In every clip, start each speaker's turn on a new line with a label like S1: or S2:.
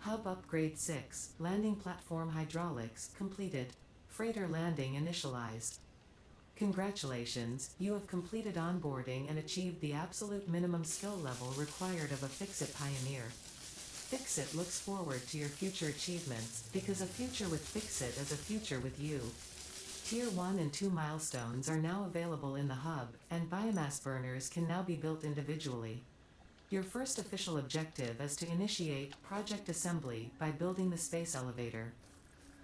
S1: Hub Upgrade 6, Landing Platform Hydraulics, completed. Freighter landing initialized. Congratulations, you have completed onboarding and achieved the absolute minimum skill level required of a Fix-It pioneer. Fix-It looks forward to your future achievements, because a future with Fix-It is a future with you. Tier 1 and 2 milestones are now available in the hub, and biomass burners can now be built individually. Your first official objective is to initiate project assembly by building the space elevator.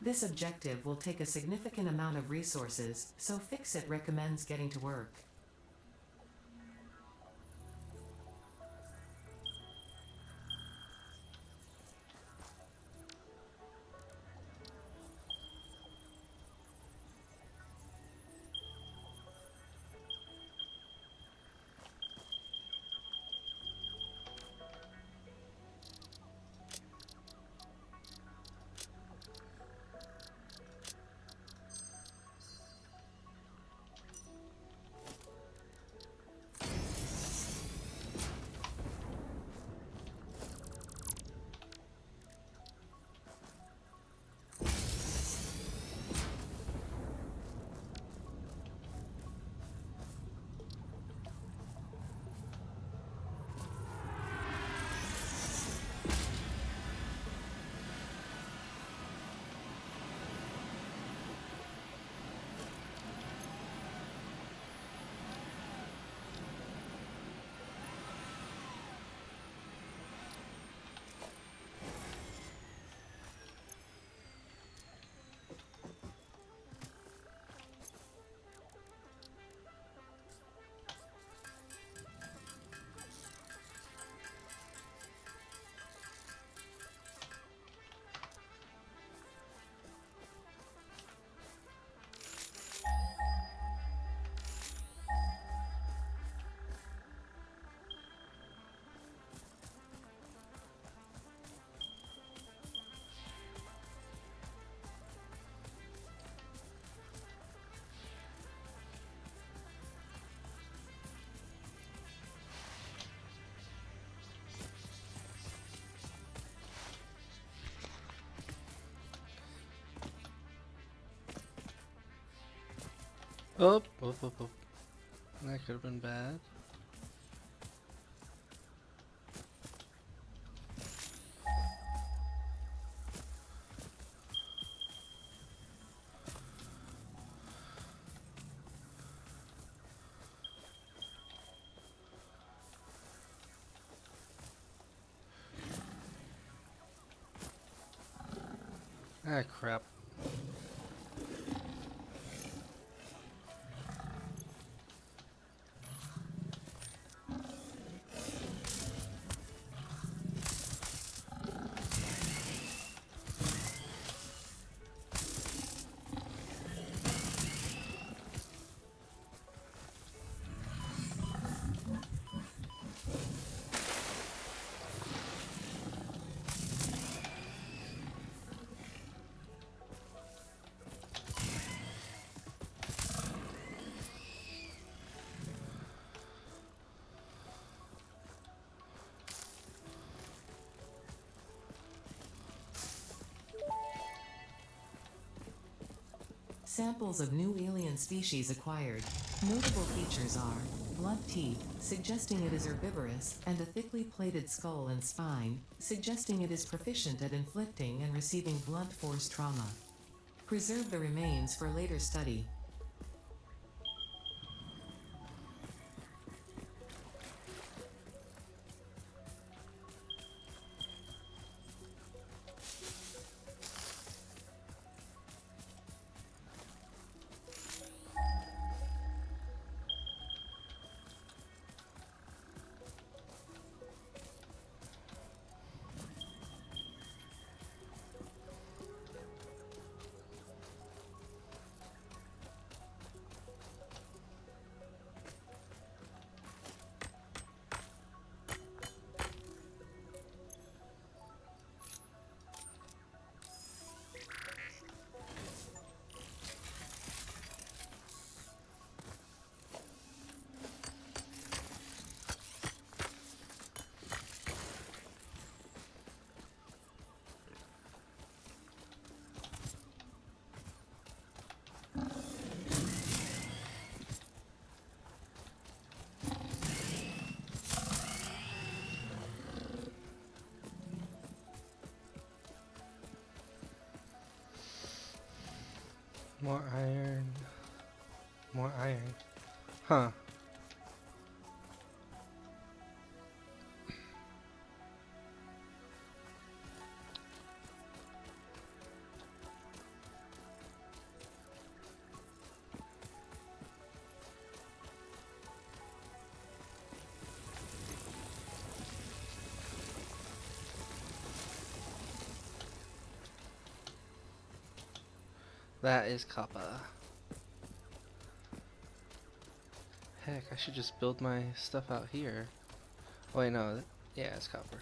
S1: This objective will take a significant amount of resources, so Fix-It recommends getting to work.
S2: Oh. That could have been bad. Ah, crap.
S1: Samples of new alien species acquired. Notable features are blunt teeth, suggesting it is herbivorous, and a thickly plated skull and spine, suggesting it is proficient at inflicting and receiving blunt force trauma. Preserve the remains for later study.
S2: More iron. More iron. Huh. That is copper. Heck, I should just build my stuff out here. Oh, wait, no. Yeah, it's copper.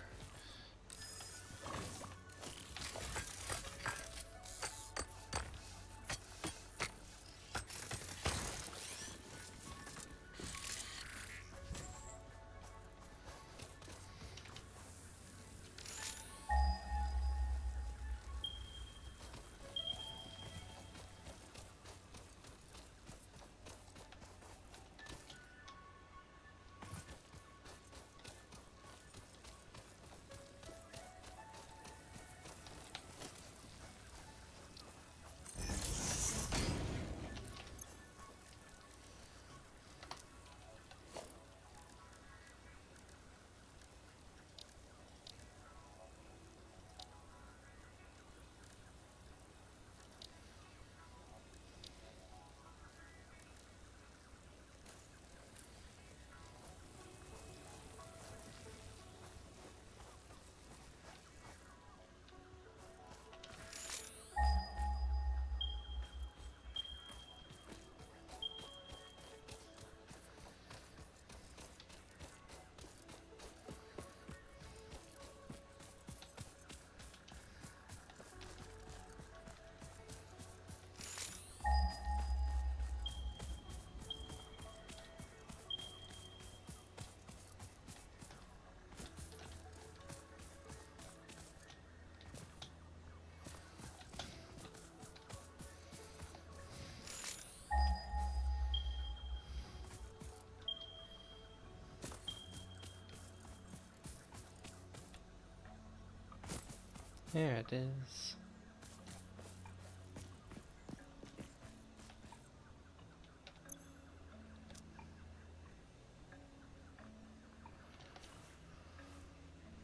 S2: There it is.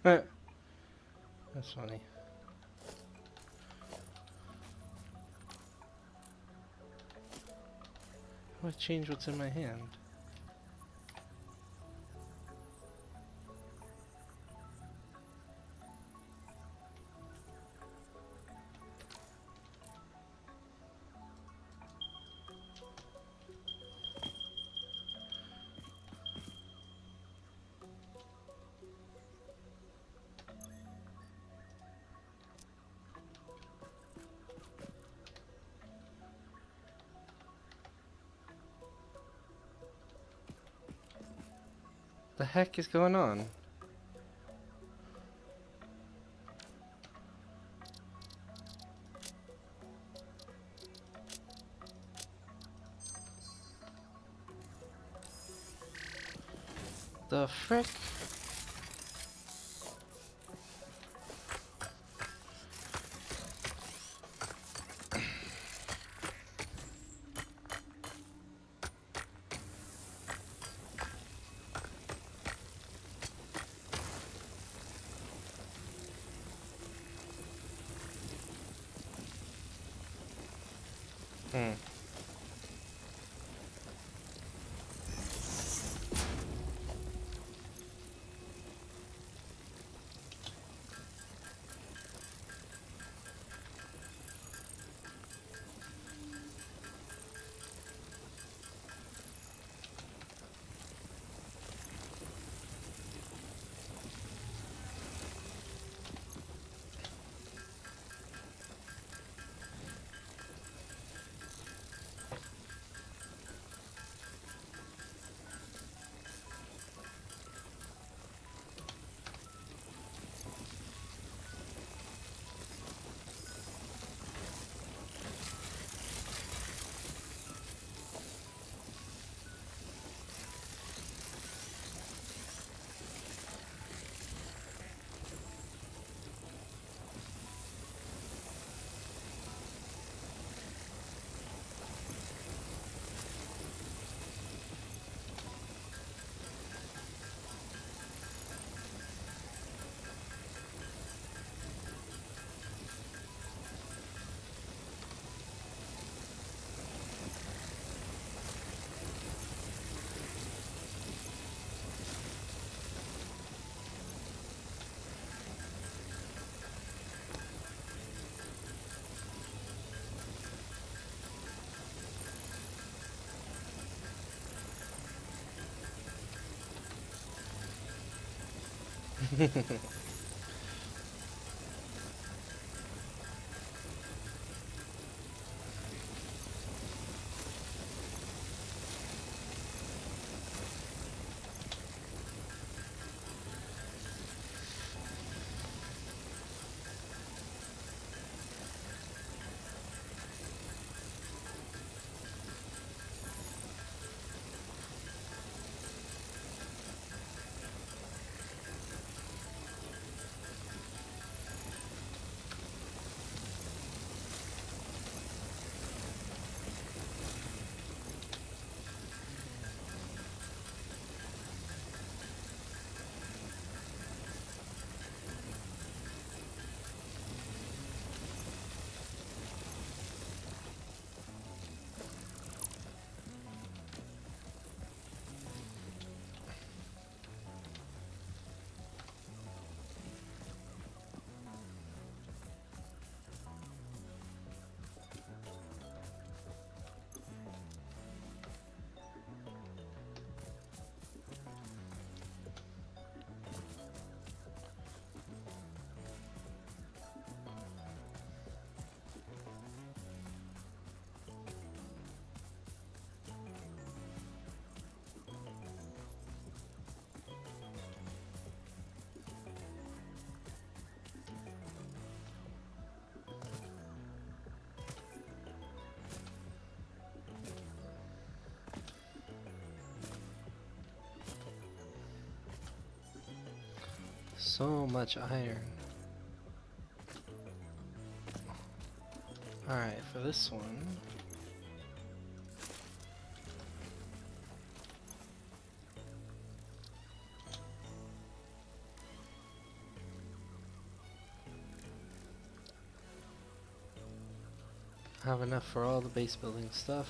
S2: That's funny. What change what's in my hand? The heck is going on? The frick? Hmm. So much iron. Alright, for this one. I have enough for all the base building stuff.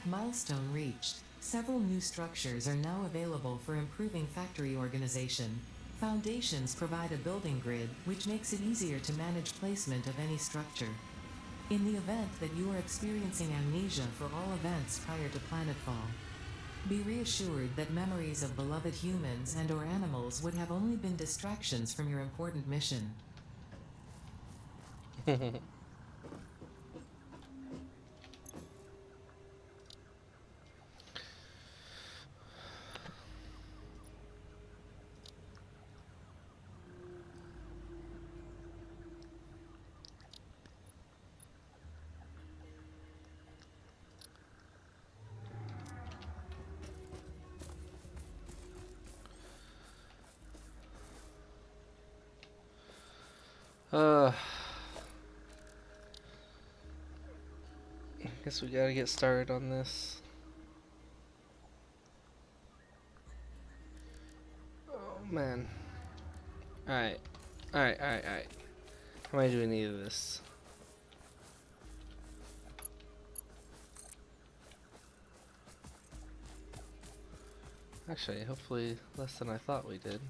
S1: Milestone reached. Several new structures are now available for improving factory organization. Foundations provide a building grid, which makes it easier to manage placement of any structure. In the event that you are experiencing amnesia for all events prior to planetfall, be reassured that memories of beloved humans and/or animals would have only been distractions from your important mission.
S2: I guess we gotta get started on this. Oh man. Alright. Alright. How am I doing any of this? Actually, hopefully less than I thought we did.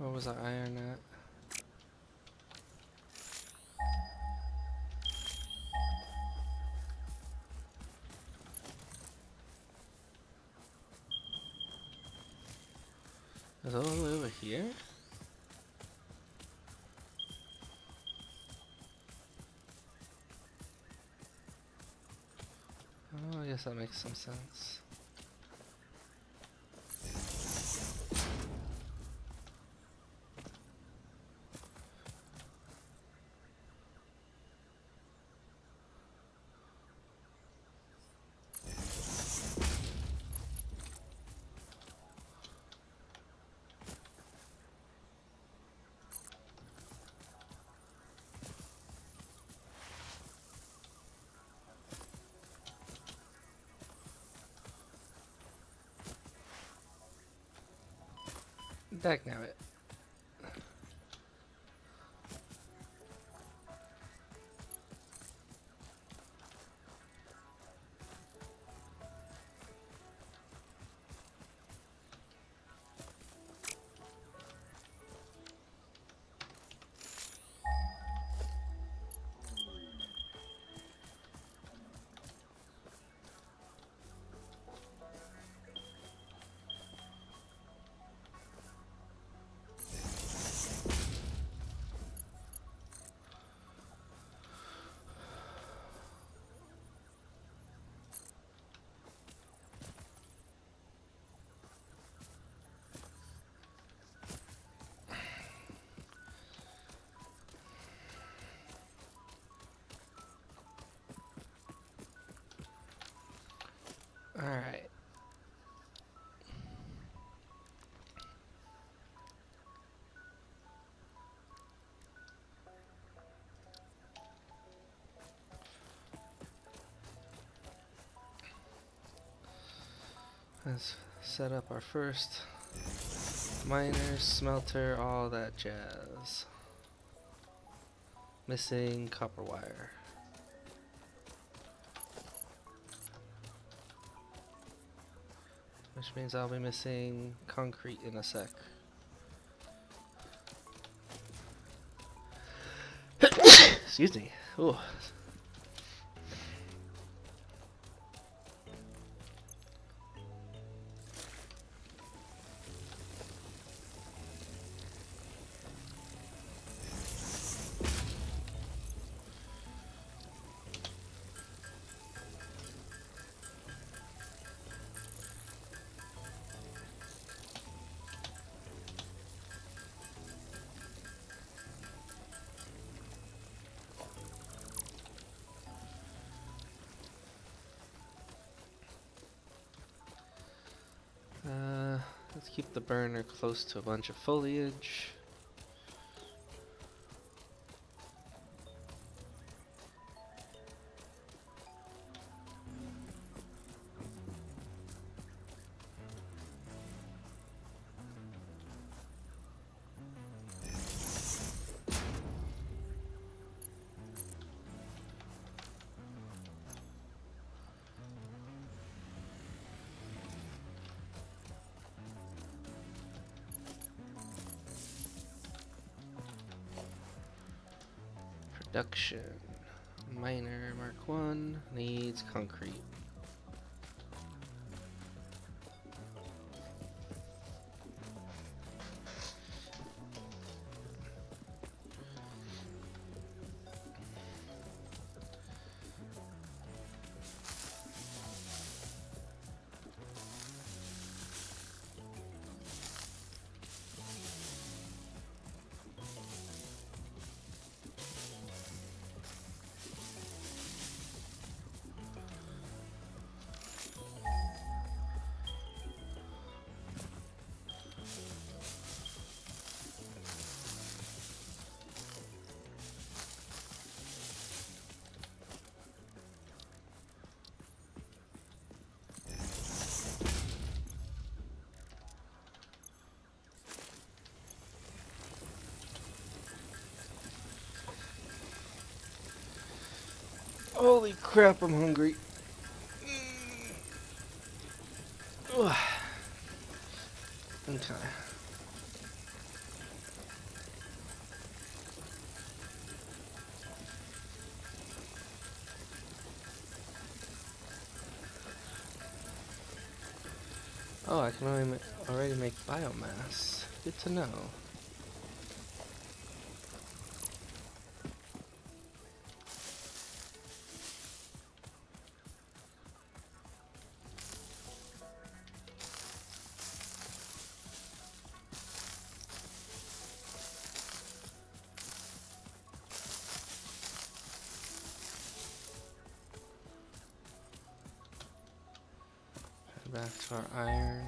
S2: Where was our iron at? Is it all the way over here? Oh, I guess that makes some sense. Back now it. Alright. Let's set up our first miner, smelter, all that jazz. Missing copper wire. Which means I'll be missing concrete in a sec. Excuse me. Ooh. Let's keep the burner close to a bunch of foliage. Production. Miner Mark 1 needs concrete. Holy crap, I'm hungry. Ugh. Okay. Oh, I can already make biomass. Good to know. Head back to our iron.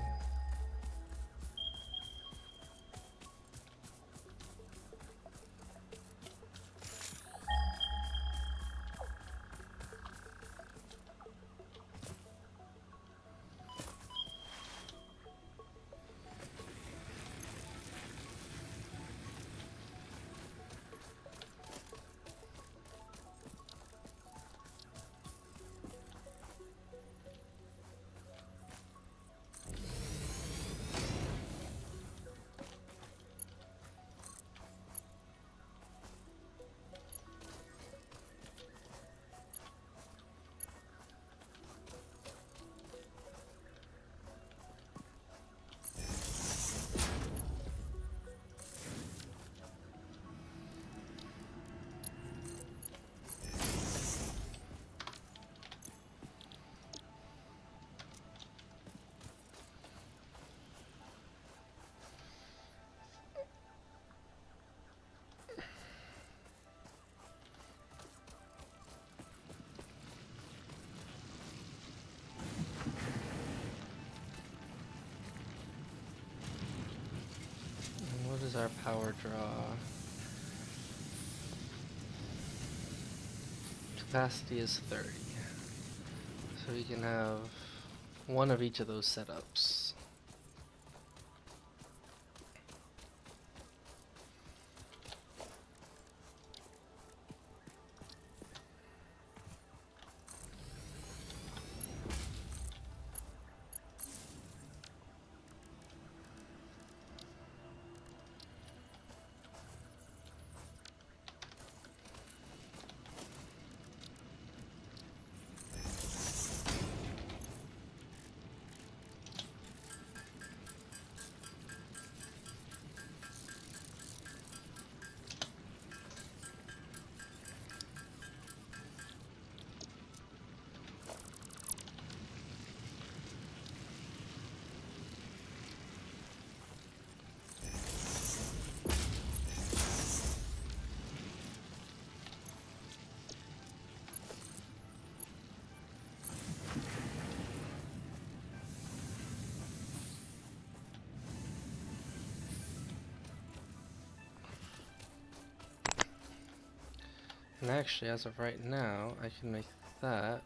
S2: And what is our power draw? Capacity is 30. So we can have one of each of those setups. And actually, as of right now, I can make that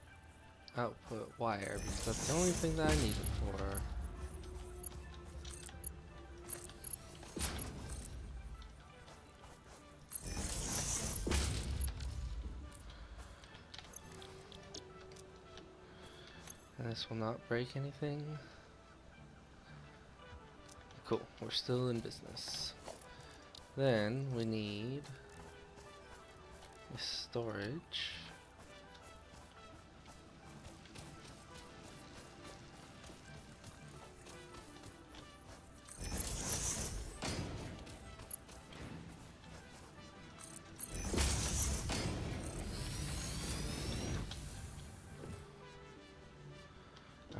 S2: output wire because that's the only thing that I need it for. And this will not break anything. Cool, we're still in business. Then we need storage.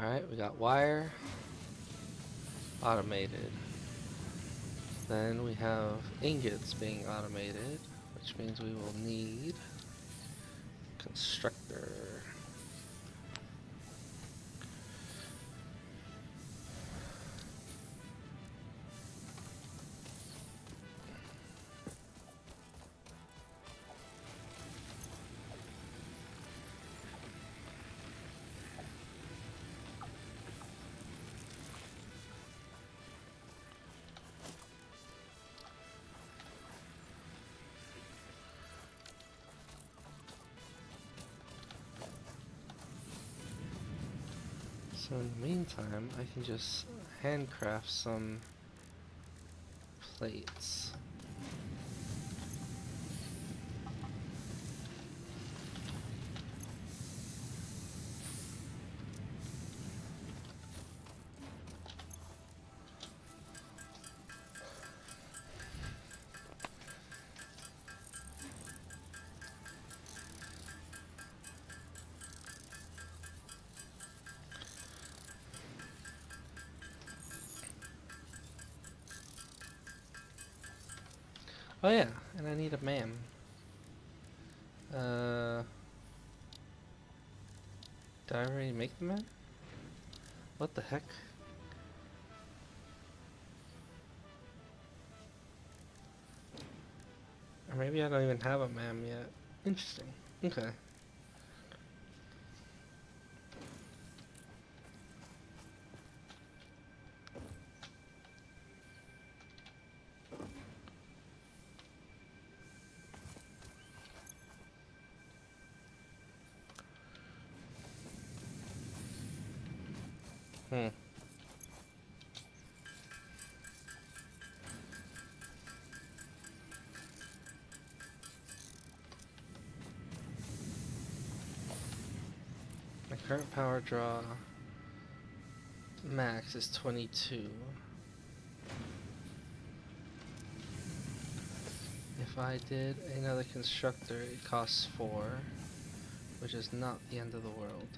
S2: Alright, we got wire automated. Then we have ingots being automated, which means we will need constructor. So in the meantime, I can just handcraft some plates. Oh yeah, and I need a ma'am. Did I already make the ma'am? What the heck? Or maybe I don't even have a ma'am yet. Interesting. Okay. Hmm. My current power draw max is 22. If I did another constructor, it costs 4, which is not the end of the world.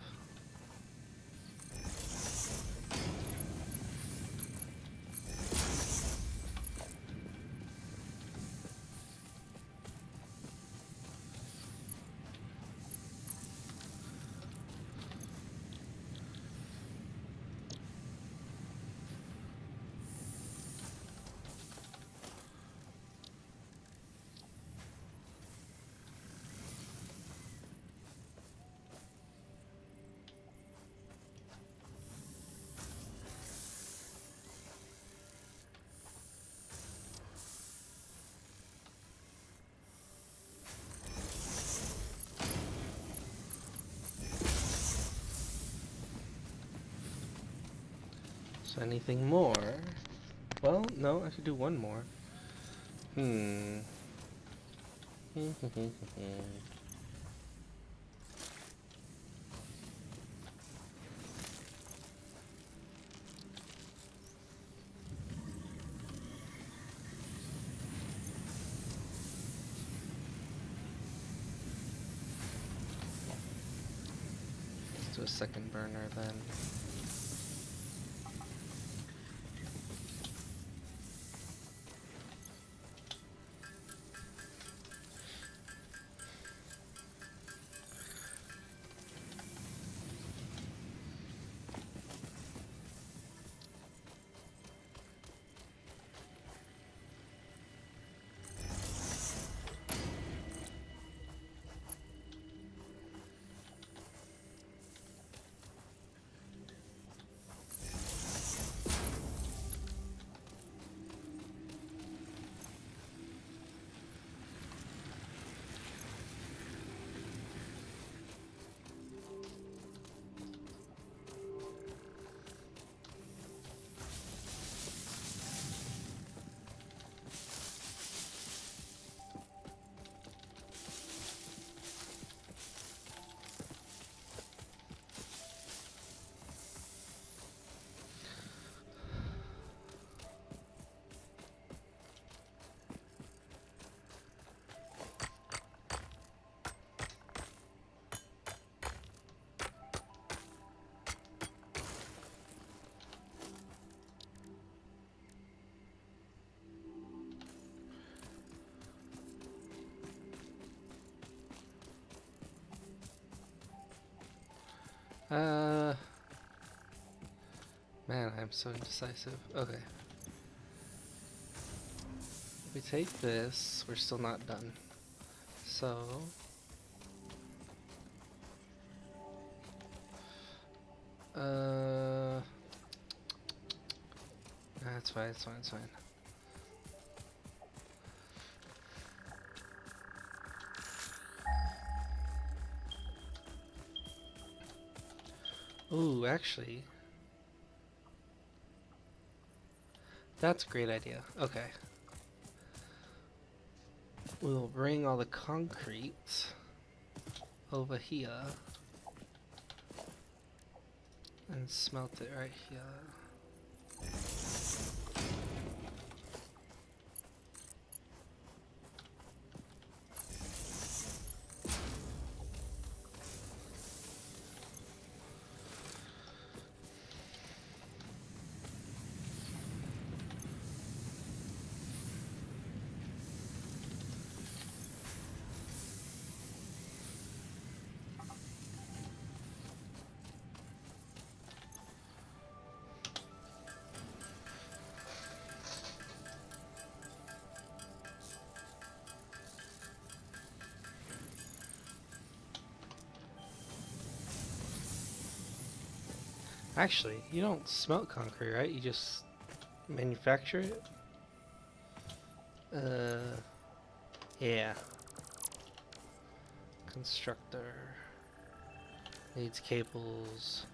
S2: So anything more? Well, no, I could do one more. Let's do a second burner then. Man, I'm so indecisive. Okay. If we take this, we're still not done. So... That's fine, it's fine, it's fine. Ooh, actually... That's a great idea. Okay. We'll bring all the concrete over here and smelt it right here. Actually, you don't smelt concrete, right? You just manufacture it? Yeah. Constructor. Needs cables.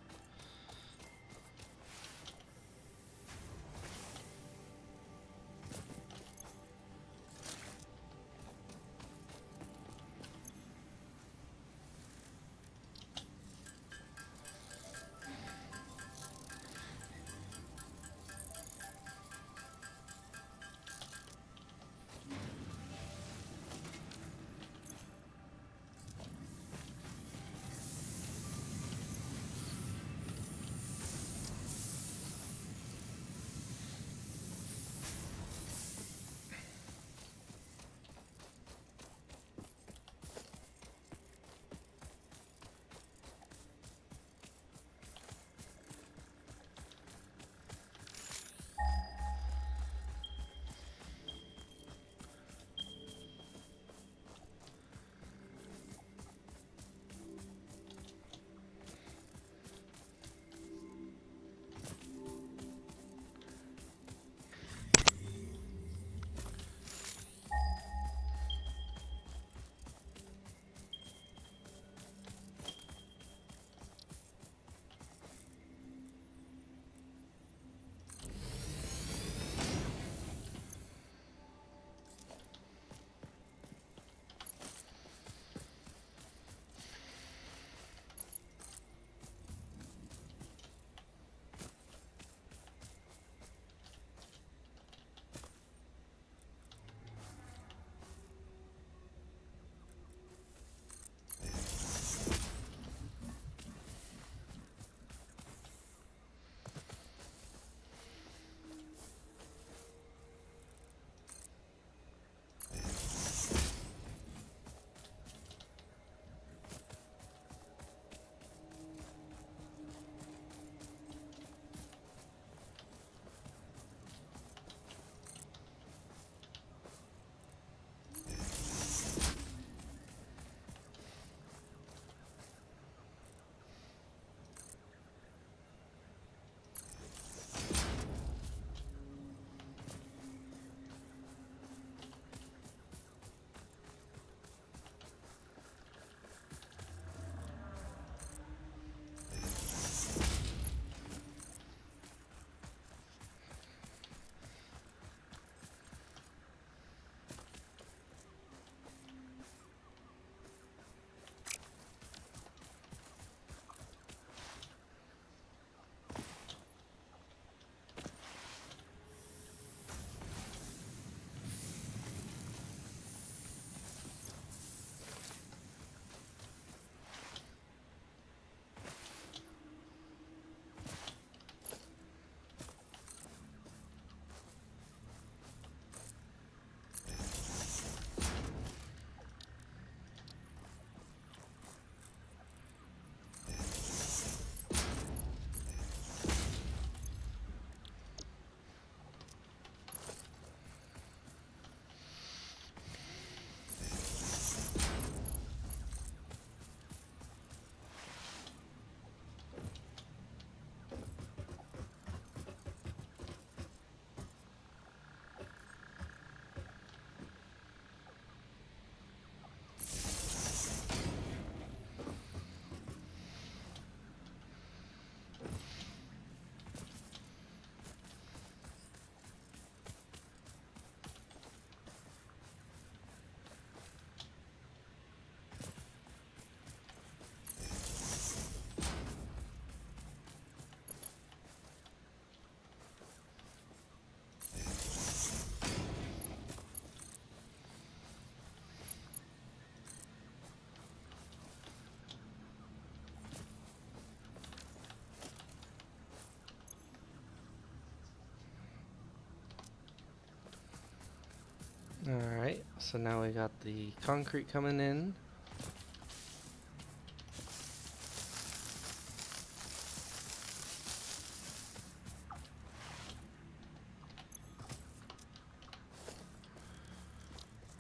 S2: Alright, so now we got the concrete coming in.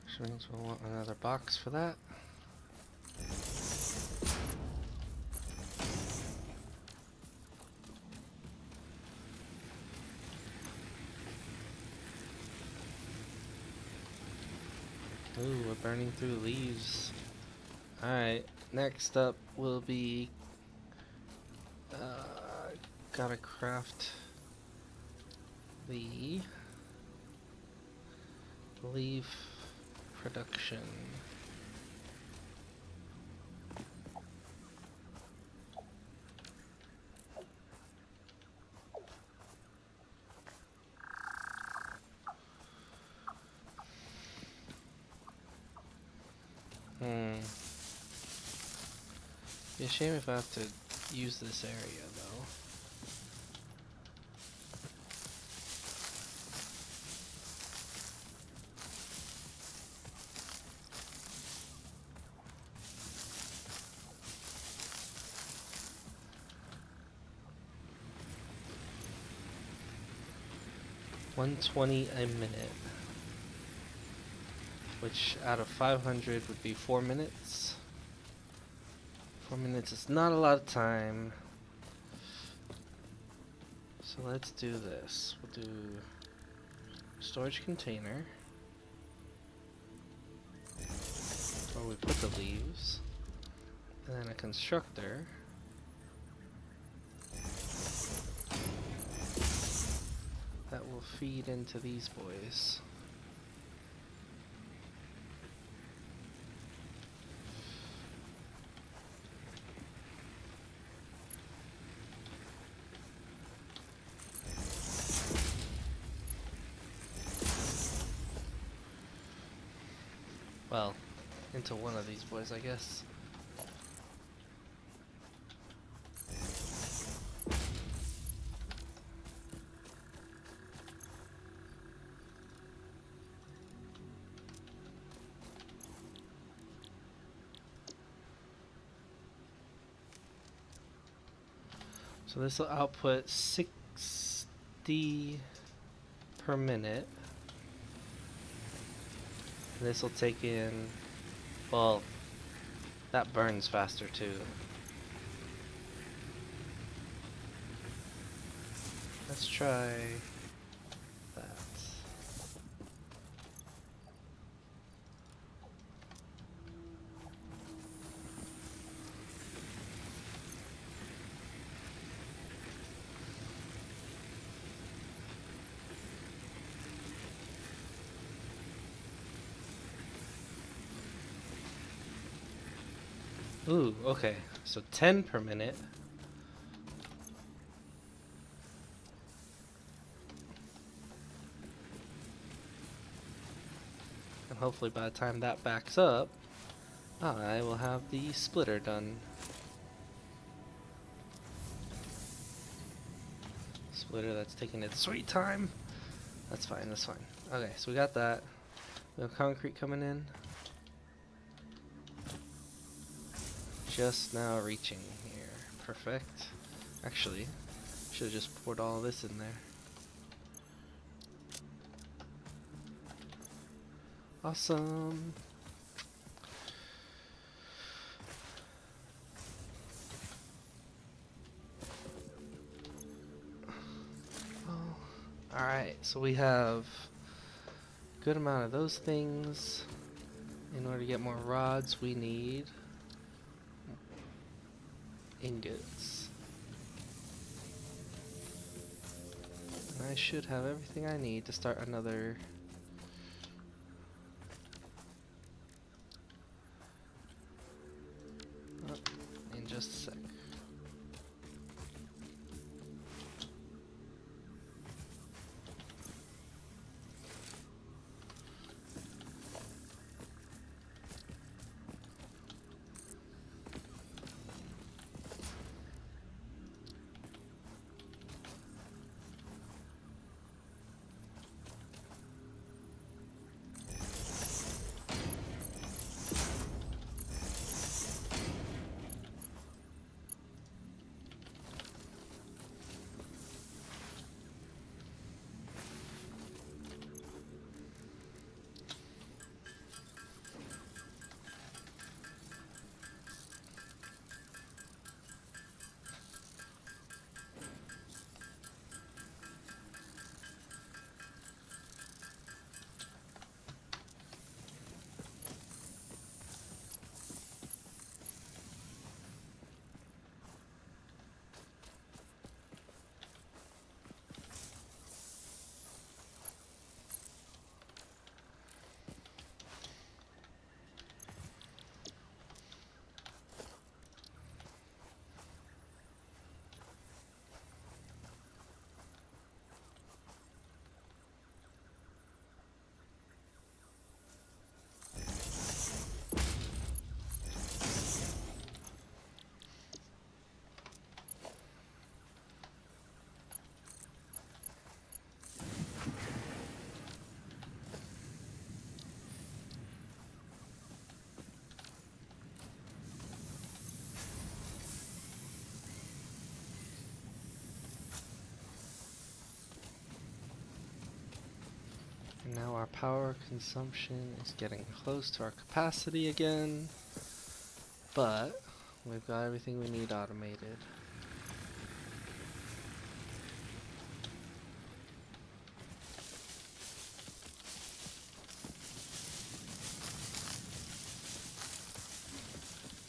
S2: Which means we'll want another box for that. burning through leaves. Alright, next up will be gotta craft the leaf production. Be a shame if I have to use this area though. $120 a minute, which out of 500 would be 4 minutes. 4 minutes is not a lot of time. So let's do this. We'll do storage container, where we put the leaves, and then a constructor. That will feed into these boys. Well, into one of these boys, I guess. So this will output 60 per minute. This will take in, well, that burns faster too. Let's try that. Ooh, okay. So 10 per minute. And hopefully by the time that backs up, I will have the splitter done. Splitter that's taking its sweet time. That's fine, that's fine. Okay, so we got that. We have concrete coming in. Just now reaching here. Perfect. Actually, should have just poured all this in there. Awesome. Oh, alright, so we have a good amount of those things. In order to get more rods, we need ingots. And I should have everything I need to start another in just a sec. Our power consumption is getting close to our capacity again, but we've got everything we need automated.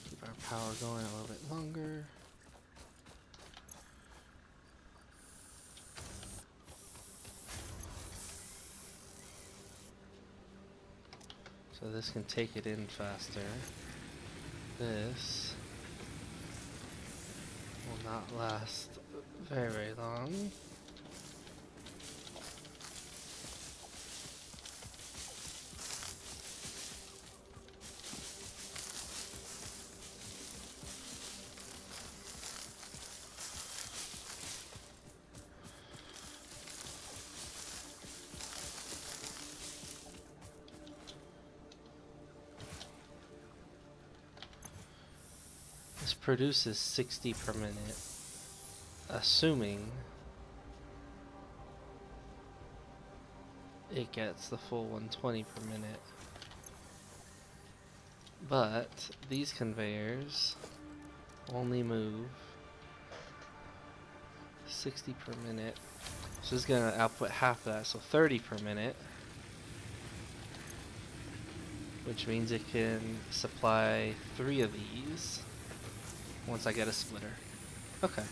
S2: Keep our power going a little bit longer. So this can take it in faster. This will not last very, very long. This produces 60 per minute, assuming it gets the full 120 per minute. But these conveyors only move 60 per minute. So this is going to output half of that, so 30 per minute. Which means it can supply 3 of these once I get a splitter. Okay.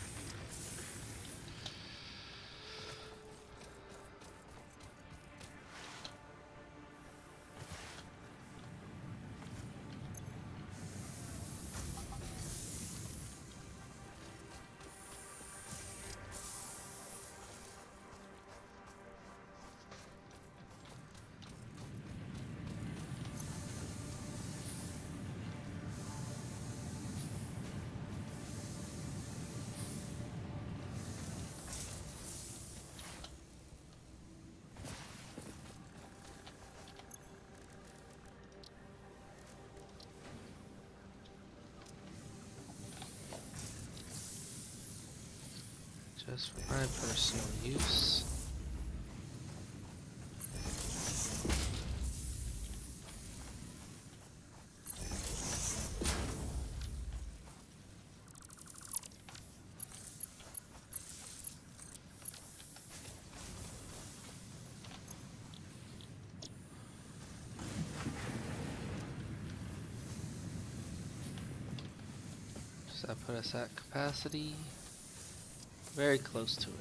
S2: Just for my personal use. Does that put us at capacity? Very close to it.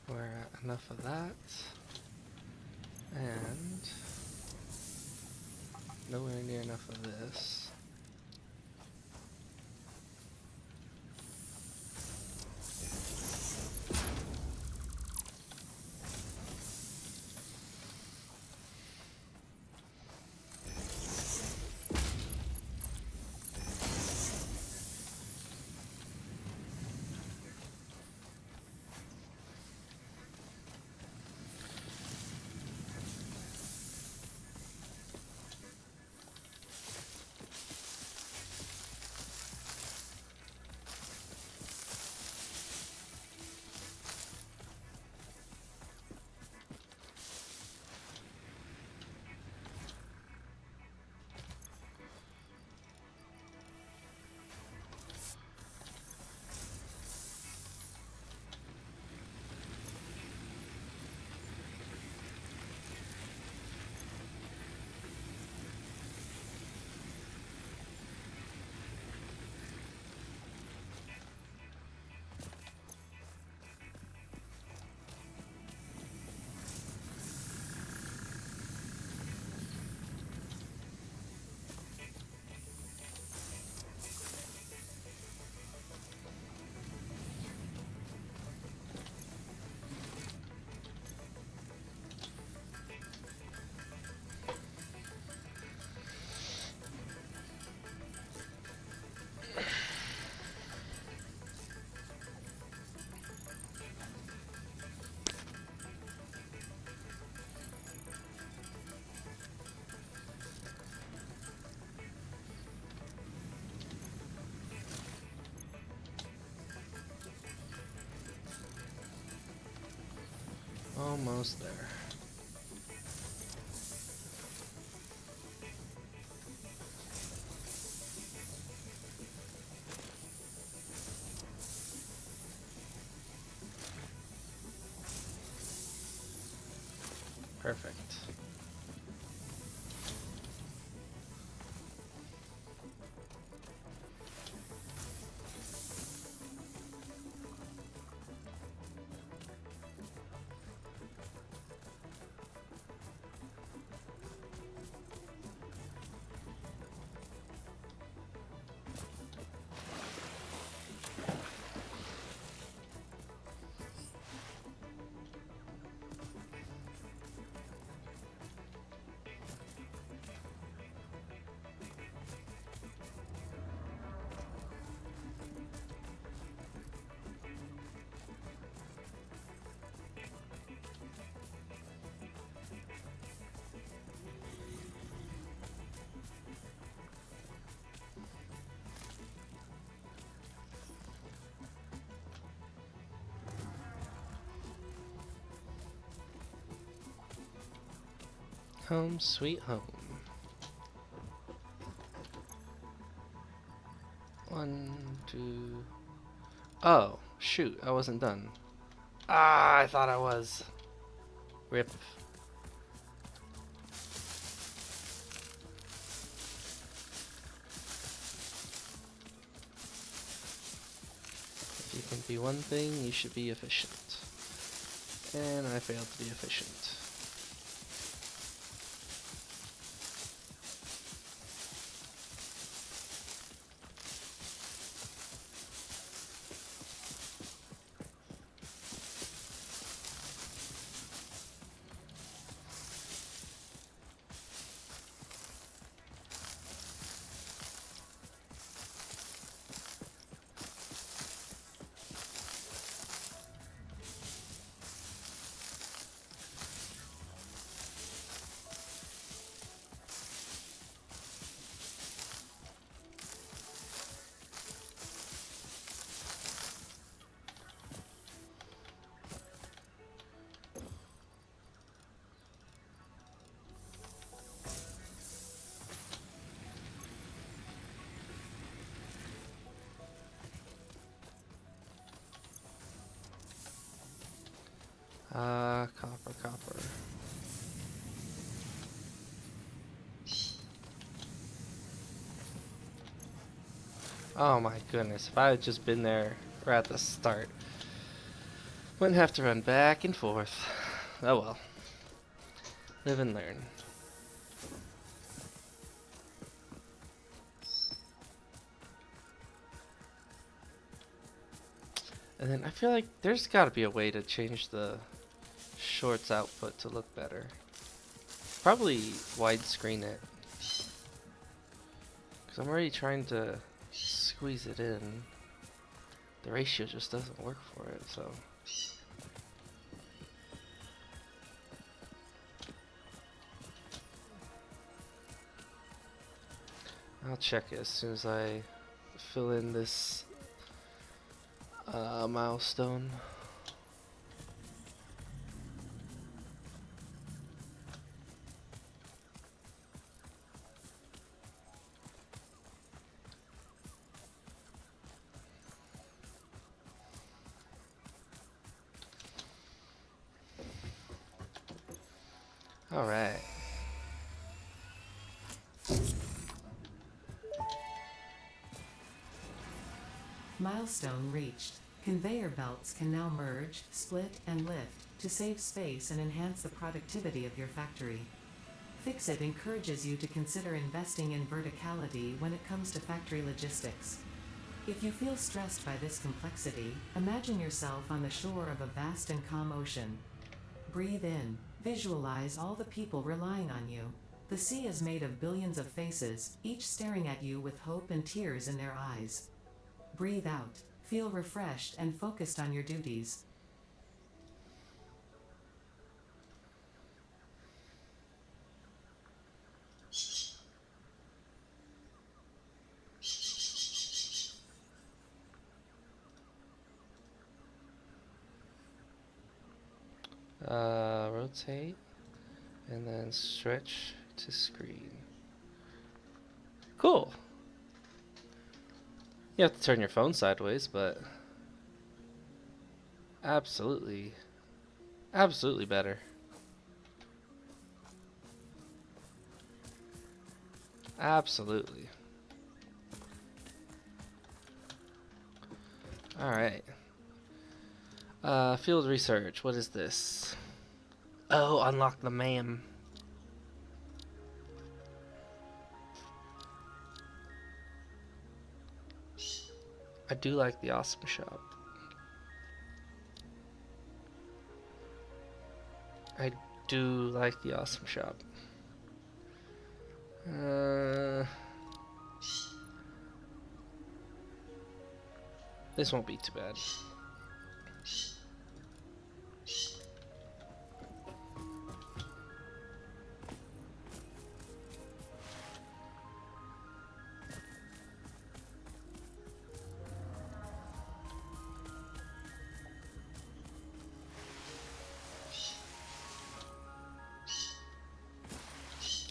S2: We're at enough of that, and nowhere near enough of this. almost there. Perfect. Home sweet home. 1, 2. Oh, shoot, I wasn't done. Ah, I thought I was. Rip. If you can be one thing, you should be efficient. And I failed to be efficient. Copper. Oh my goodness, if I had just been there right at the start. Wouldn't have to run back and forth. Oh well. Live and learn. And then I feel like there's gotta be a way to change the shorts output to look better. Probably widescreen it. Because I'm already trying to squeeze it in. The ratio just doesn't work for it, so. I'll check it as soon as I fill in this milestone. Alright.
S1: Milestone reached. Conveyor belts can now merge, split, and lift to save space and enhance the productivity of your factory. Fixit encourages you to consider investing in verticality when it comes to factory logistics. If you feel stressed by this complexity, imagine yourself on the shore of a vast and calm ocean. Breathe in. Visualize all the people relying on you. The sea is made of billions of faces, each staring at you with hope and tears in their eyes. Breathe out. Feel refreshed and focused on your duties.
S2: rotate, and then stretch to screen. Cool. You have to turn your phone sideways, but absolutely, absolutely better. Absolutely. Alright. Field research. What is this? Oh, unlock the MAM. I do like the awesome shop. I do like the awesome shop. This won't be too bad.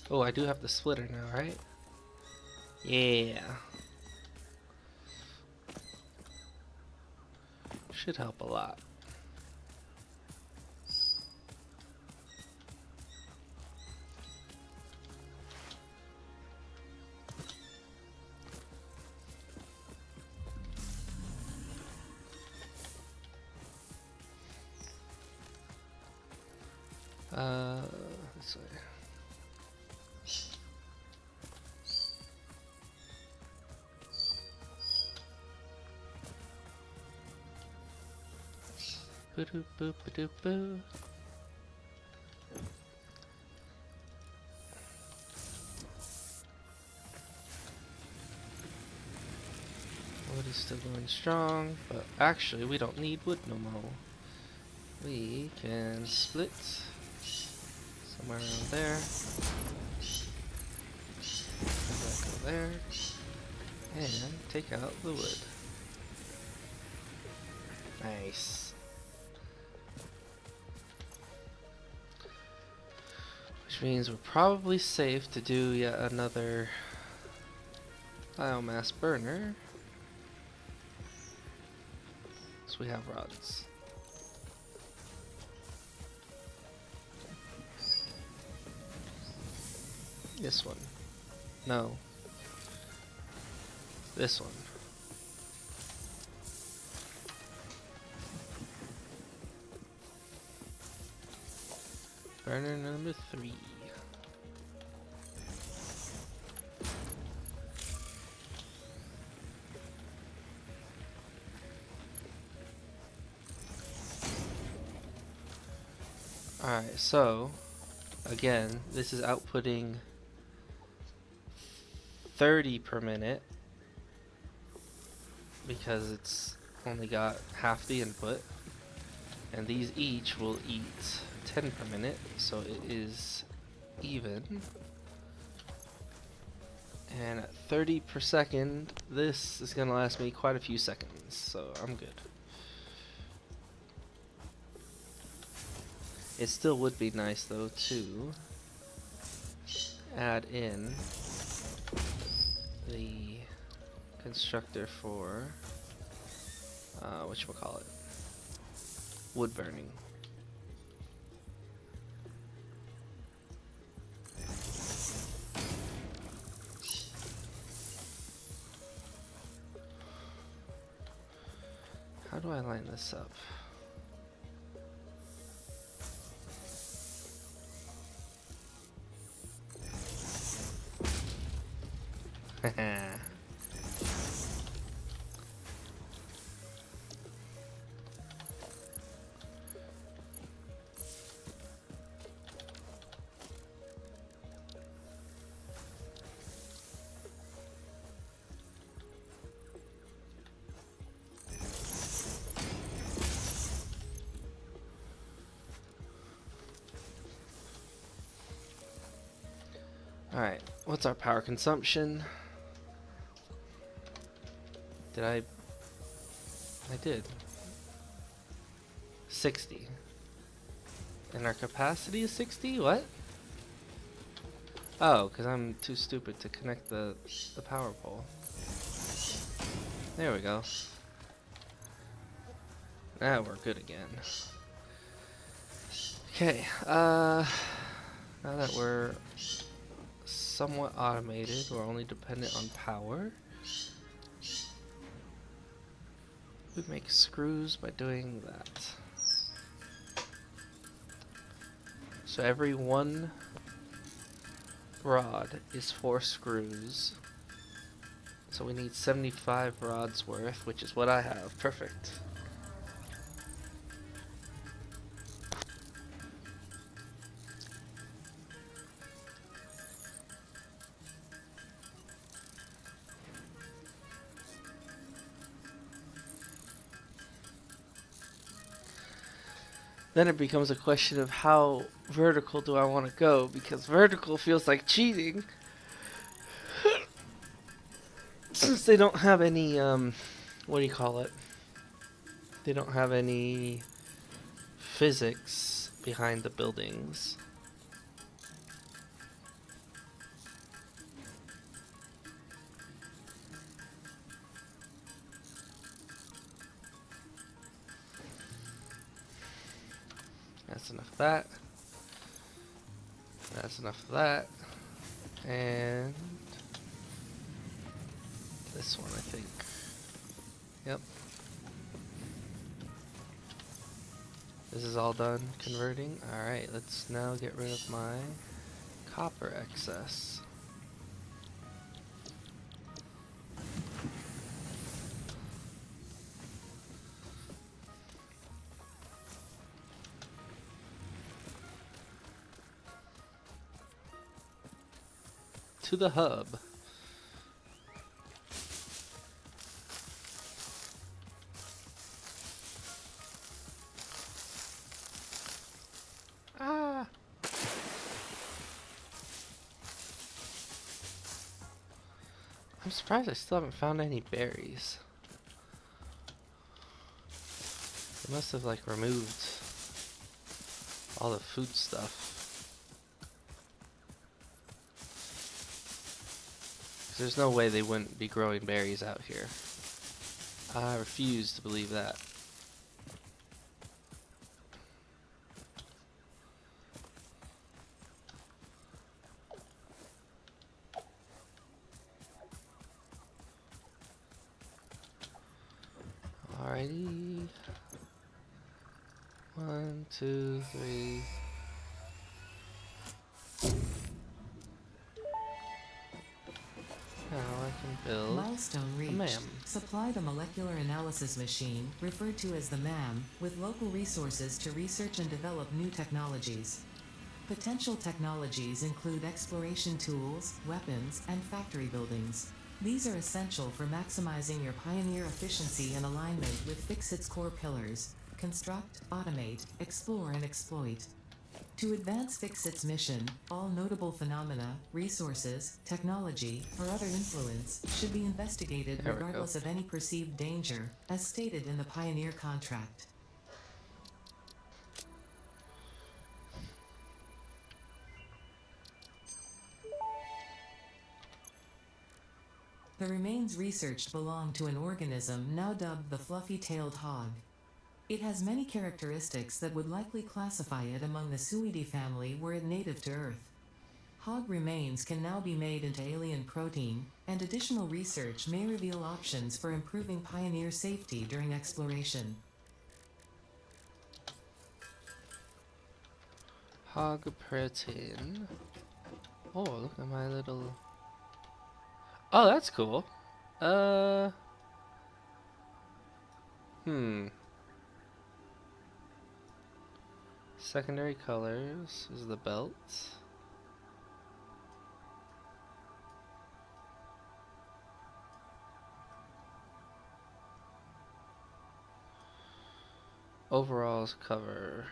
S2: Oh, I do have the splitter now, right? Yeah. Should help a lot. This way. Boo boo boo boo. Wood is still going strong, but actually we don't need wood no more. We can split somewhere around there. Have that go there. And take out the wood. Nice. Which means we're probably safe to do yet another biomass burner. So we have rods. This one. No. This one. Burner number 3. Alright, so again, this is outputting 30 per minute because it's only got half the input, and these each will eat 10 per minute, so it is even. And at 30 per second, this is gonna last me quite a few seconds, so I'm good. It still would be nice though to add in the constructor for whatchamacallit, wood burning. How do I line this up? Alright, what's our power consumption? I did. 60. And our capacity is 60? What? Oh, because I'm too stupid to connect the power pole. There we go. Now we're good again. Okay, now that we're somewhat automated, we're only dependent on power. We make screws by doing that. So every one rod is 4 screws. So we need 75 rods worth, which is what I have. Perfect. Then it becomes a question of how vertical do I want to go, because vertical feels like cheating. Since they don't have any, what do you call it? They don't have any physics behind the buildings. That's enough of that. That's enough of that. And this one, I think. Yep. This is all done converting. Alright, let's now get rid of my copper excess. To the hub. Ah! I'm surprised I still haven't found any berries. They must have like removed all the food stuff. 'Cause there's no way they wouldn't be growing berries out here. I refuse to believe that. Alrighty. 1, 2, 3. Now I can build
S1: Milestone
S2: a
S1: reached.
S2: MAM.
S1: Supply the molecular analysis machine, referred to as the MAM, with local resources to research and develop new technologies. Potential technologies include exploration tools, weapons, and factory buildings. These are essential for maximizing your Pioneer efficiency and alignment with Fixit's core pillars: construct, automate, explore, and exploit. To advance Fixit's mission, all notable phenomena, resources, technology, or other influence should be investigated
S2: There we go.
S1: regardless of any perceived danger, as stated in the Pioneer contract. The remains researched belong to an organism now dubbed the fluffy-tailed hog. It has many characteristics that would likely classify it among the Suidae family were it native to Earth. Hog remains can now be made into alien protein, and additional research may reveal options for improving Pioneer safety during exploration.
S2: Hog protein. Oh, look at my little... Oh, that's cool. Secondary colors is the belt. Overalls cover.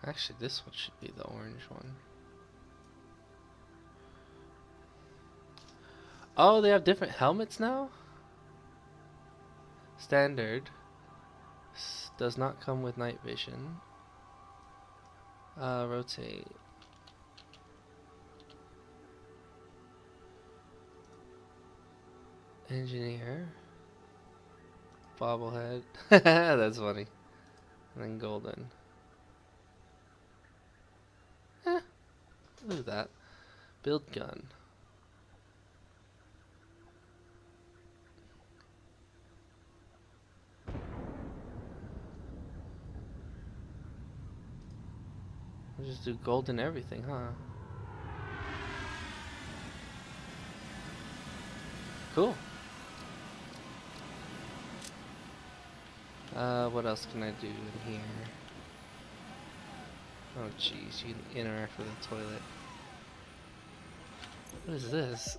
S2: Actually, this one should be the orange one. Oh, they have different helmets now? Standard. Does not come with night vision. Rotate. Engineer. Bobblehead. That's funny. And then golden. Look at that. Build gun. We'll just do golden everything, huh? Cool. What else can I do in here? Oh jeez, you can interact with the toilet. What is this?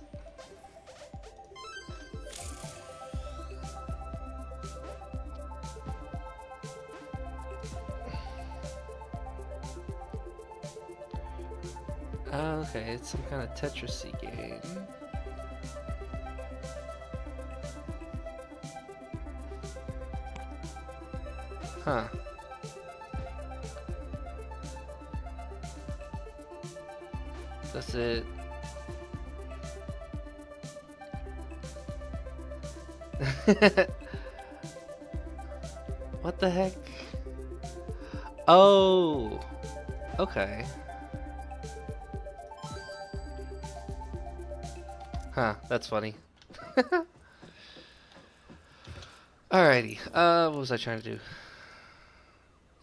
S2: Okay, it's some kind of Tetris-y game. Huh. That's it. What the heck? Oh! Okay. Huh, that's funny. Alrighty, what was I trying to do?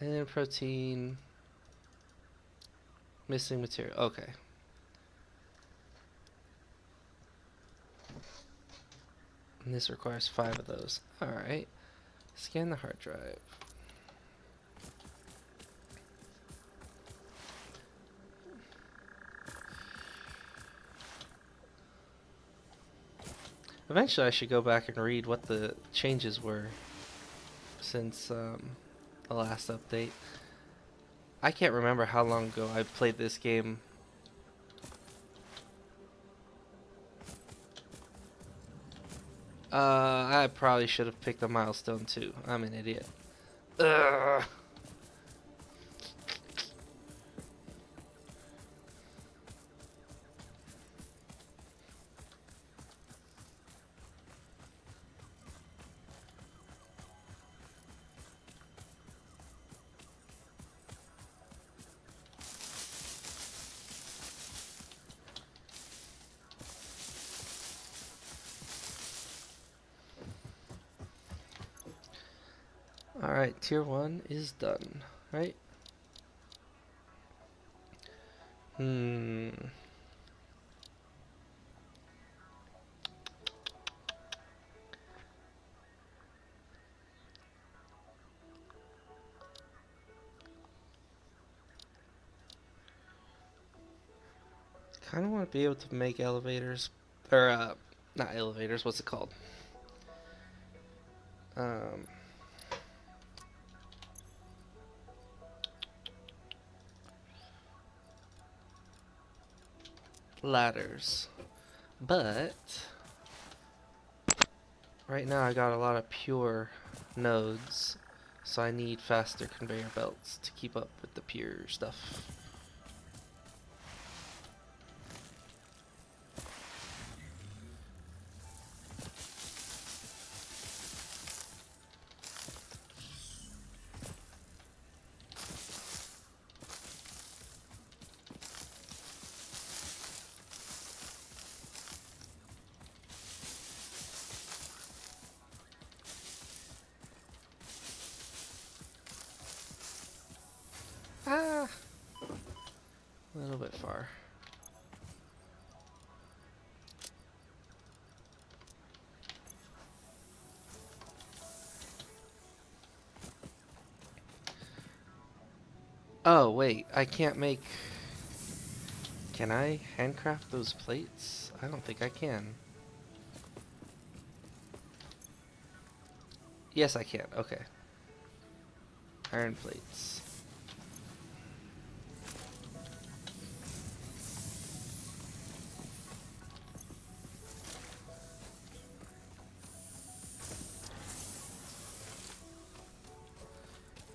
S2: And protein. Missing material, okay. And this requires 5 of those. Alright. Scan the hard drive. Eventually I should go back and read what the changes were since the last update. I can't remember how long ago I played this game. I probably should have picked a milestone too. I'm an idiot. Ugh. Alright, tier 1 is done, right? Kind of want to be able to make elevators, or not elevators, what's it called? Ladders. But right now I got a lot of pure nodes, so I need faster conveyor belts to keep up with the pure stuff. Ah, a little bit far. Oh wait, I can't make... Can I handcraft those plates? I don't think I can. Yes, I can. Okay. Iron plates.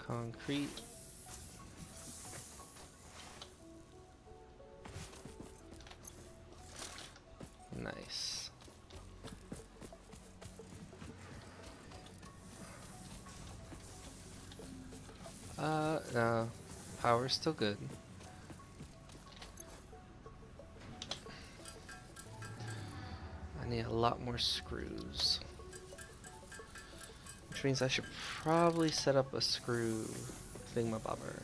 S2: concrete. Nice. No. Power's still good. I need a lot more screws. Which means I should probably set up a screw thingamabobber.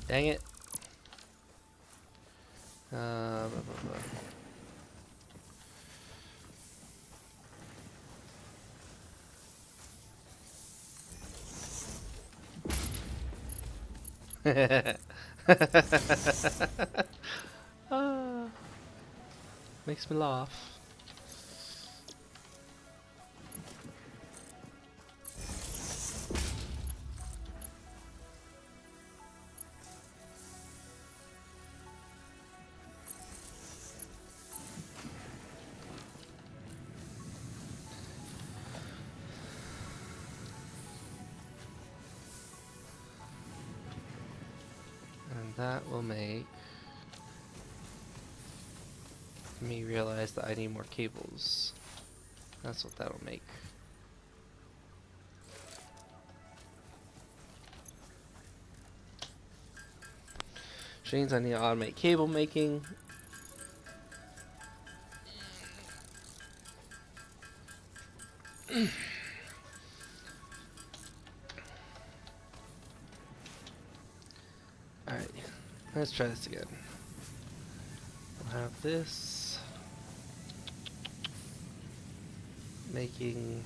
S2: Dang it. Blah, blah, blah. Ah, makes me laugh. And that will make me realize that I need more cables. That's what that'll make. Which means I need to automate cable making. Alright, let's try this again. We'll have this making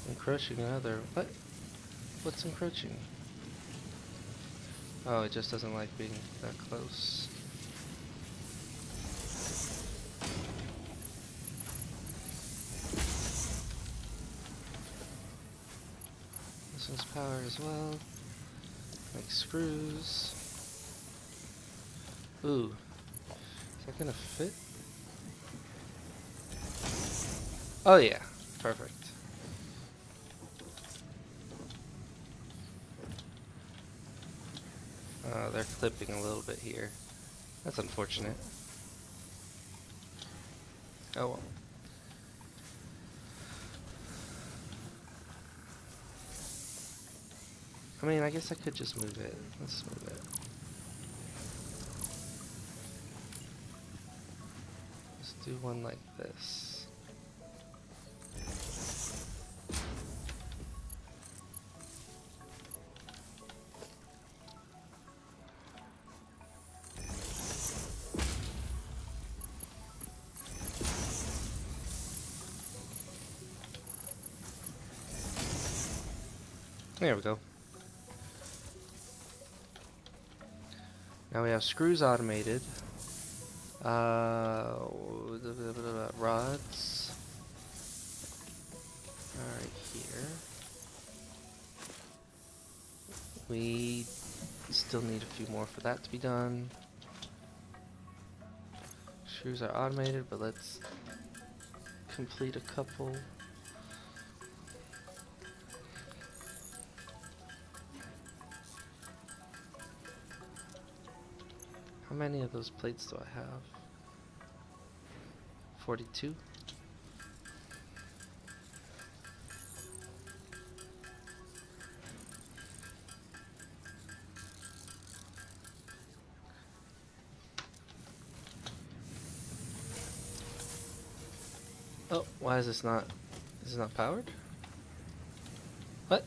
S2: encroaching another. What? What's encroaching? Oh, it just doesn't like being that close. This one's power as well. Make screws. Ooh. Is that gonna fit? Oh yeah. Perfect. They're clipping a little bit here. That's unfortunate. Oh well. I mean, I guess I could just move it. Let's move it. Let's do one like this. There we go. Now we have screws automated. Rods. Alright, here. We still need a few more for that to be done. Screws are automated, but let's complete a couple. How many of those plates do I have? 42? Oh, why is this not... Is this not powered? What?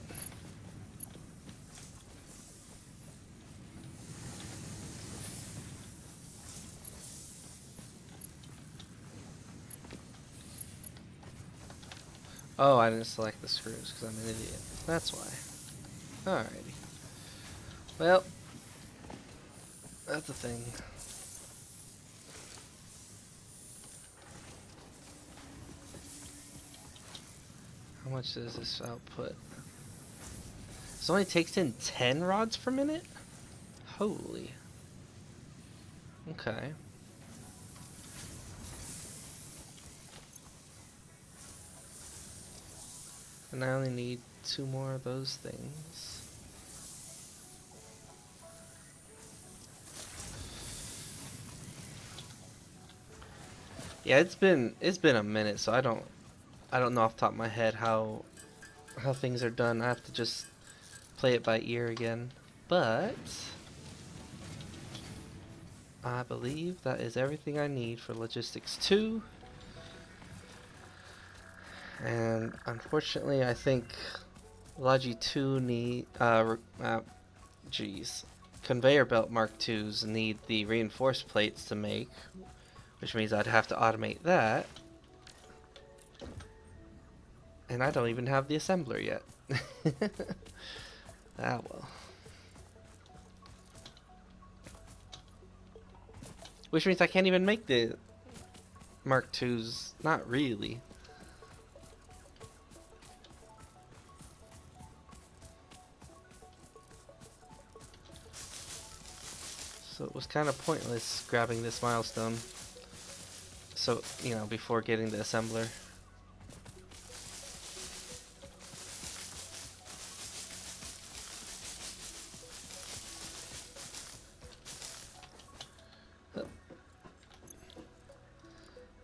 S2: Oh, I didn't select the screws because I'm an idiot. That's why. Alrighty. Well, that's the thing. How much does this output? This only takes in 10 rods per minute? Holy. Okay. And I only need 2 more of those things. Yeah, it's been a minute, so I don't know off the top of my head how things are done. I have to just play it by ear again. But I believe that is everything I need for Logistics 2. And unfortunately, I think Logi 2 need conveyor belt Mark 2s need the reinforced plates to make, which means I'd have to automate that. And I don't even have the assembler yet. Ah well. Which means I can't even make the Mark 2s. Not really. So it was kind of pointless grabbing this milestone. So, you know, before getting the assembler.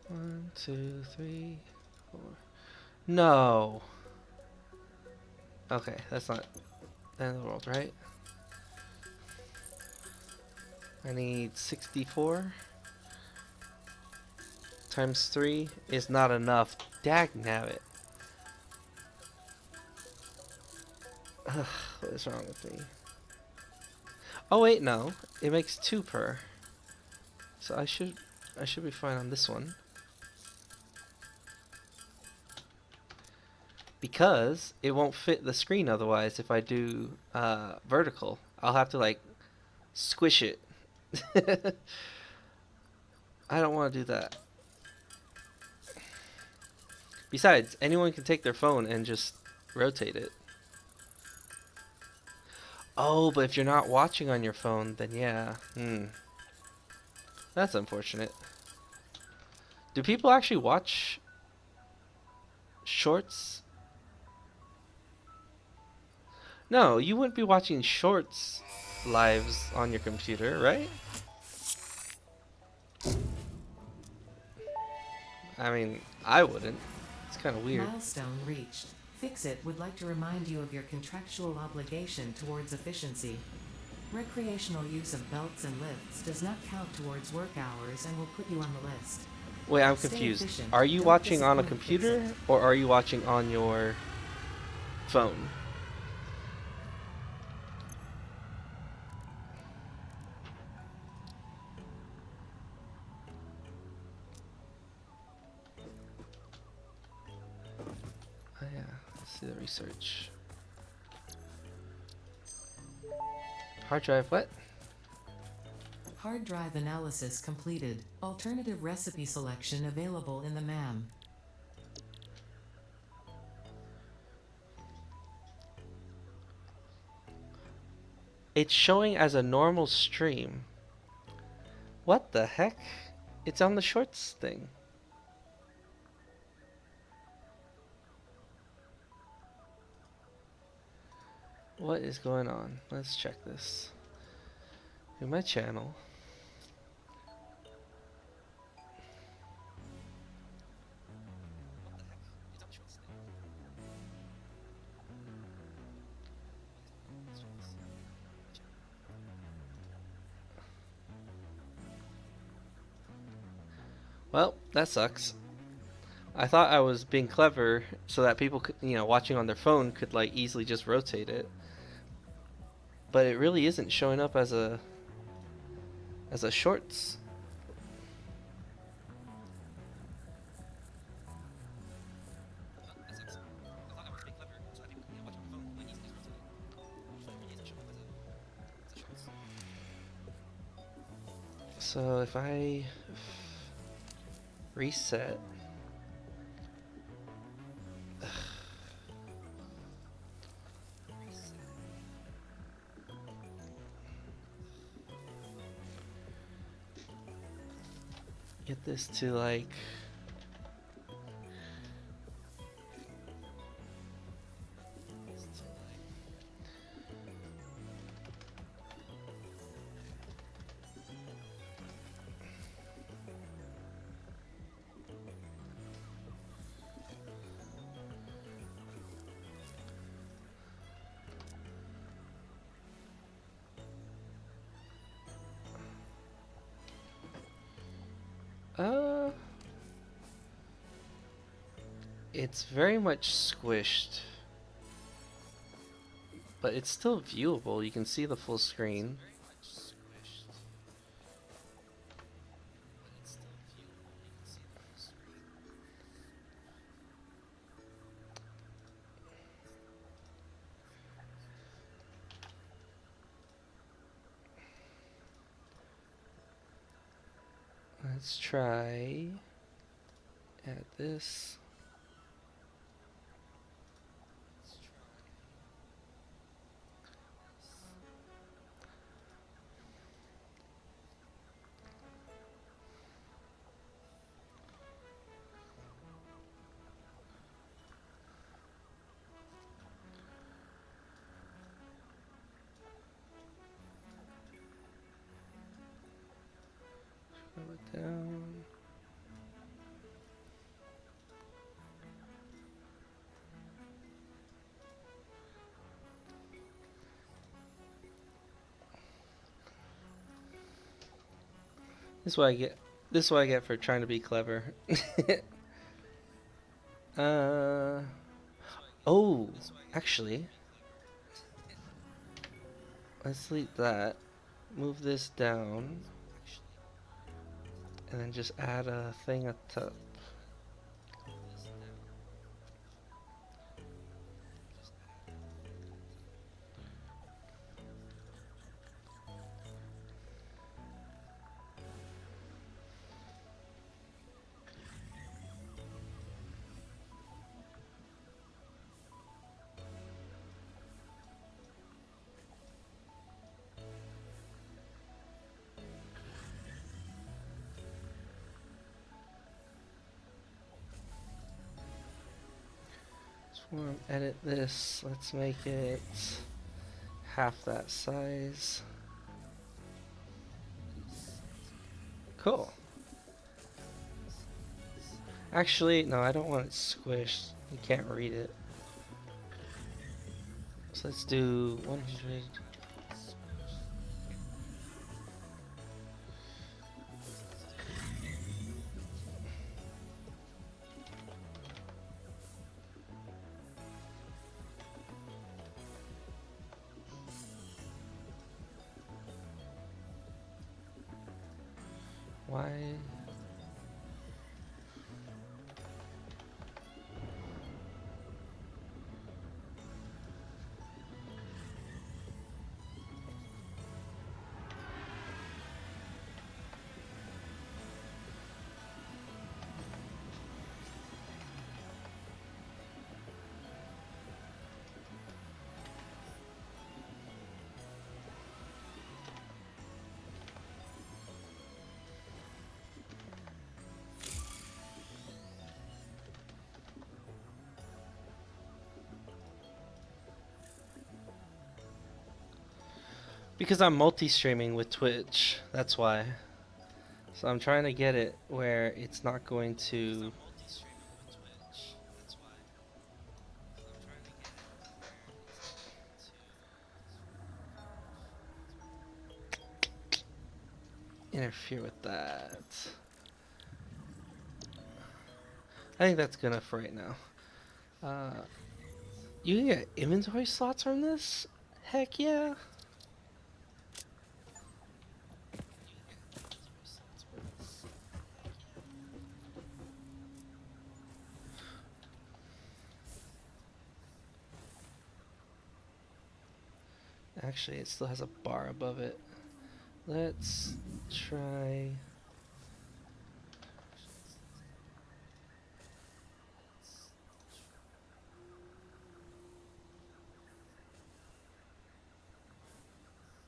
S2: One, two, three, 4. No. Okay, that's not the end of the world, right? I need 64 times 3 is not enough. Dagnabbit. Ugh, what is wrong with me? Oh wait, no. It makes 2 per. So I should be fine on this one. Because it won't fit the screen otherwise if I do vertical. I'll have to like squish it. I don't want to do that. Besides, anyone can take their phone and just rotate it. Oh, but if you're not watching on your phone, then yeah. That's unfortunate. Do people actually watch shorts? No, you wouldn't be watching shorts lives on your computer, right? I mean, I wouldn't. It's kind of weird.
S1: Milestone reached. Fixit would like to remind you of your contractual obligation towards efficiency. Recreational use of belts and lifts does not count towards work hours and will put you on the list.
S2: Wait, I'm
S1: Stay
S2: confused.
S1: efficient.
S2: Are you
S1: Don't
S2: watching on a
S1: disappoint
S2: computer
S1: Fixit.
S2: or are you watching on your phone? Oh yeah, let's see the research. Hard drive, what?
S1: Hard drive analysis completed. Alternative recipe selection available in the MAM.
S2: it's showing as a normal stream. What the heck? It's on the shorts thing. What is going on? Let's check this. In my channel. Well, that sucks. I thought I was being clever so that people could, watching on their phone could like easily just rotate it. But it really isn't showing up as a shorts. So if I reset. Get this to like it's very much squished, but it's still viewable. You can see the full screen. Let's try add this. Scroll it down. This is what I get. This is what I get for trying to be clever. Oh, actually, let's delete that. Move this down, and then just add a thing at the top. Edit this. Let's make it half that size. Cool. Actually, no, I don't want it squished. You can't read it. So let's do 100. Why? Because I'm multi-streaming with Twitch. That's why. So I'm trying to get it where it's not going to interfere with that. I think that's good enough for right now. You can get inventory slots from this? Heck yeah. Actually, it still has a bar above it. Let's try...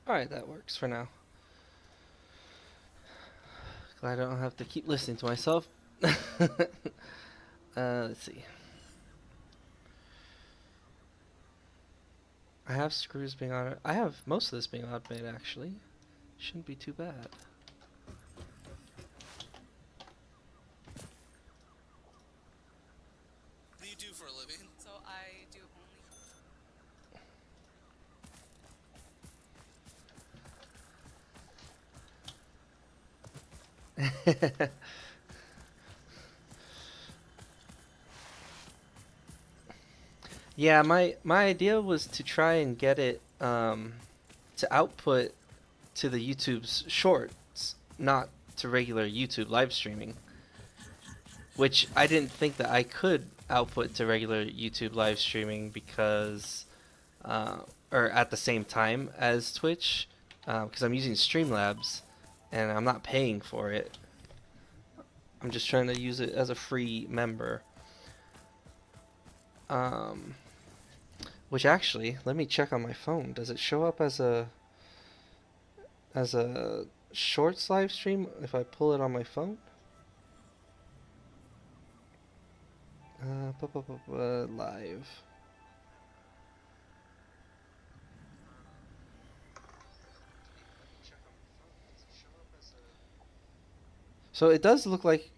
S2: Alright, that works for now. Glad I don't have to keep listening to myself. Let's see. I have screws being on it. I have most of this being automated, actually. Shouldn't be too bad.
S3: What do you do for a living?
S4: So I do only.
S2: Yeah, my idea was to try and get it to output to the YouTube's shorts, not to regular YouTube live streaming. Which I didn't think that I could output to regular YouTube live streaming because, or at the same time as Twitch, because I'm using Streamlabs and I'm not paying for it. I'm just trying to use it as a free member. Which actually, let me check on my phone. Does it show up as a shorts live stream if I pull it on my phone? Live. So it does look like,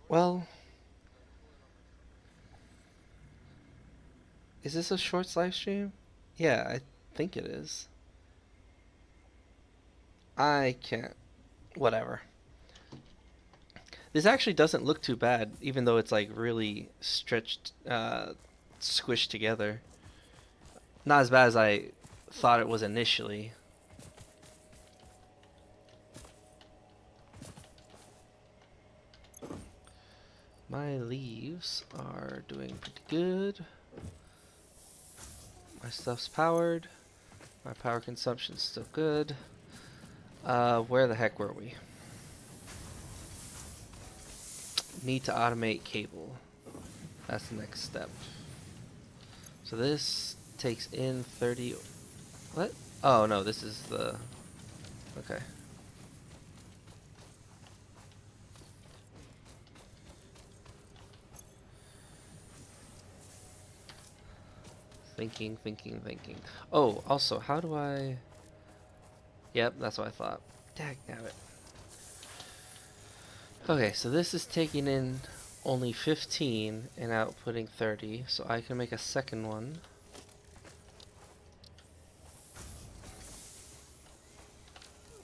S2: well, is this a shorts live stream? Yeah, I think it is. I can't, whatever. This actually doesn't look too bad, even though it's like really stretched, squished together. Not as bad as I thought it was initially. My leaves are doing pretty good. My stuff's powered. My power consumption's still good. Where the heck were we? Need to automate cable. That's the next step. So this takes in 30... What? Oh, no, this is the... Okay. Thinking. Oh, also, how do I... Yep, that's what I thought. Dagnabbit. Okay, so this is taking in only 15 and outputting 30, so I can make a second one.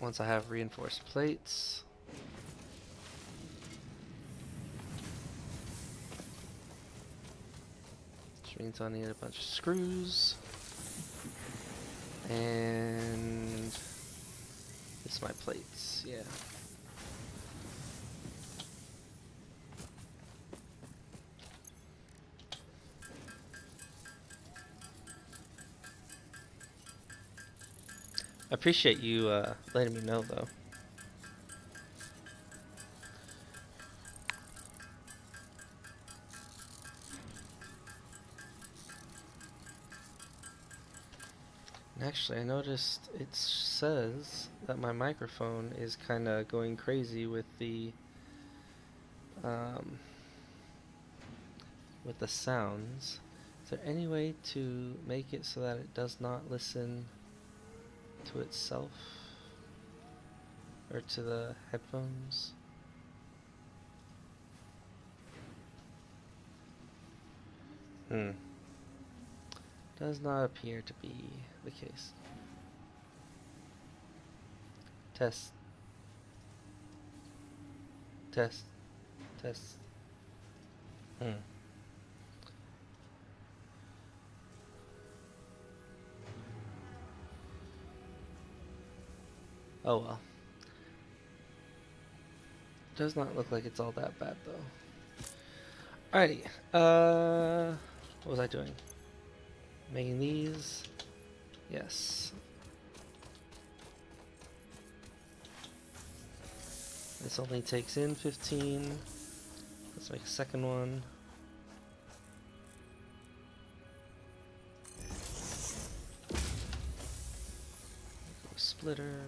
S2: Once I have reinforced plates. Which means I need a bunch of screws. And it's my plates, yeah. I appreciate you letting me know, though. And actually, I noticed it says that my microphone is kind of going crazy with the sounds. Is there any way to make it so that it does not listen to itself or to the headphones. Does not appear to be the case. Test. Test. Test. Oh well. Does not look like it's all that bad though. Alrighty. What was I doing? Making these. Yes. This only takes in 15. Let's make a second one. Splitter.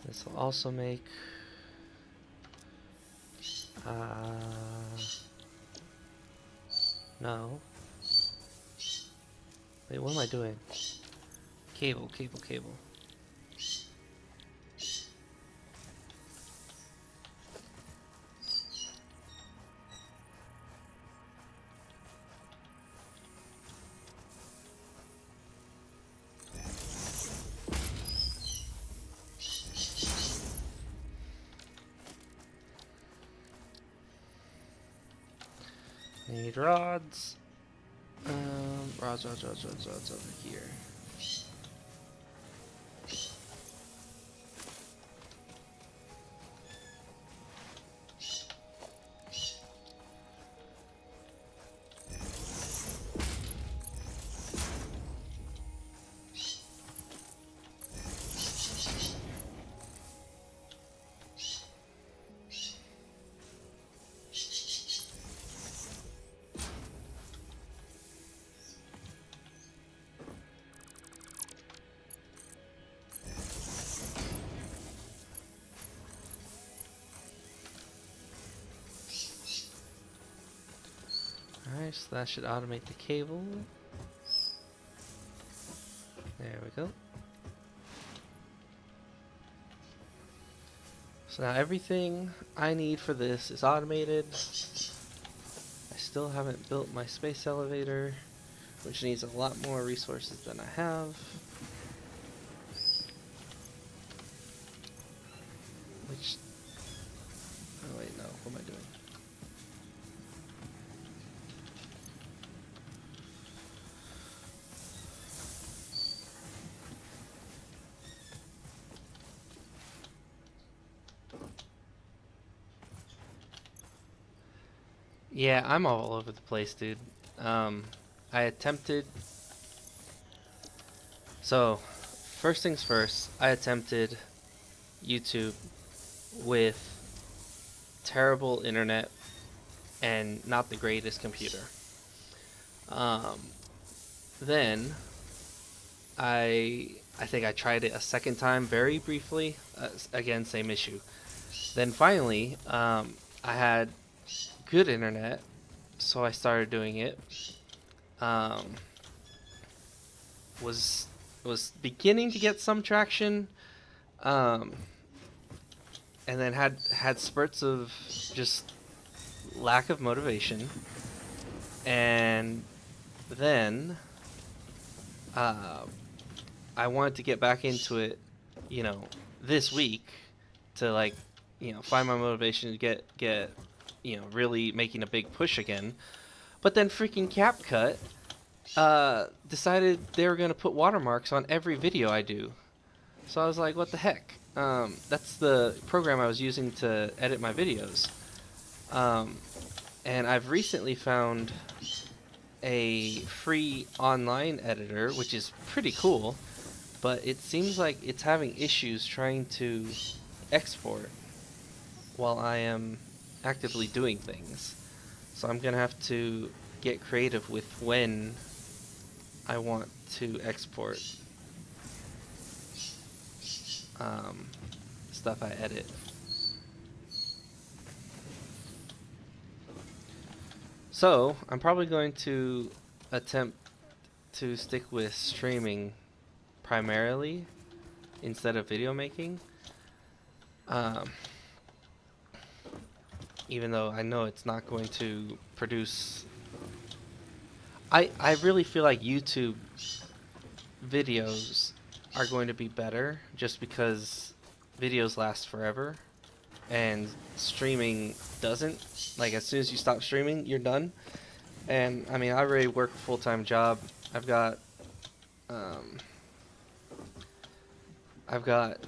S2: This will also make no. Wait, what am I doing? Cable, cable, cable. Need rods. Rods over here. Alright, so that should automate the cable. There we go. So now everything I need for this is automated. I still haven't built my space elevator, which needs a lot more resources than I have. Which... oh wait, no, what am I doing? Yeah, I'm all over the place, dude. I attempted... so, first things first, I attempted YouTube with terrible internet and not the greatest computer. Then, I think I tried it a second time very briefly. Again, same issue. Then finally, I had good internet, so I started doing it. Was beginning to get some traction, and then had spurts of just lack of motivation, and then I wanted to get back into it, you know, this week to like, you know, find my motivation to get you know, really making a big push again. But then freaking CapCut decided they were going to put watermarks on every video I do. So I was like, what the heck? That's the program I was using to edit my videos. And I've recently found a free online editor, which is pretty cool, but it seems like it's having issues trying to export while I am actively doing things. So I'm gonna have to get creative with when I want to export. stuff I edit. So, I'm probably going to attempt to stick with streaming primarily instead of video making. Even though I know it's not going to produce... I really feel like YouTube videos are going to be better just because videos last forever and streaming doesn't. Like, as soon as you stop streaming, you're done. And I mean, I already work a full-time job. I've got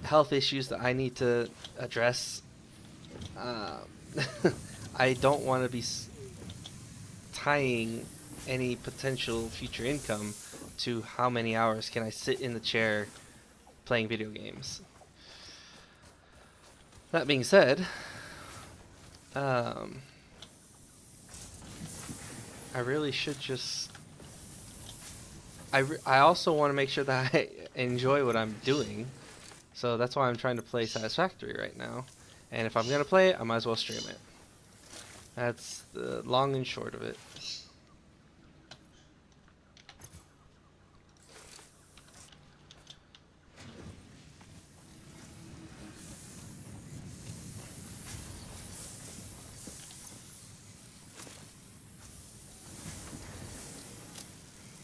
S2: health issues that I need to address. I don't want to be tying any potential future income to how many hours can I sit in the chair playing video games. That being said, I really should just... I also want to make sure that I enjoy what I'm doing, so that's why I'm trying to play Satisfactory right now. And if I'm going to play it, I might as well stream it. That's the long and short of it.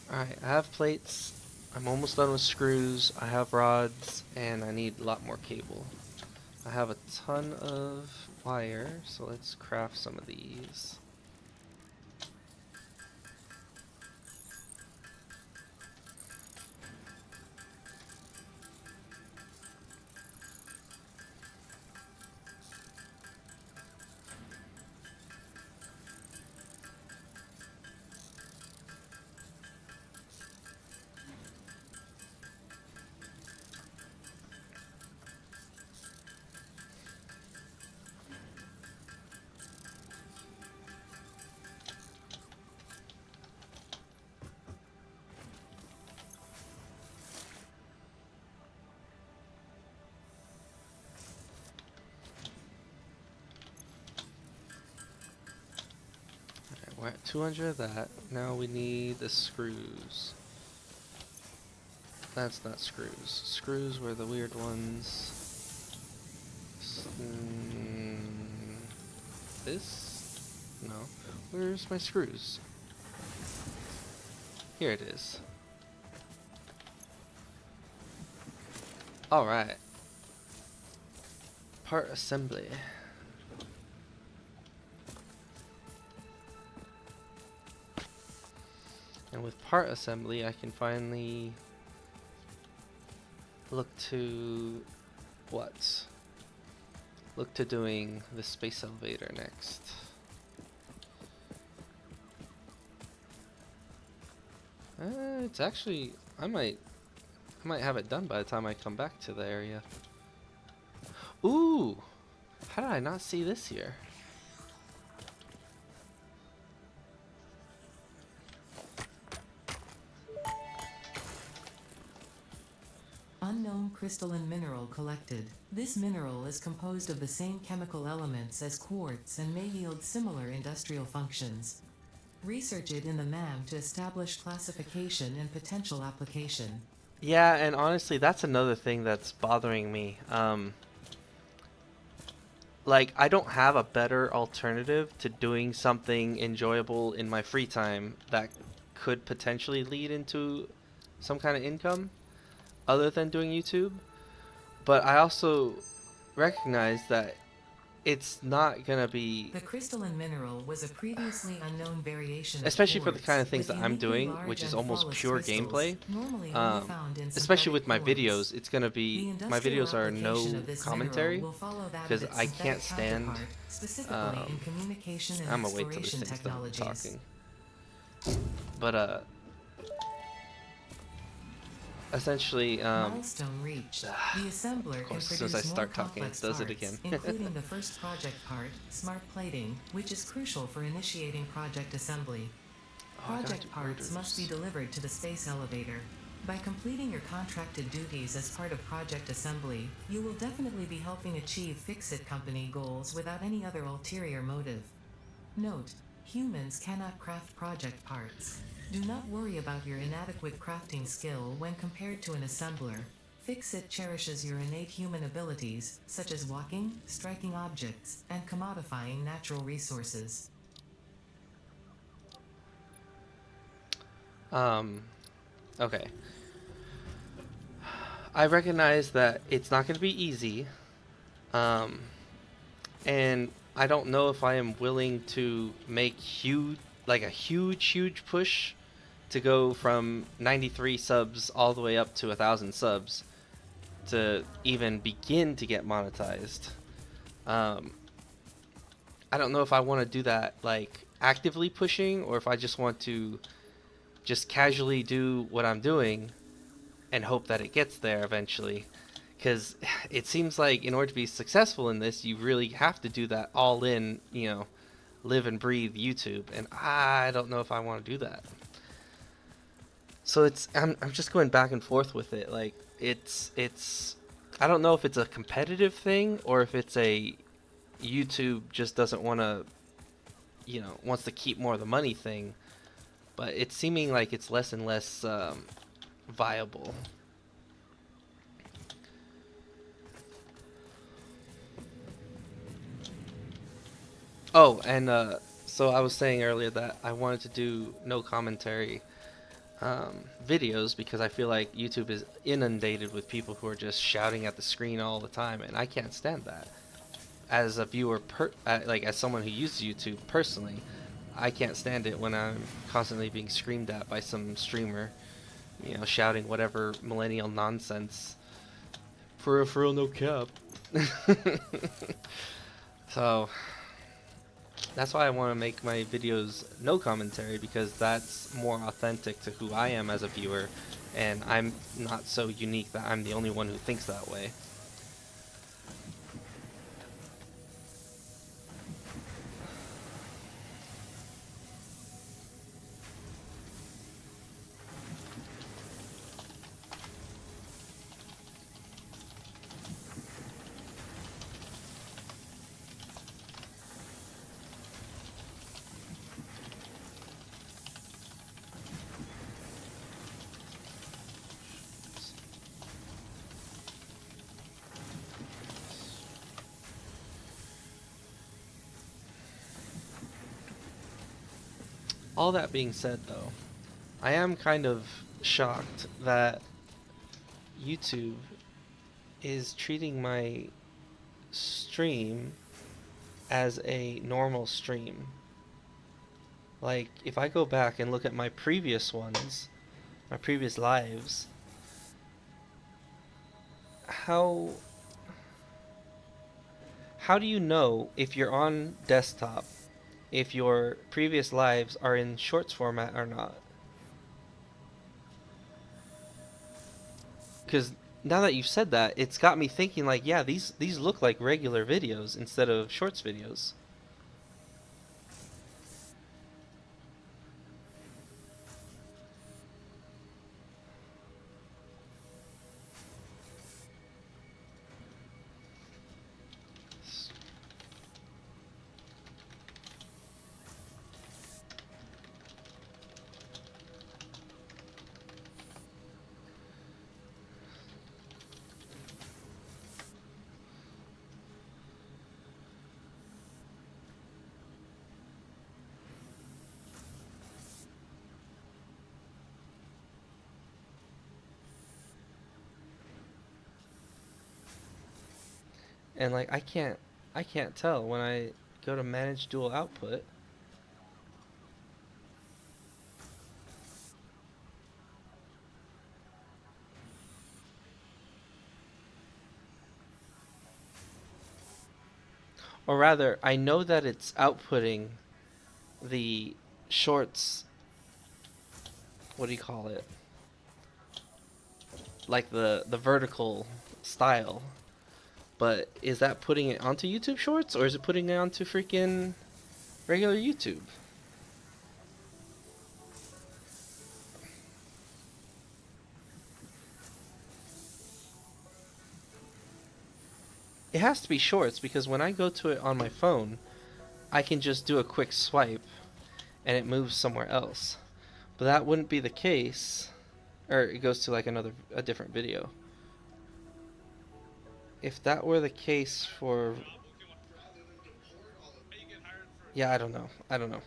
S2: Alright, I have plates. I'm almost done with screws. I have rods, and I need a lot more cable. I have a ton of wire, so let's craft some of these. We're at 200 of that. Now we need the screws. That's not screws. Screws were the weird ones. This? No. Where's my screws? Here it is. Alright. Part assembly. And with part assembly, I can finally look to what? Look to doing the space elevator next. It's actually, I might have it done by the time I come back to the area. Ooh! How did I not see this here?
S1: Unknown crystalline mineral collected. This mineral is composed of the same chemical elements as quartz and may yield similar industrial functions. Research it in the MAM to establish classification and potential application.
S2: Yeah, and honestly, that's another thing that's bothering me. Like, I don't have a better alternative to doing something enjoyable in my free time that could potentially lead into some kind of income other than doing YouTube. But I also recognize that it's not gonna be...
S1: The crystalline mineral was a previously unknown variation of
S2: especially for the
S1: quartz
S2: kind of things
S1: with
S2: that I'm
S1: uniquely
S2: doing,
S1: large
S2: which is
S1: and
S2: almost
S1: flawless
S2: pure
S1: crystals,
S2: gameplay.
S1: normally only found in
S2: Especially with my
S1: synthetic
S2: videos,
S1: quartz.
S2: it's gonna
S1: The
S2: be... my
S1: industrial
S2: videos are no
S1: application of this
S2: commentary,
S1: mineral will follow that of
S2: because
S1: its
S2: I can't
S1: synthetic
S2: stand...
S1: counterpart, specifically in communication and
S2: I'm gonna wait till this
S1: exploration
S2: thing's done
S1: technologies.
S2: talking. But, essentially,
S1: Milestone reached. The assembler
S2: of
S1: can
S2: course, as soon as I
S1: produce more
S2: start talking, it
S1: complex
S2: does it
S1: parts,
S2: again.
S1: including the first project part, smart plating, which is crucial for initiating project assembly.
S2: Oh, I gotta
S1: Project
S2: do
S1: parts must be
S2: orders.
S1: delivered to the space elevator. By completing your contracted duties as part of Project Assembly, you will definitely be helping achieve Fix-It company goals without any other ulterior motive. Note: humans cannot craft project parts. Do not worry about your inadequate crafting skill when compared to an assembler. Fix-It cherishes your innate human abilities, such as walking, striking objects, and commodifying natural resources.
S2: Okay. I recognize that it's not going to be easy. Um, and I don't know if I am willing to make a huge push to go from 93 subs all the way up to 1,000 subs to even begin to get monetized. Um, I don't know if I want to do that like actively pushing, or if I just want to just casually do what I'm doing and hope that it gets there eventually. Because it seems like in order to be successful in this, you really have to do that all in, live and breathe YouTube. And I don't know if I want to do that. So I'm just going back and forth with it. Like it's I don't know if it's a competitive thing or if it's a YouTube just doesn't want to, wants to keep more of the money thing. But it's seeming like it's less and less viable. Oh, and so I was saying earlier that I wanted to do no commentary videos because I feel like YouTube is inundated with people who are just shouting at the screen all the time, and I can't stand that. As a viewer, like as someone who uses YouTube personally, I can't stand it when I'm constantly being screamed at by some streamer, shouting whatever millennial nonsense. For real, no cap. So that's why I want to make my videos no commentary, because that's more authentic to who I am as a viewer, and I'm not so unique that I'm the only one who thinks that way. All that being said, though, I am kind of shocked that YouTube is treating my stream as a normal stream. Like, if I go back and look at my previous ones, my previous lives, how do you know if you're on desktop if your previous lives are in shorts format or not? Because now that you've said that, it's got me thinking like, yeah, these look like regular videos instead of shorts videos. And like I can't tell when I go to manage dual output. Or rather, I know that it's outputting the shorts, what do you call it? Like the vertical style. But is that putting it onto YouTube Shorts, or is it putting it onto freaking regular YouTube? It has to be shorts because when I go to it on my phone, I can just do a quick swipe and it moves somewhere else. But that wouldn't be the case, or it goes to like a different video. If that were the case for, yeah, I don't know. I don't know.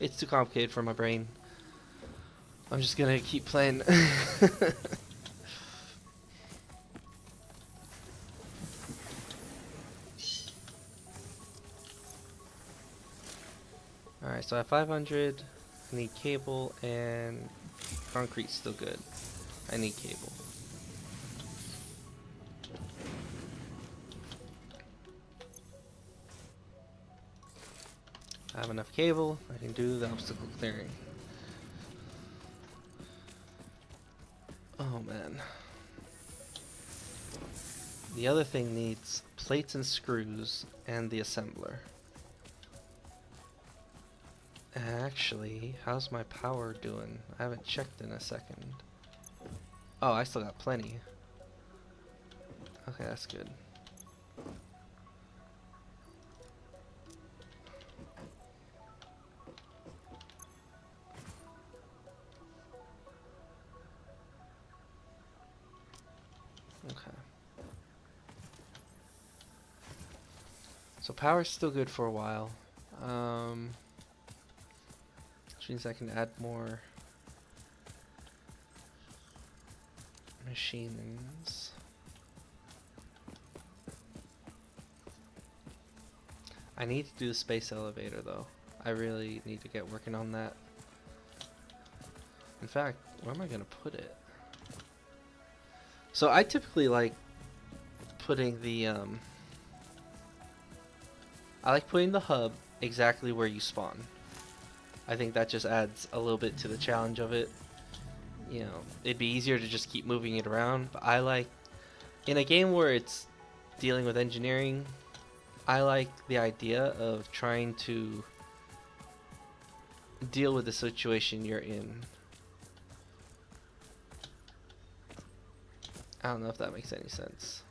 S2: It's too complicated for my brain. I'm just gonna keep playing. Alright, so I have 500. I need cable, and concrete's still good. I need cable. I have enough cable. I can do the obstacle clearing. Oh man. The other thing needs plates and screws and the assembler. Actually, how's my power doing? I haven't checked in a second. Oh, I still got plenty. Okay, that's good. Okay. So power's still good for a while. Which means I can add more machines. I need to do the space elevator though. I really need to get working on that. In fact, where am I gonna put it? So I typically like putting the I like putting the hub exactly where you spawn. I think that just adds a little bit to the challenge of it. You know, it'd be easier to just keep moving it around, but I like, in a game where it's dealing with engineering, I like the idea of trying to deal with the situation you're in. I don't know if that makes any sense.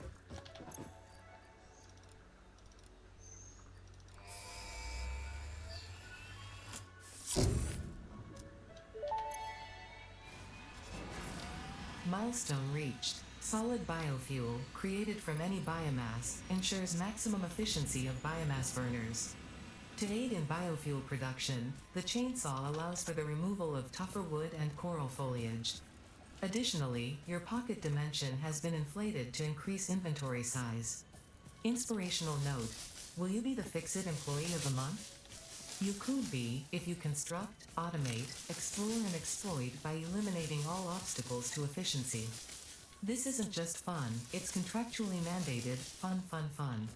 S1: Milestone reached. Solid biofuel, created from any biomass, ensures maximum efficiency of biomass burners. To aid in biofuel production, the chainsaw allows for the removal of tougher wood and coral foliage. Additionally, your pocket dimension has been inflated to increase inventory size. Inspirational note: will you be the Fix-It Employee of the Month? You could be, if you construct, automate, explore and exploit by eliminating all obstacles to efficiency. This isn't just fun, it's contractually mandated, fun, fun, fun.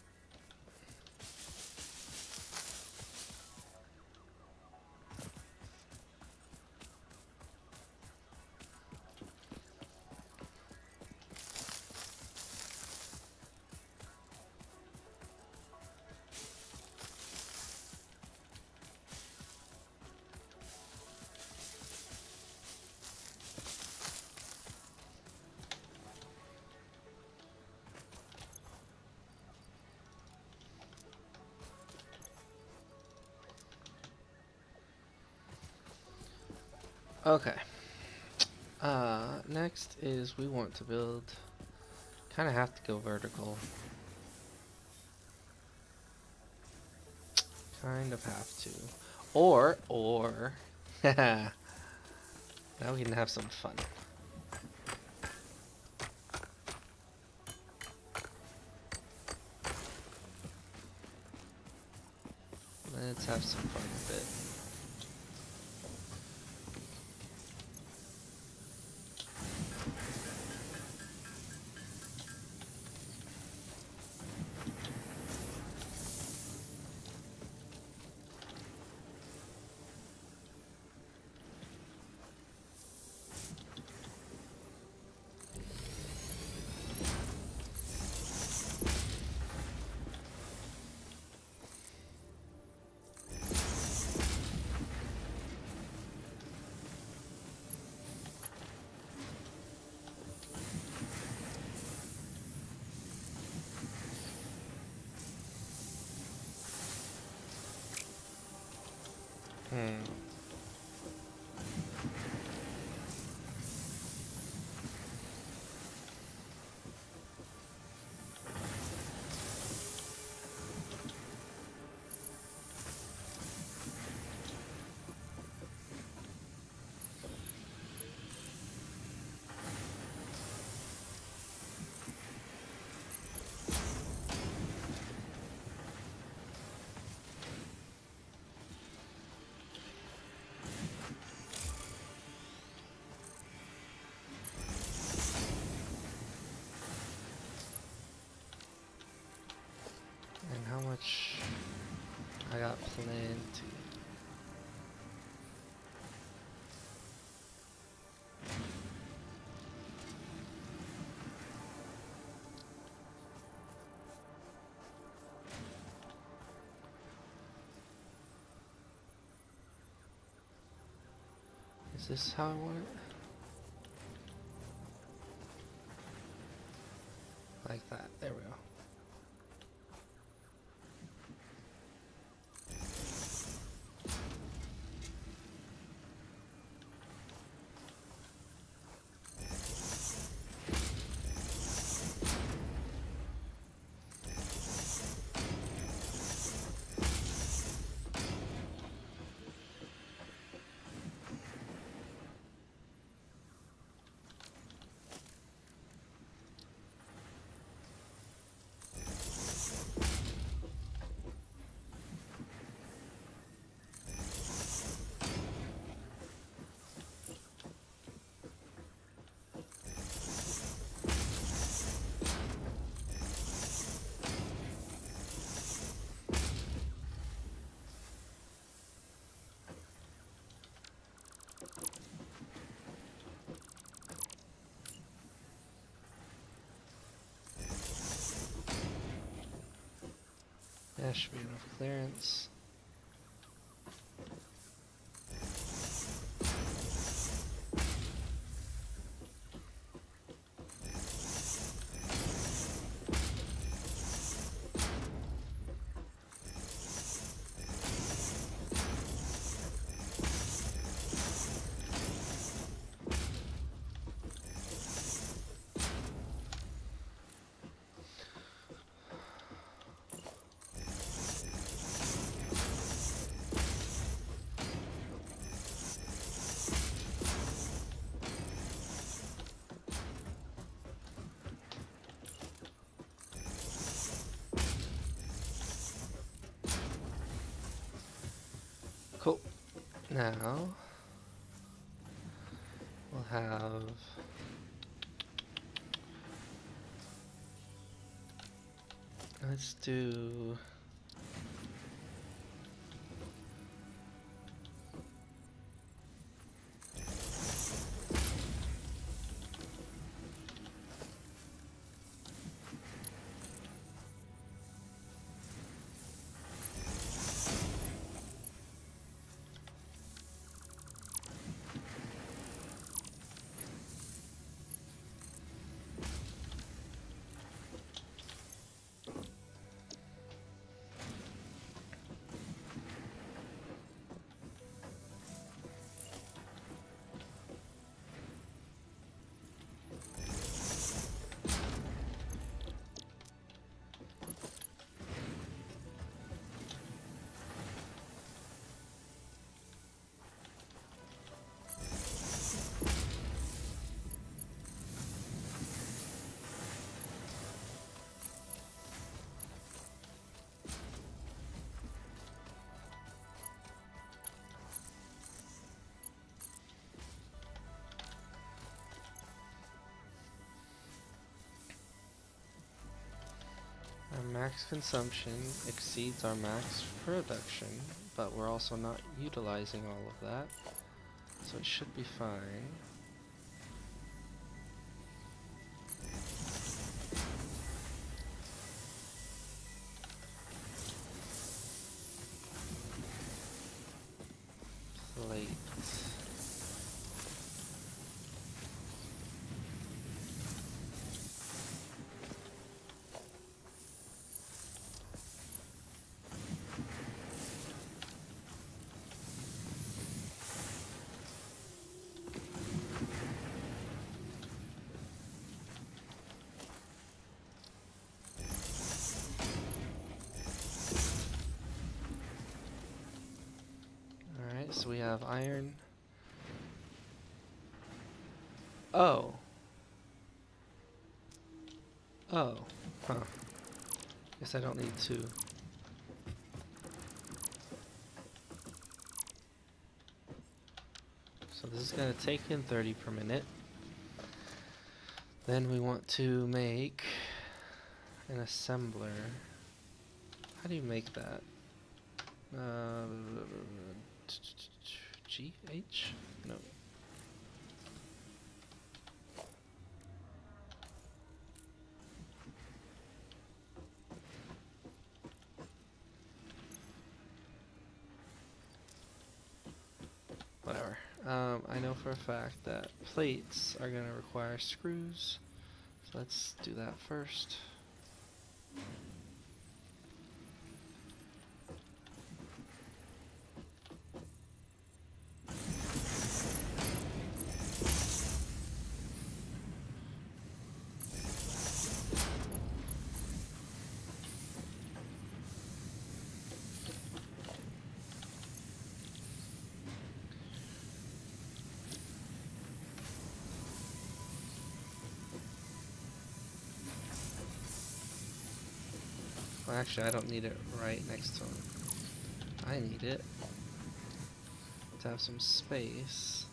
S2: Okay. Next is we want to build, kind of have to go vertical. Kind of have to. Or, now we can have some fun. Let's have some fun with it. Plenty. Is this how I want it? Like that. There we go. That should be enough clearance. Cool. Now we'll have let's do our max consumption exceeds our max production, but we're also not utilizing all of that, so it should be fine. Plate. Alright, so we have iron. Oh. Oh. Huh. Guess I don't need two. So this is going to take in 30 per minute. Then we want to make an assembler. How do you make that? G H? No. Whatever. I know for a fact that plates are going to require screws. So let's do that first. Well, actually, I don't need it right next to him. I need it to have some space.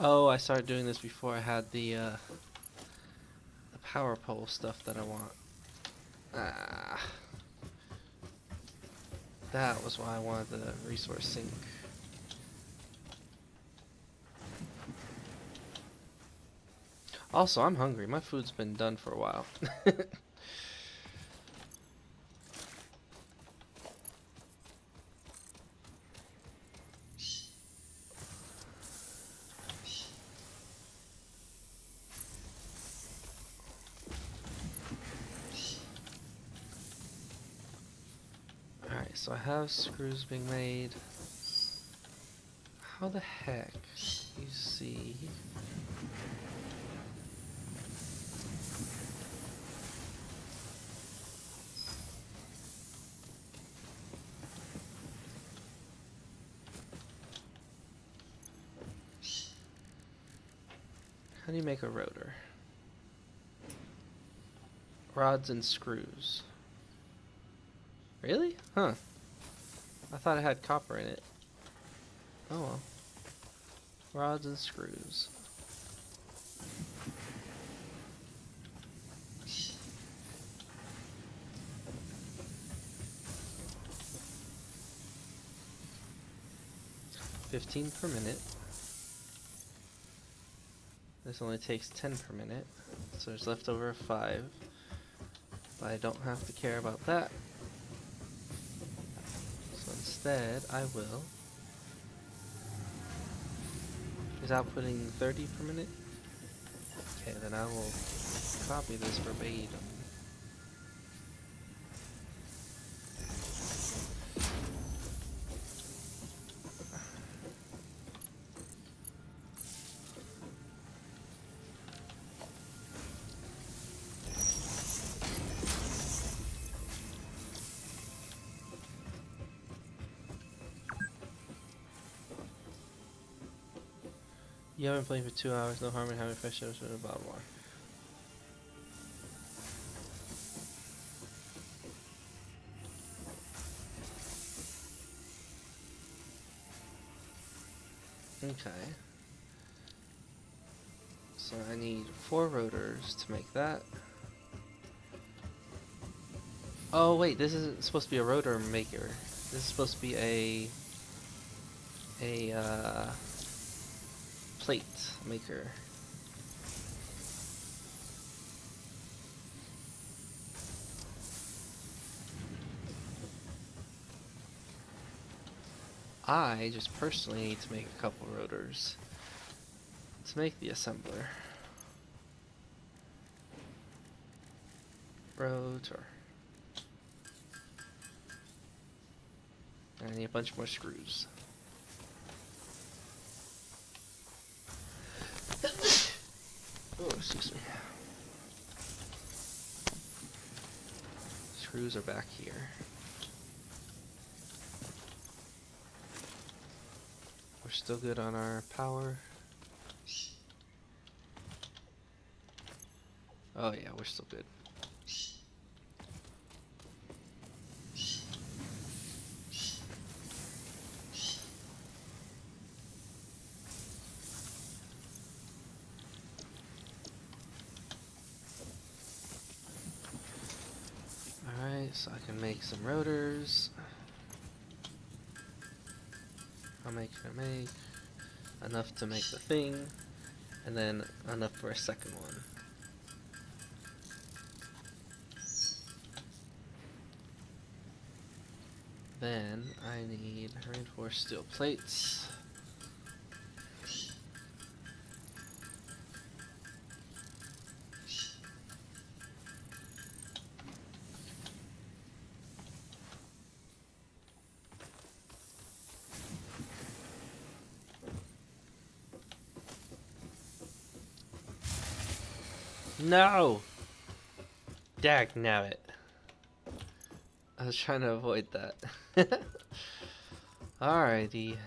S2: Oh, I started doing this before I had the power pole stuff that I want. Ah, that was why I wanted the resource sink. Also, I'm hungry. My food's been done for a while. Alright, so I have screws being made. How the heck? You see. How do you make a rotor? Rods and screws. Really? Huh. I thought it had copper in it. Oh well. Rods and screws. $15 per minute. This only takes 10 per minute, so there's left over a 5. But I don't have to care about that. So instead, I will. Is outputting 30 per minute? Okay, then I will copy this verbatim. You haven't played for 2 hours, no harm in having fresh shows for the bottom line. Okay. So I need 4 rotors to make that. Oh wait, this isn't supposed to be a rotor maker. This is supposed to be a plate maker. I just personally need to make a couple rotors to make the assembler. Rotor. And I need a bunch more screws. Oh, excuse me. Screws are back here. We're still good on our power. Oh yeah, we're still good. Alright, so I can make some rotors. I'll make enough to make the thing, and then enough for a second one. Then I need reinforced steel plates. No! Dag nabbit. I was trying to avoid that. Alrighty.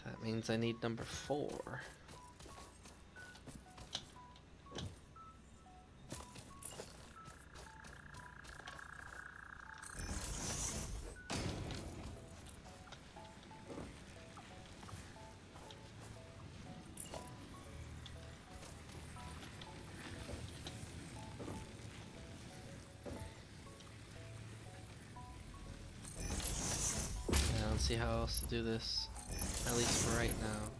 S2: That means I need number 4. I don't see how else to do this, at least for right now.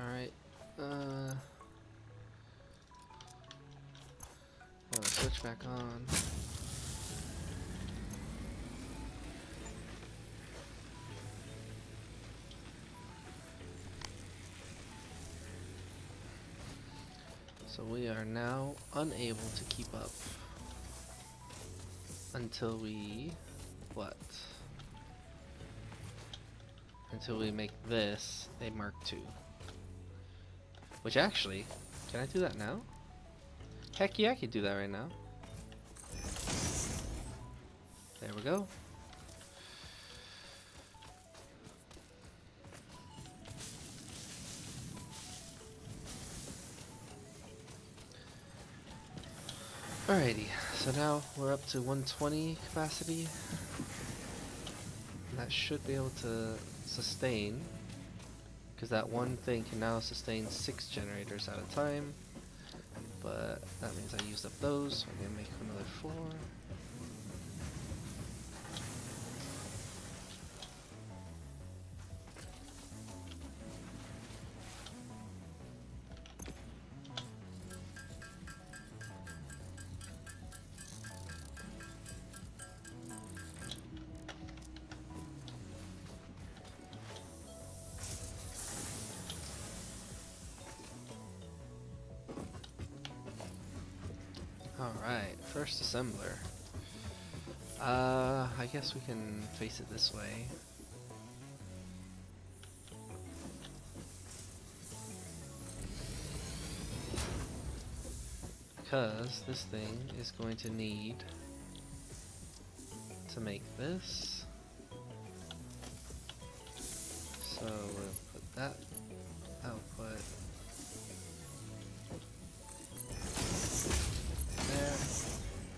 S2: Alright, switch back on. So we are now unable to keep up until we, what? Until we make this a Mark II. Which actually, can I do that now? Heck yeah, I can do that right now. There we go. Alrighty, so now we're up to 120 capacity. And that should be able to sustain, because that one thing can now sustain 6 generators at a time. But that means I used up those, so I'm gonna make another 4. Alright, first assembler. I guess we can face it this way. Because this thing is going to need to make this. So we'll put that output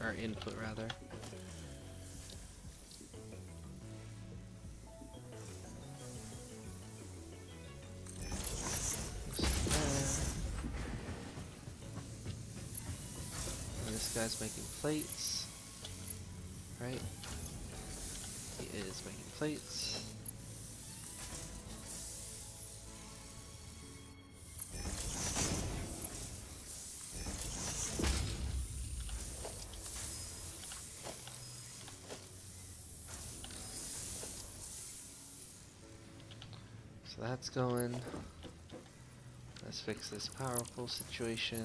S2: or input rather. And this guy's making plates, right? He is making plates. So that's going. Let's fix this power pole situation.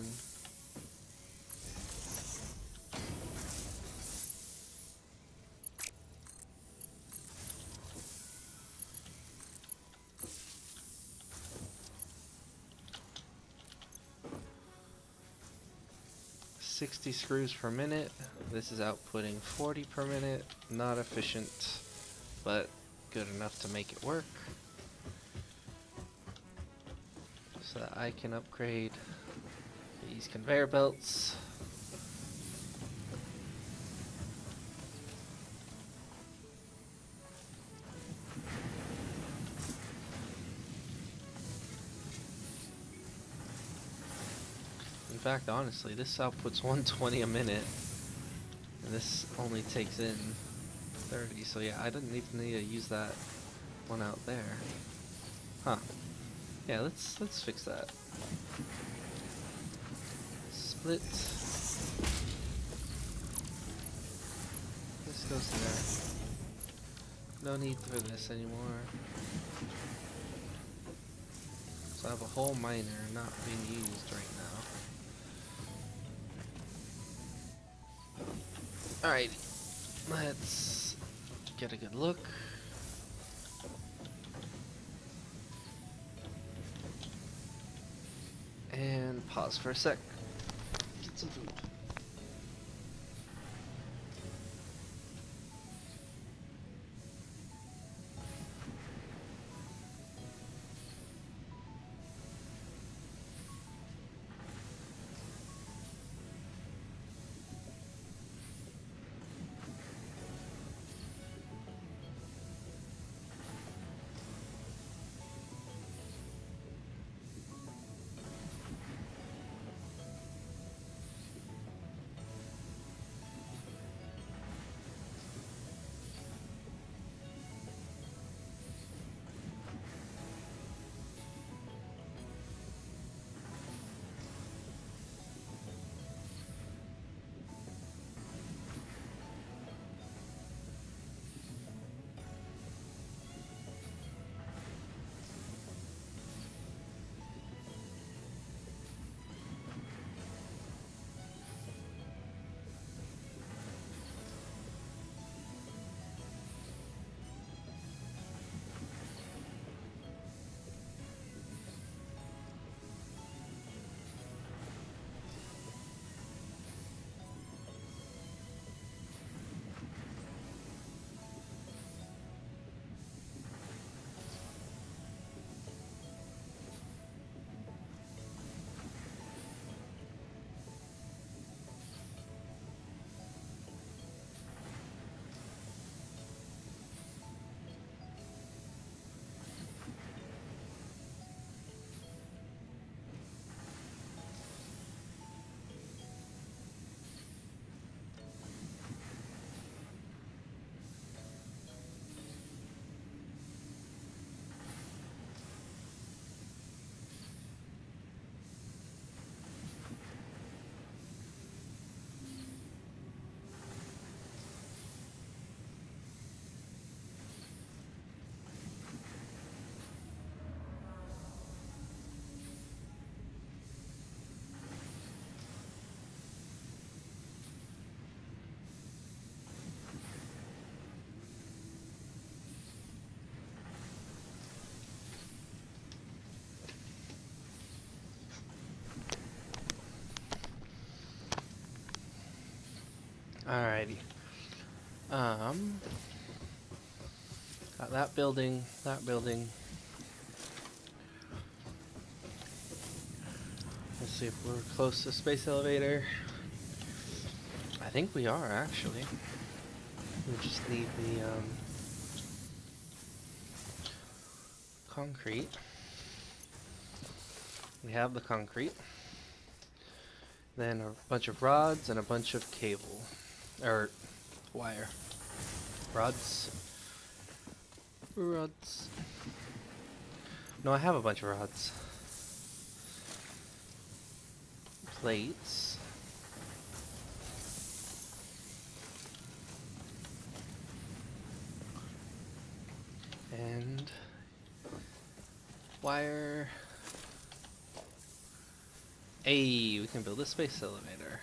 S2: $60 screws per minute. This is outputting 40 per minute. Not efficient, but good enough to make it work. So that I can upgrade these conveyor belts. In fact, honestly, this outputs 120 a minute, and this only takes in 30. So yeah, I didn't even need to use that one out there. Huh. Yeah, let's fix that. Split. This goes there. No need for this anymore. So I have a whole miner not being used right now. Alright, let's get a good look. And pause for a sec. Get some food. Alrighty. Got that building, that building. Let's see if we're close to space elevator. I think we are actually. We just need the concrete. We have the concrete. Then a bunch of rods and a bunch of cable. Or wire. Rods. Rods. No, I have a bunch of rods. Plates. And wire. Hey, we can build a space elevator.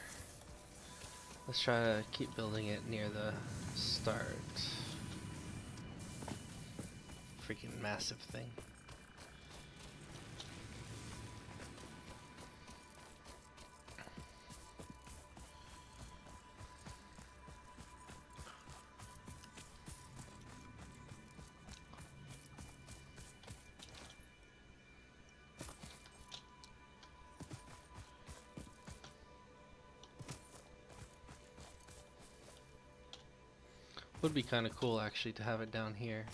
S2: Let's try to keep building it near the start. Freaking massive thing. Would be kind of cool actually to have it down here.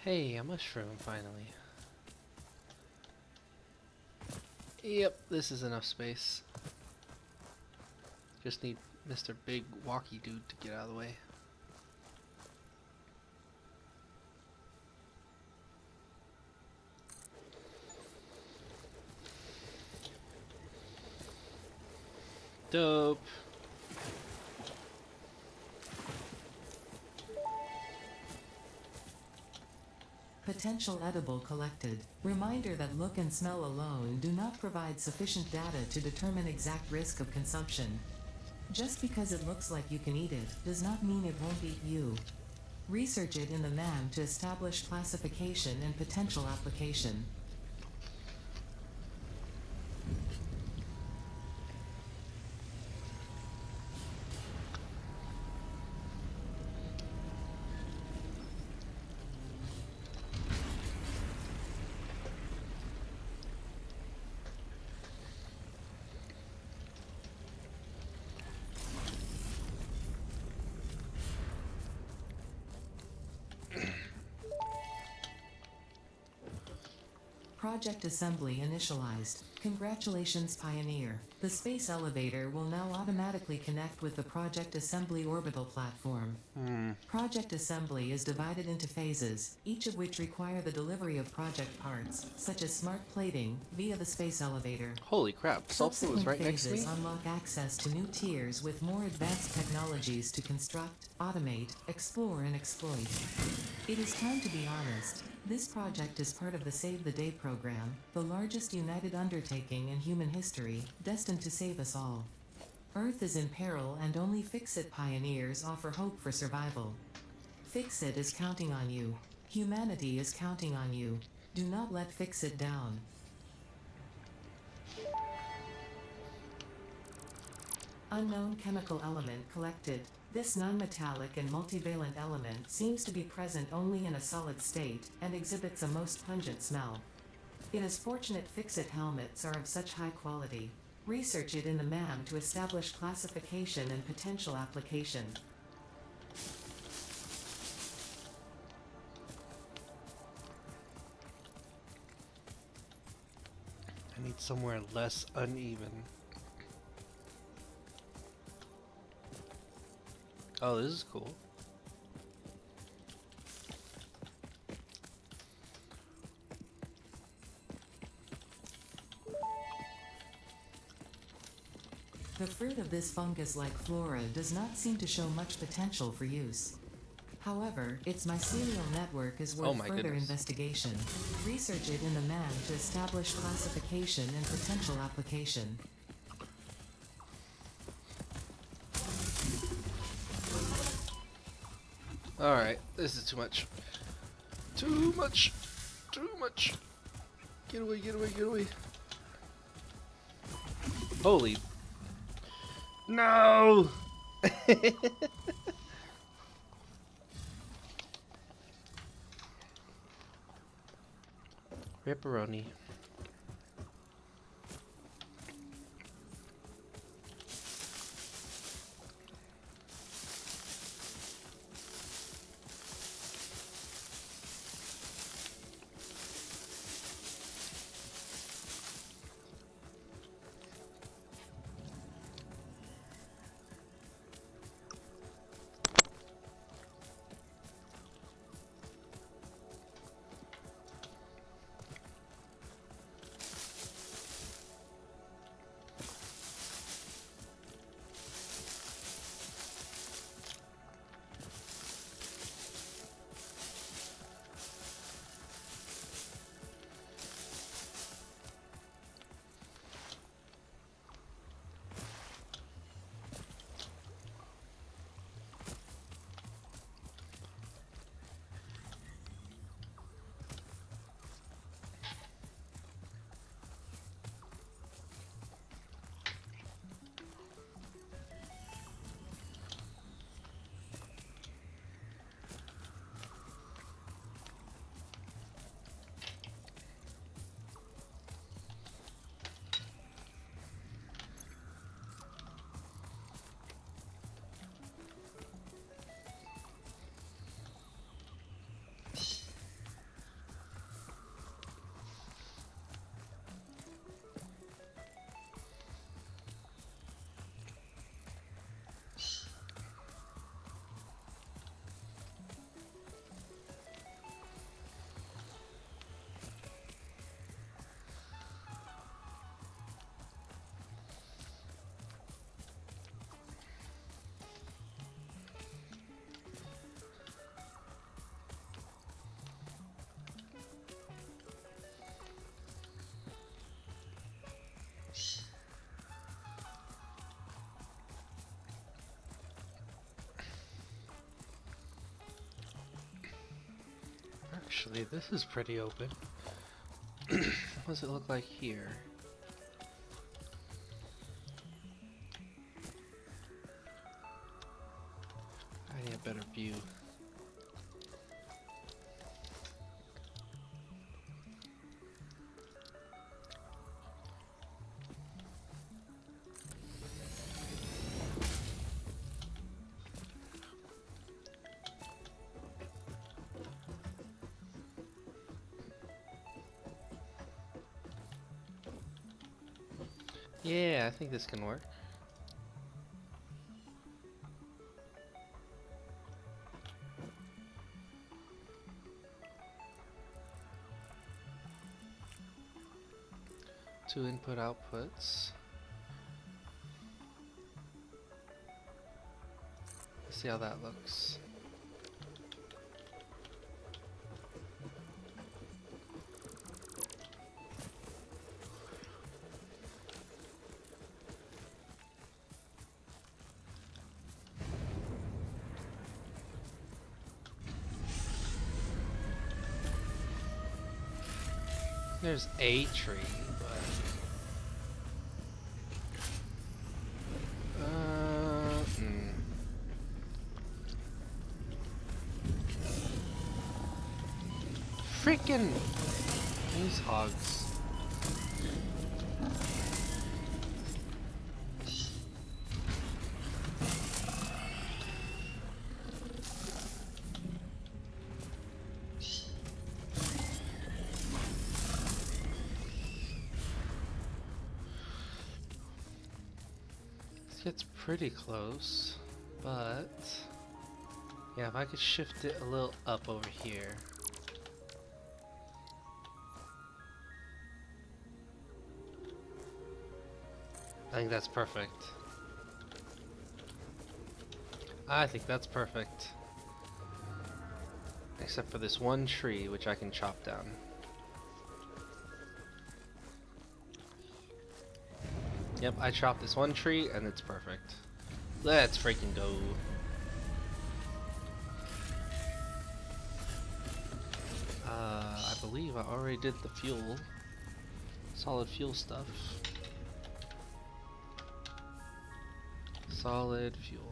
S2: Hey, a mushroom finally. Yep, this is enough space. Just need Mr. Big Walkie Dude to get out of the way. Dope.
S1: Potential edible collected. Reminder that look and smell alone do not provide sufficient data to determine exact risk of consumption. Just because it looks like you can eat it, does not mean it won't eat you. Research it in the MAM to establish classification and potential application. Project assembly initialized. Congratulations, Pioneer. The space elevator will now automatically connect with the Project Assembly orbital platform. Project assembly is divided into phases, each of which require the delivery of project parts, such as smart plating, via the space elevator.
S2: Holy crap, Sulfur was right next to me?
S1: Phases unlock access to new tiers with more advanced technologies to construct, automate, explore and exploit. It is time to be honest. This project is part of the Save the Day program, the largest united undertaking in human history, destined to save us all. Earth is in peril and only Fix-It pioneers offer hope for survival. Fix-It is counting on you. Humanity is counting on you. Do not let Fix-It down. Unknown chemical element collected. This non-metallic and multivalent element seems to be present only in a solid state, and exhibits a most pungent smell. It is fortunate Fix-It helmets are of such high quality. Research it in the MAM to establish classification and potential application.
S2: I need somewhere less uneven. Oh, this is cool.
S1: The fruit of this fungus-like flora does not seem to show much potential for use. However, its mycelial network is worth further
S2: goodness.
S1: investigation. Research it in the MAM to establish classification and potential application.
S2: Alright, this is too much. Too much! Too much! Get away, get away, get away. Holy No! Ripperoni. Actually, this is pretty open. What does it look like here? I need a better view. Yeah, I think this can work. Two input outputs. Let's see how that looks. There's a tree, but freaking these hogs. Gets pretty close, but yeah, if I could shift it a little up over here. I think that's perfect. I think that's perfect. Except for this one tree, which I can chop down. Yep, I chopped this one tree and it's perfect. Let's freaking go. I believe I already did the fuel. Solid fuel stuff. Solid fuel.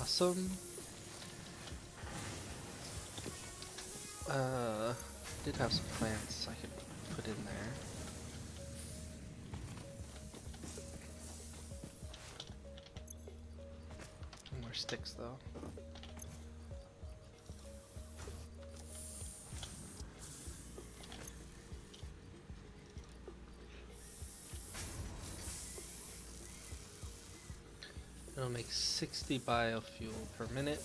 S2: Awesome. Did have some plants I could put in there. No more sticks though. It'll make 60 biofuel per minute.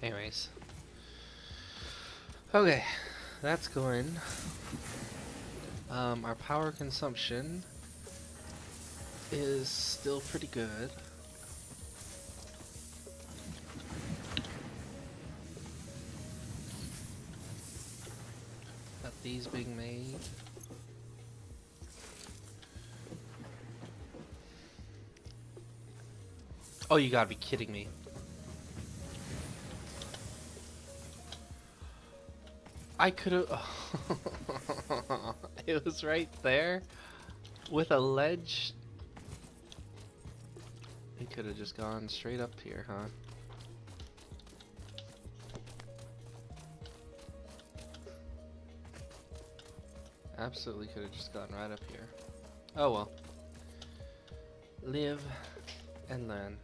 S2: Anyways. Okay, that's going. Our power consumption is still pretty good. Got these being made. Oh, you gotta be kidding me. I could've... It was right there with a ledge. He could've just gone straight up here, huh? Absolutely could've just gone right up here. Oh well. Live and learn.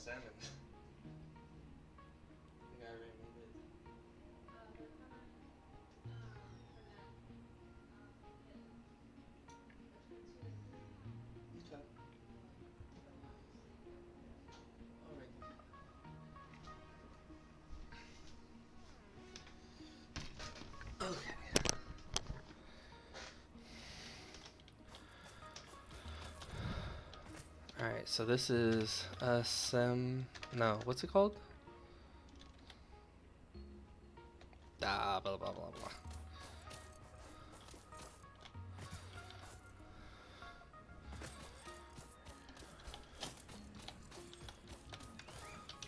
S2: salmon. The guy already made it. Okay. Alright. Okay. Alright, so this is a no, what's it called? Blah blah blah blah.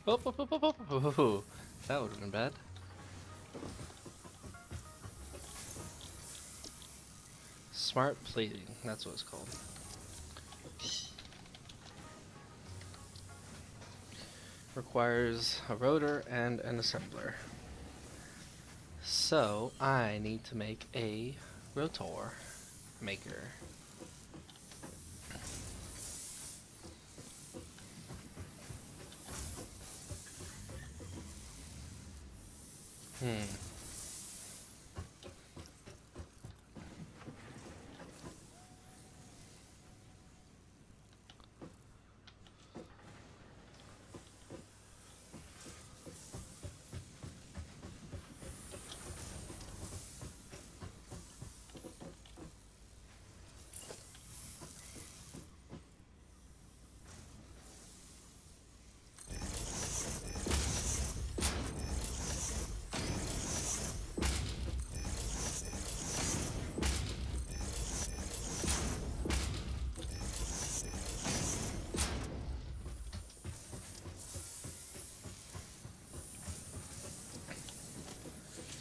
S2: Oh, that would have been bad. Smart plating, that's what it's called. Requires a rotor and an assembler. So I need to make a rotor maker.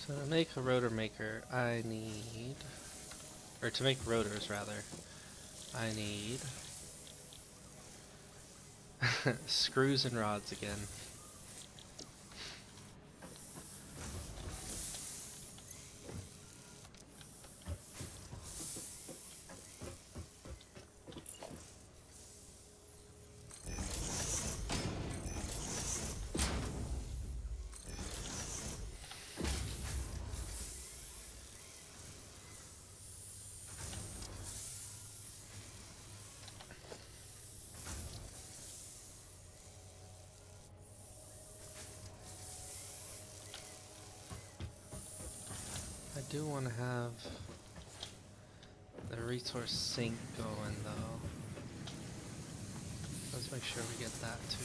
S2: So to make a rotor maker, I need, or to make rotors rather, I need screws and rods again. I do want to have the resource sink going though. Let's make sure we get that too.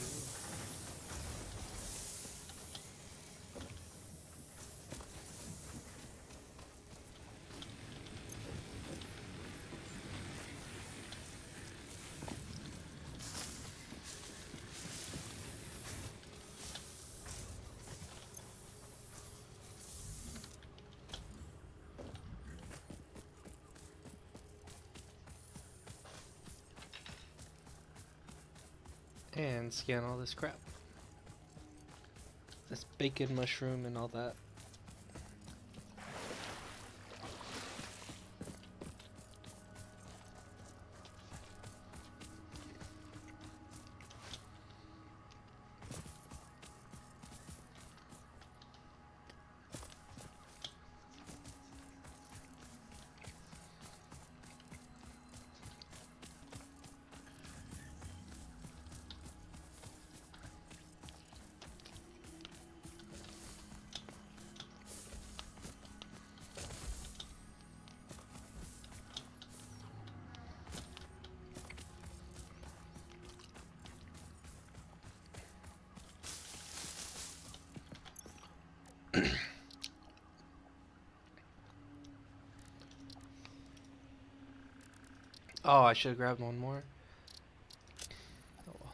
S2: And scan all this crap. This bacon, mushroom, and all that. Oh, I should have grabbed one more. Oh, well.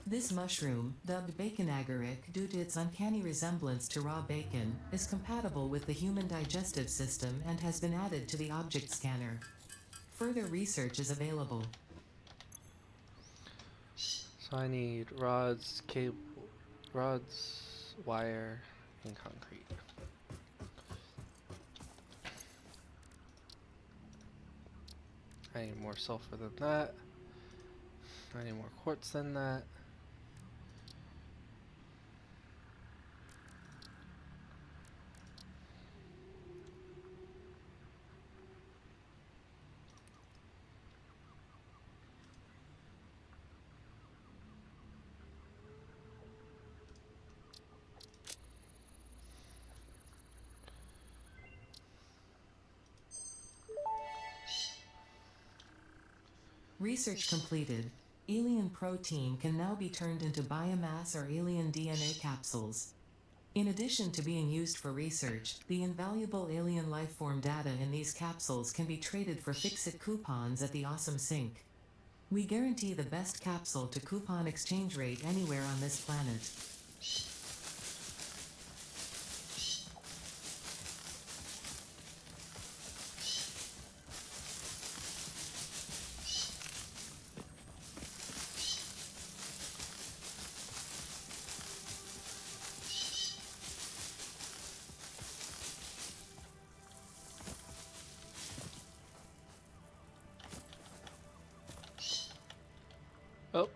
S1: This mushroom, dubbed bacon agaric due to its uncanny resemblance to raw bacon, is compatible with the human digestive system and has been added to the object scanner. Further research is available.
S2: So I need rods, wire, and concrete. I need more sulfur than that. I need more quartz than that.
S1: Research completed. Alien protein can now be turned into biomass or alien DNA capsules. In addition to being used for research, the invaluable alien lifeform data in these capsules can be traded for Fix-It coupons at the Awesome Sink. We guarantee the best capsule to coupon exchange rate anywhere on this planet.
S2: Oh.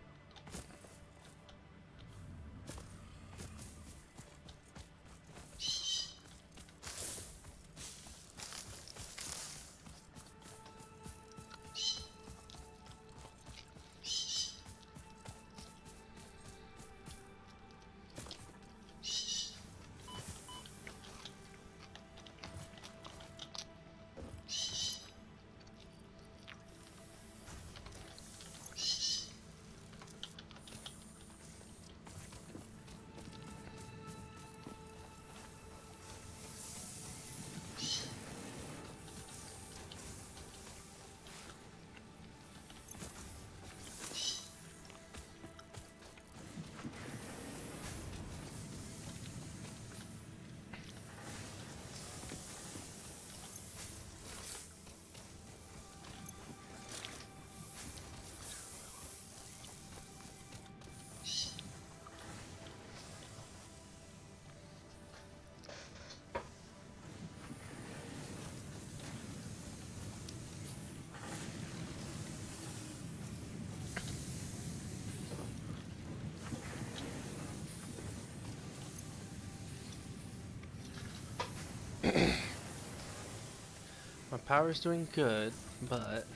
S2: My power's doing good, but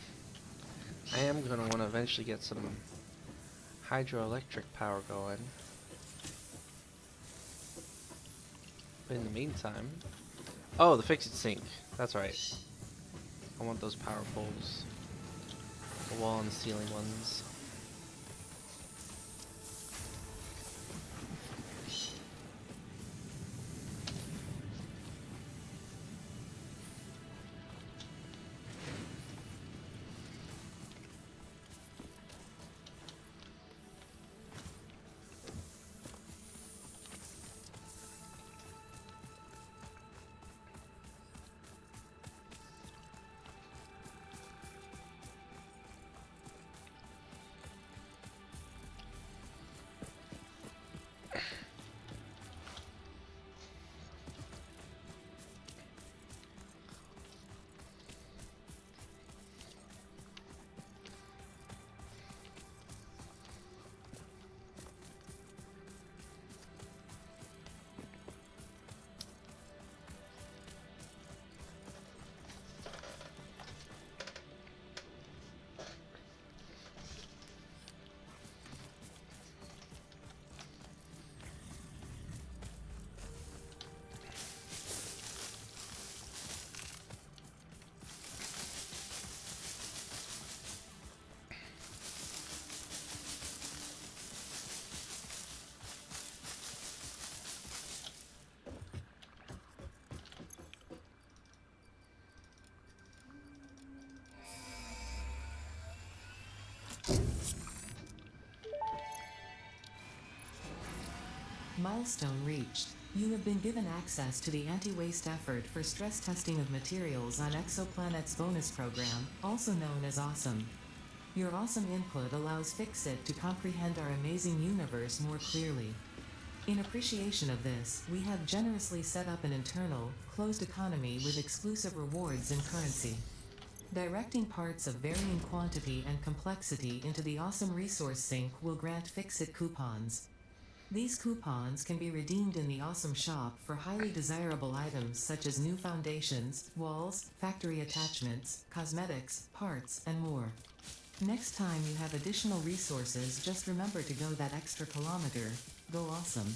S2: I am going to want to eventually get some hydroelectric power going. But in the meantime... Oh, the Fix-It sink. That's right. I want those power poles. The wall and the ceiling ones.
S1: Milestone reached. You have been given access to the anti-waste effort for stress testing of materials on Exoplanet's bonus program, also known as Awesome. Your awesome input allows Fix-It to comprehend our amazing universe more clearly. In appreciation of this, we have generously set up an internal, closed economy with exclusive rewards and currency. Directing parts of varying quantity and complexity into the awesome resource sink will grant Fix-It coupons. These coupons can be redeemed in the Awesome Shop for highly desirable items such as new foundations, walls, factory attachments, cosmetics, parts, and more. Next time you have additional resources, just remember to go that extra kilometer. Go awesome.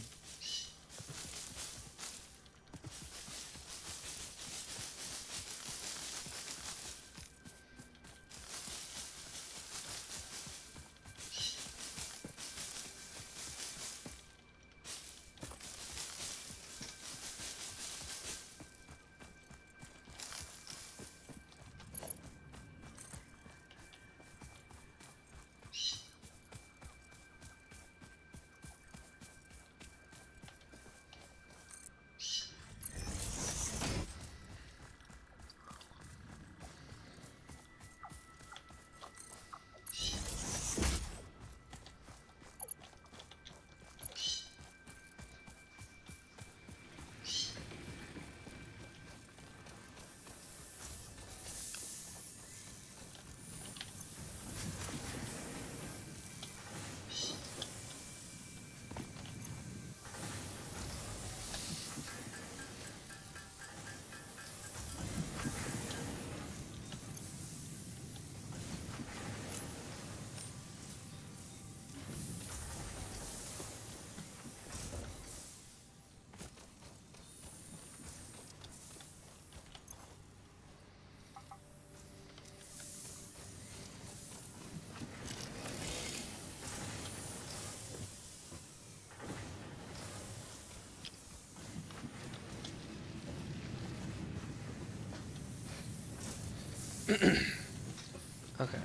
S2: Okay.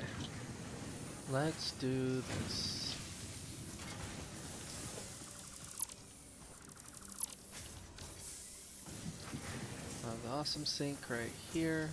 S2: Let's do this. The awesome sink right here.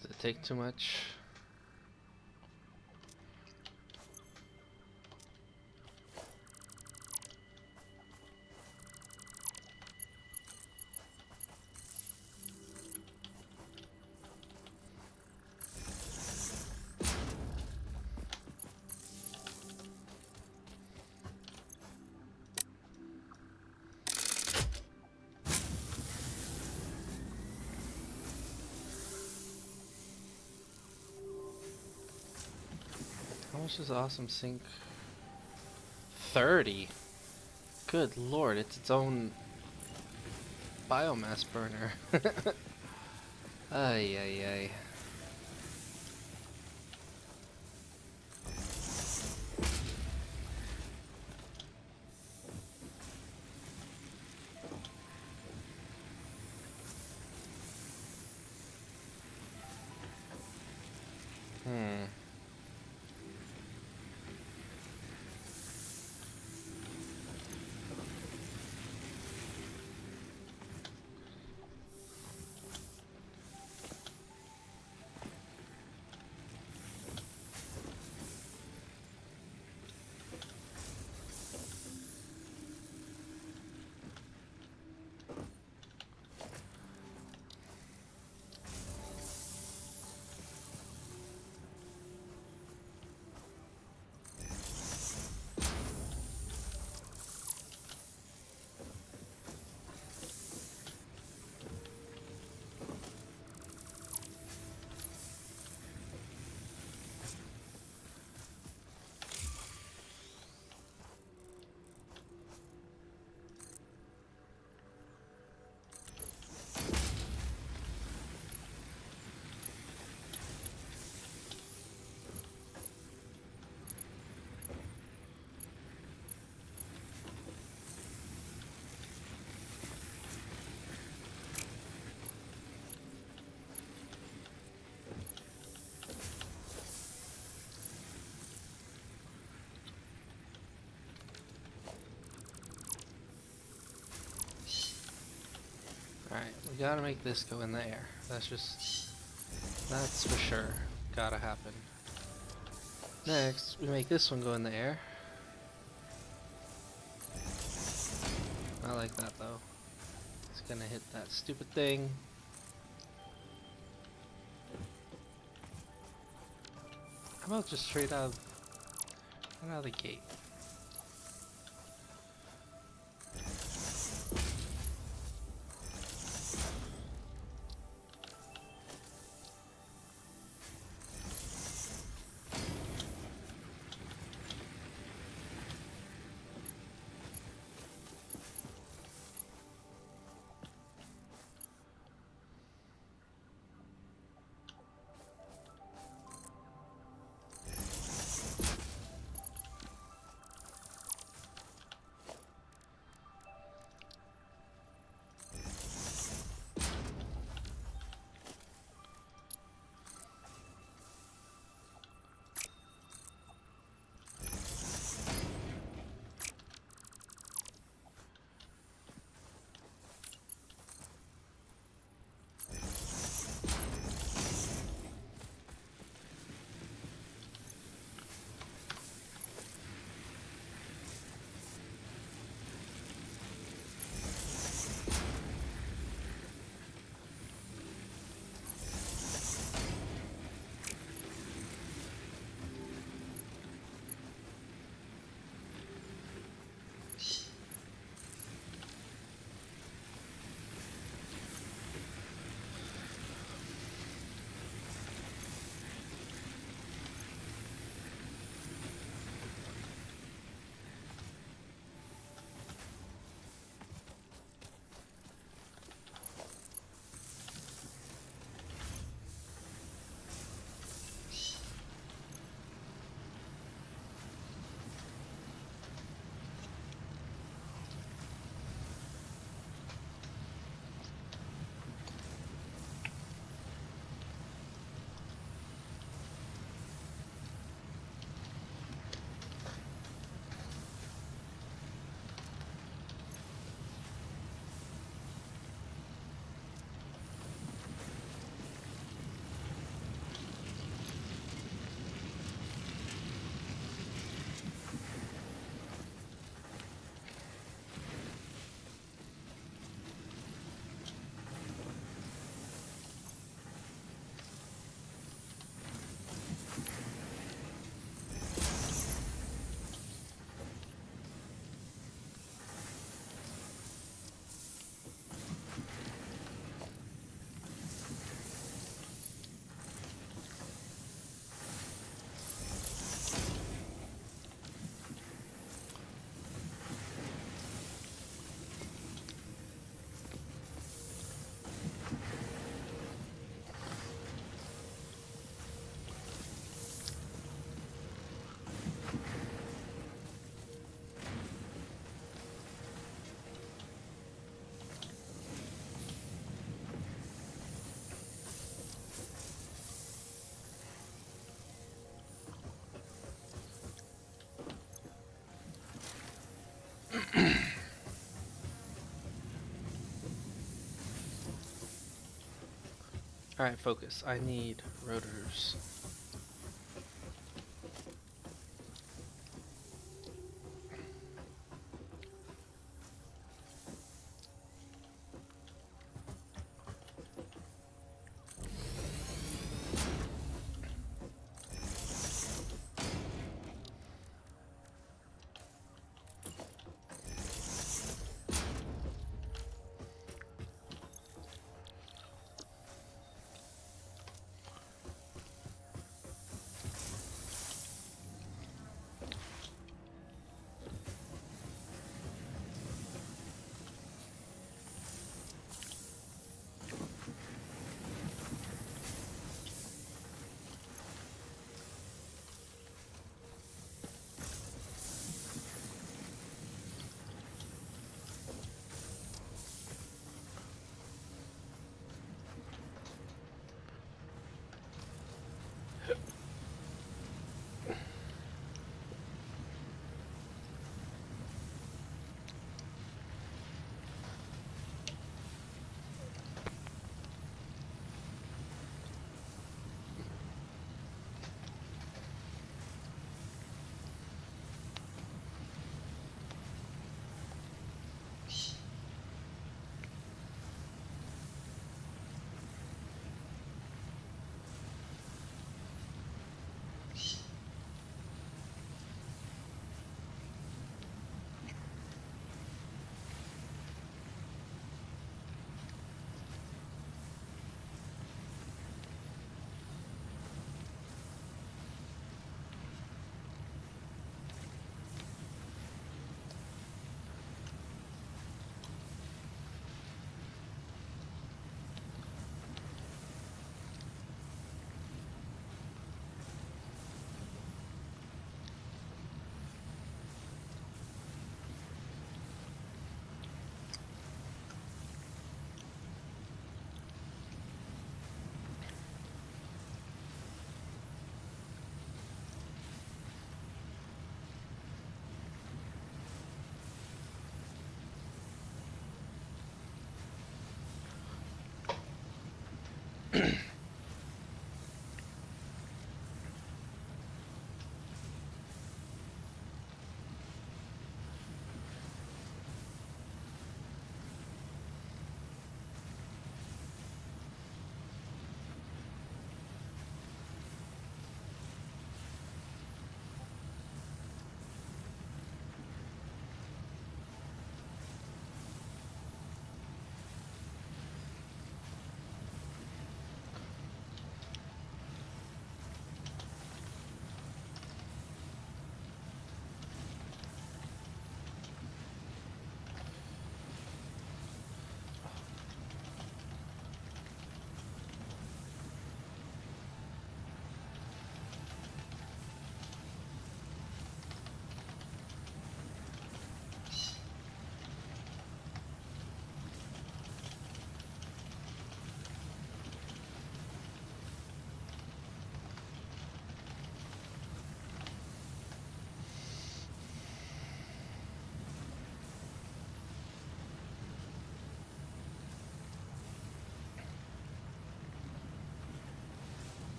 S2: Does it take too much? How much is awesome sink? 30. Good lord, it's its own biomass burner. Ay ay ay. Alright, we gotta make this go in the air. That's for sure. Gotta happen. Next, we make this one go in the air. I like that though. It's gonna hit that stupid thing. How about just straight out of the gate? Alright, focus. I need rotors.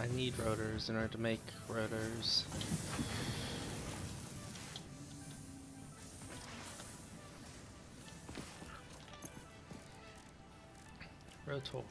S2: I need rotors in order to make rotors. Rotor.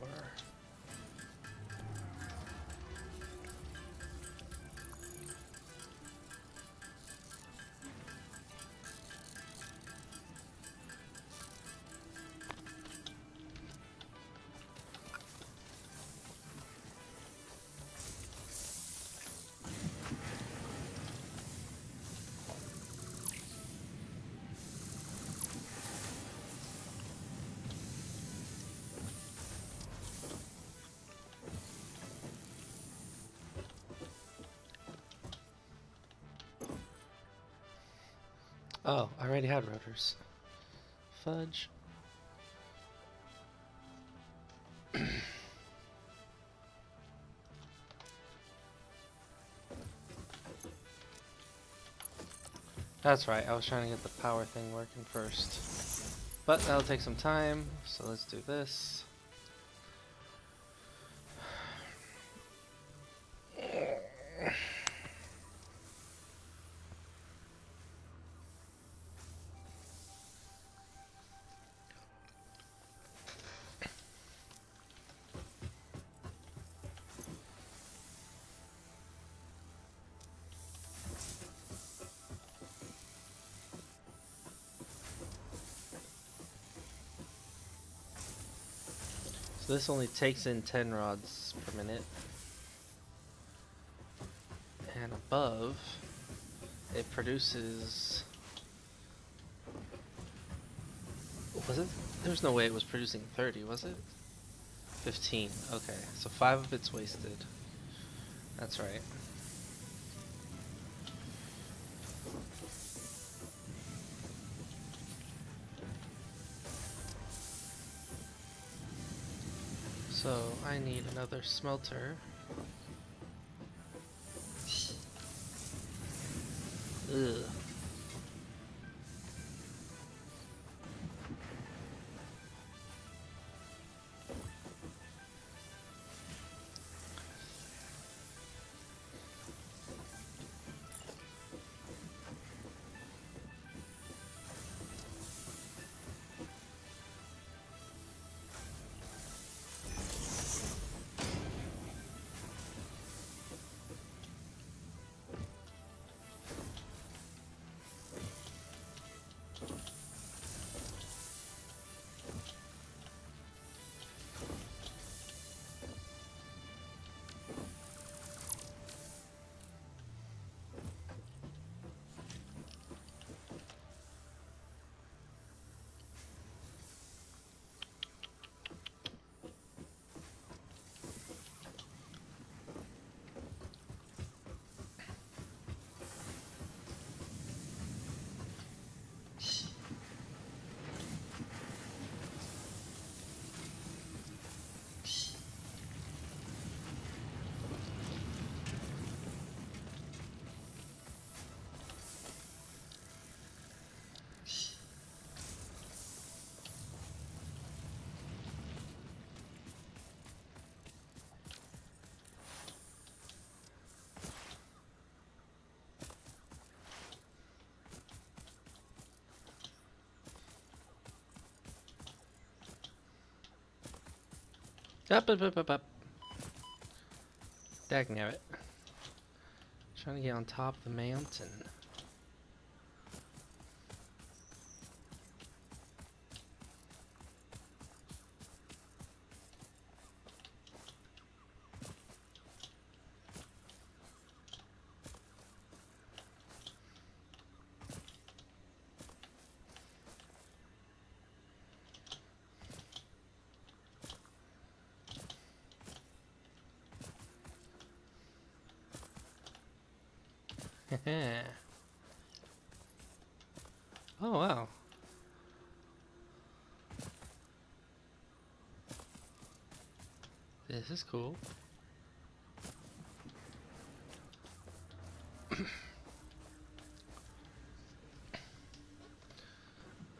S2: Oh, I already had rotors. Fudge. That's right, I was trying to get the power thing working first. But that'll take some time, so let's do this. So this only takes in 10 rods per minute. And above, it produces... Was it? There's no way it was producing 30, was it? 15. Okay, so 5 of it's wasted. That's right. So I need another smelter. Ugh. Up. Dagnabbit. Trying to get on top of the mountain. Oh wow. This is cool.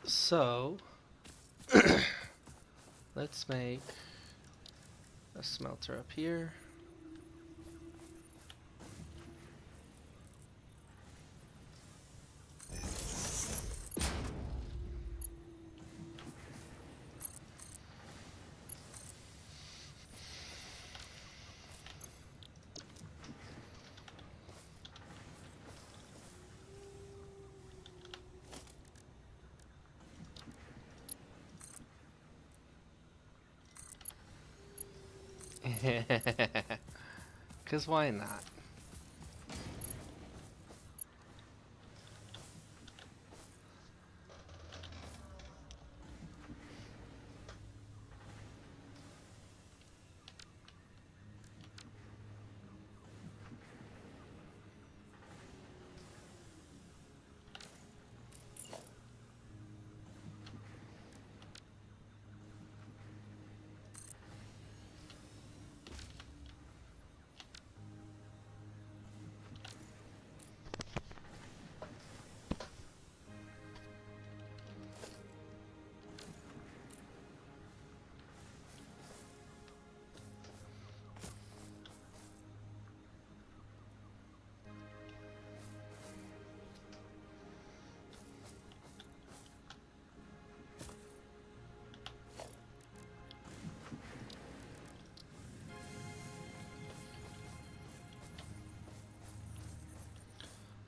S2: So, let's make a smelter up here. Cause why not?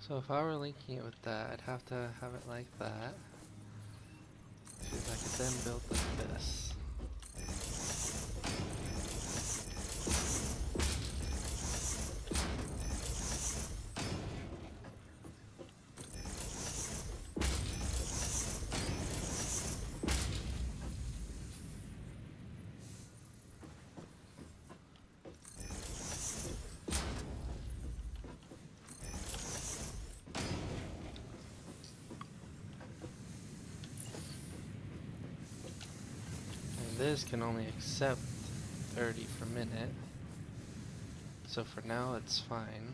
S2: So if I were linking it with that, I'd have to have it like that. Because I could then build like this. This can only accept 30 per minute, so for now it's fine.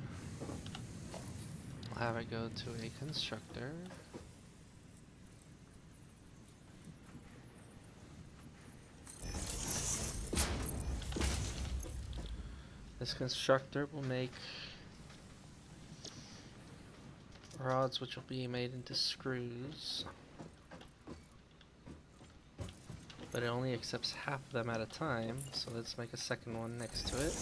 S2: I'll have it go to a constructor. This constructor will make rods which will be made into screws. But it only accepts half of them at a time, so let's make a second one next to it.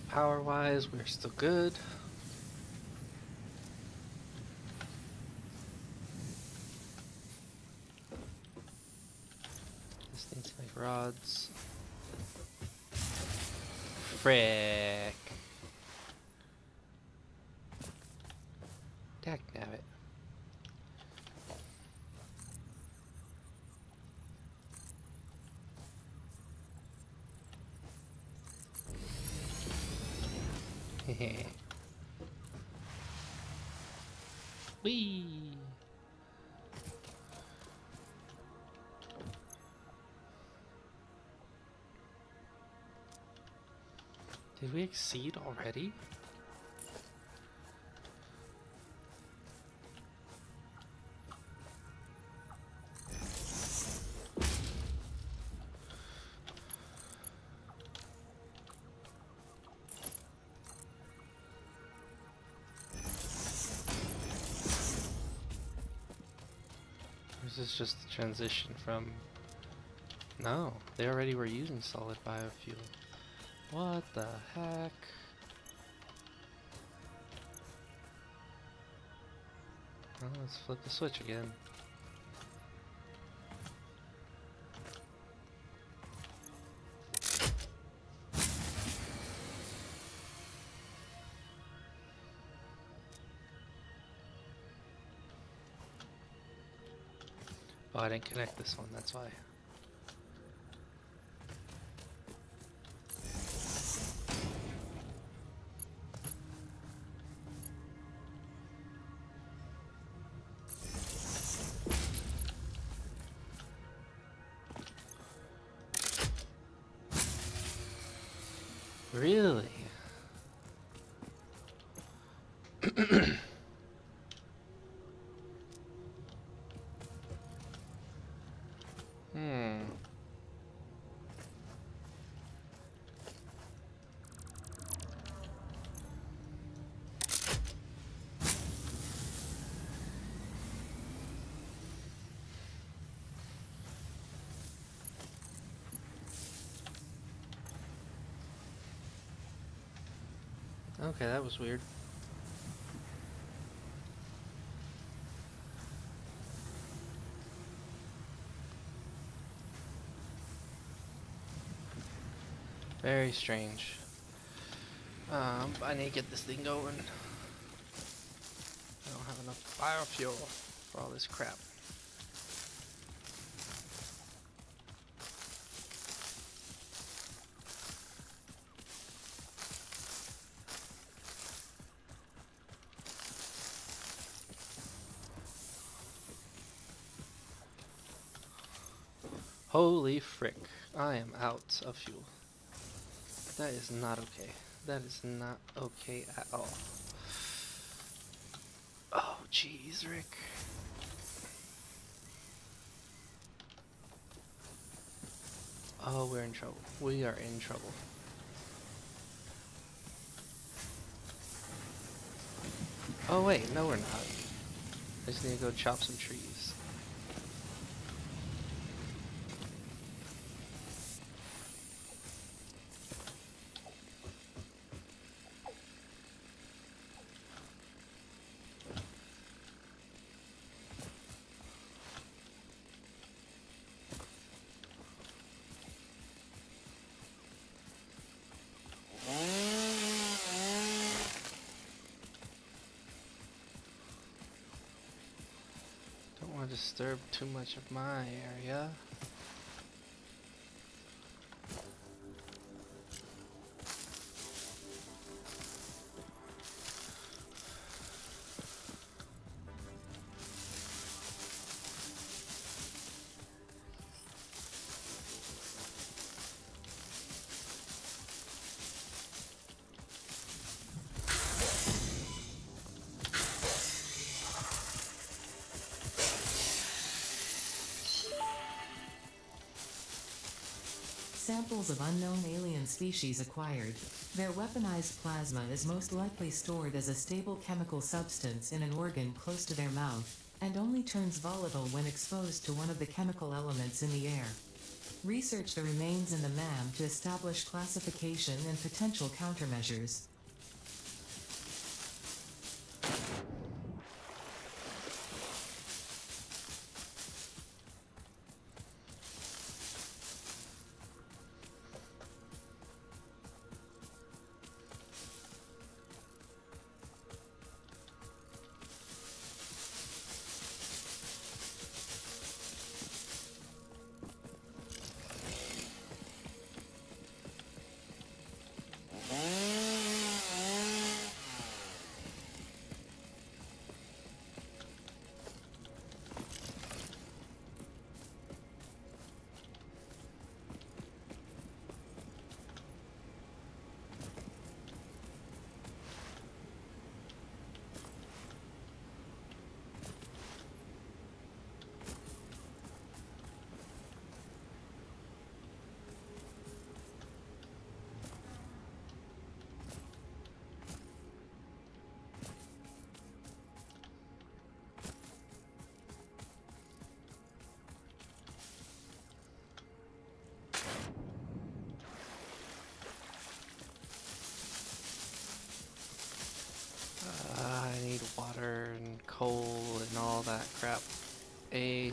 S2: Power-wise, we're still good. This needs to make rods. Frick. Dagnabbit. Hehe. Whee! Did we exceed already? Or is this just the transition from... No, they already were using solid biofuel. What the heck? Well, let's flip the switch again. Oh, I didn't connect this one, that's why. Really? Hmm. Okay, that was weird. Very strange. I need to get this thing going. I don't have enough biofuel for all this crap. Holy frick. I am out of fuel. That is not okay. That is not okay at all. Oh, jeez, Rick. Oh, we're in trouble. We are in trouble. Oh, wait. No, we're not. I just need to go chop some trees. Don't want to disturb too much of my area.
S1: Samples of unknown alien species acquired. Their weaponized plasma is most likely stored as a stable chemical substance in an organ close to their mouth, and only turns volatile when exposed to one of the chemical elements in the air. Research the remains in the MAM to establish classification and potential countermeasures.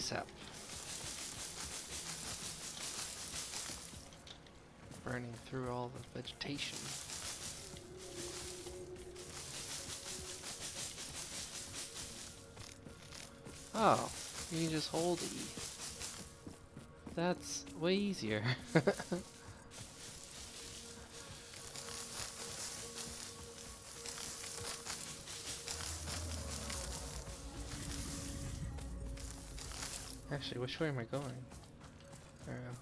S2: ASAP. Burning through all the vegetation. Oh, you can just hold E. That's way easier. Actually, which way am I going? There we go.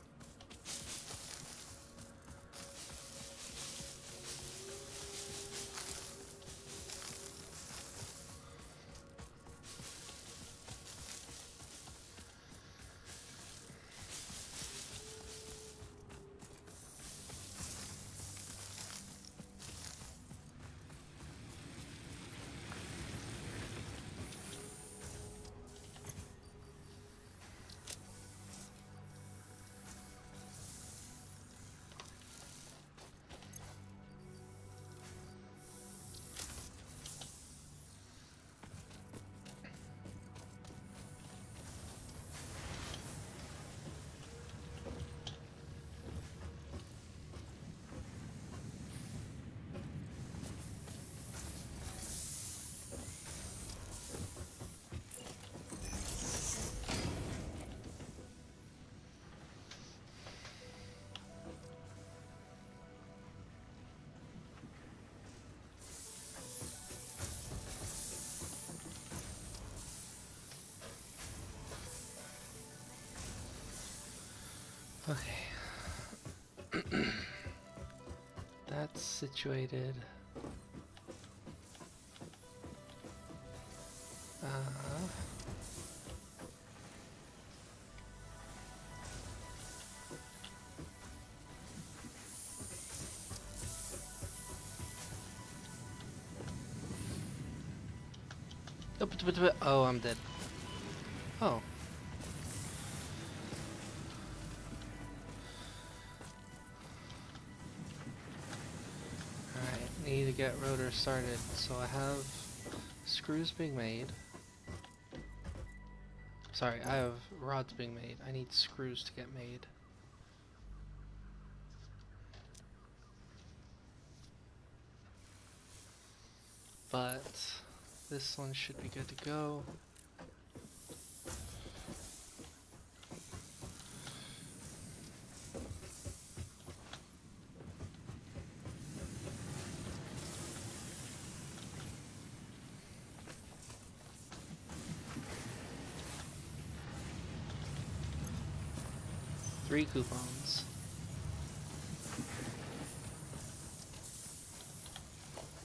S2: Okay. That's situated. Oh, I'm dead. Oh. Alright, need to get rotor started. So I have screws being made. Sorry, I have rods being made. I need screws to get made. But this one should be good to go. Three coupons.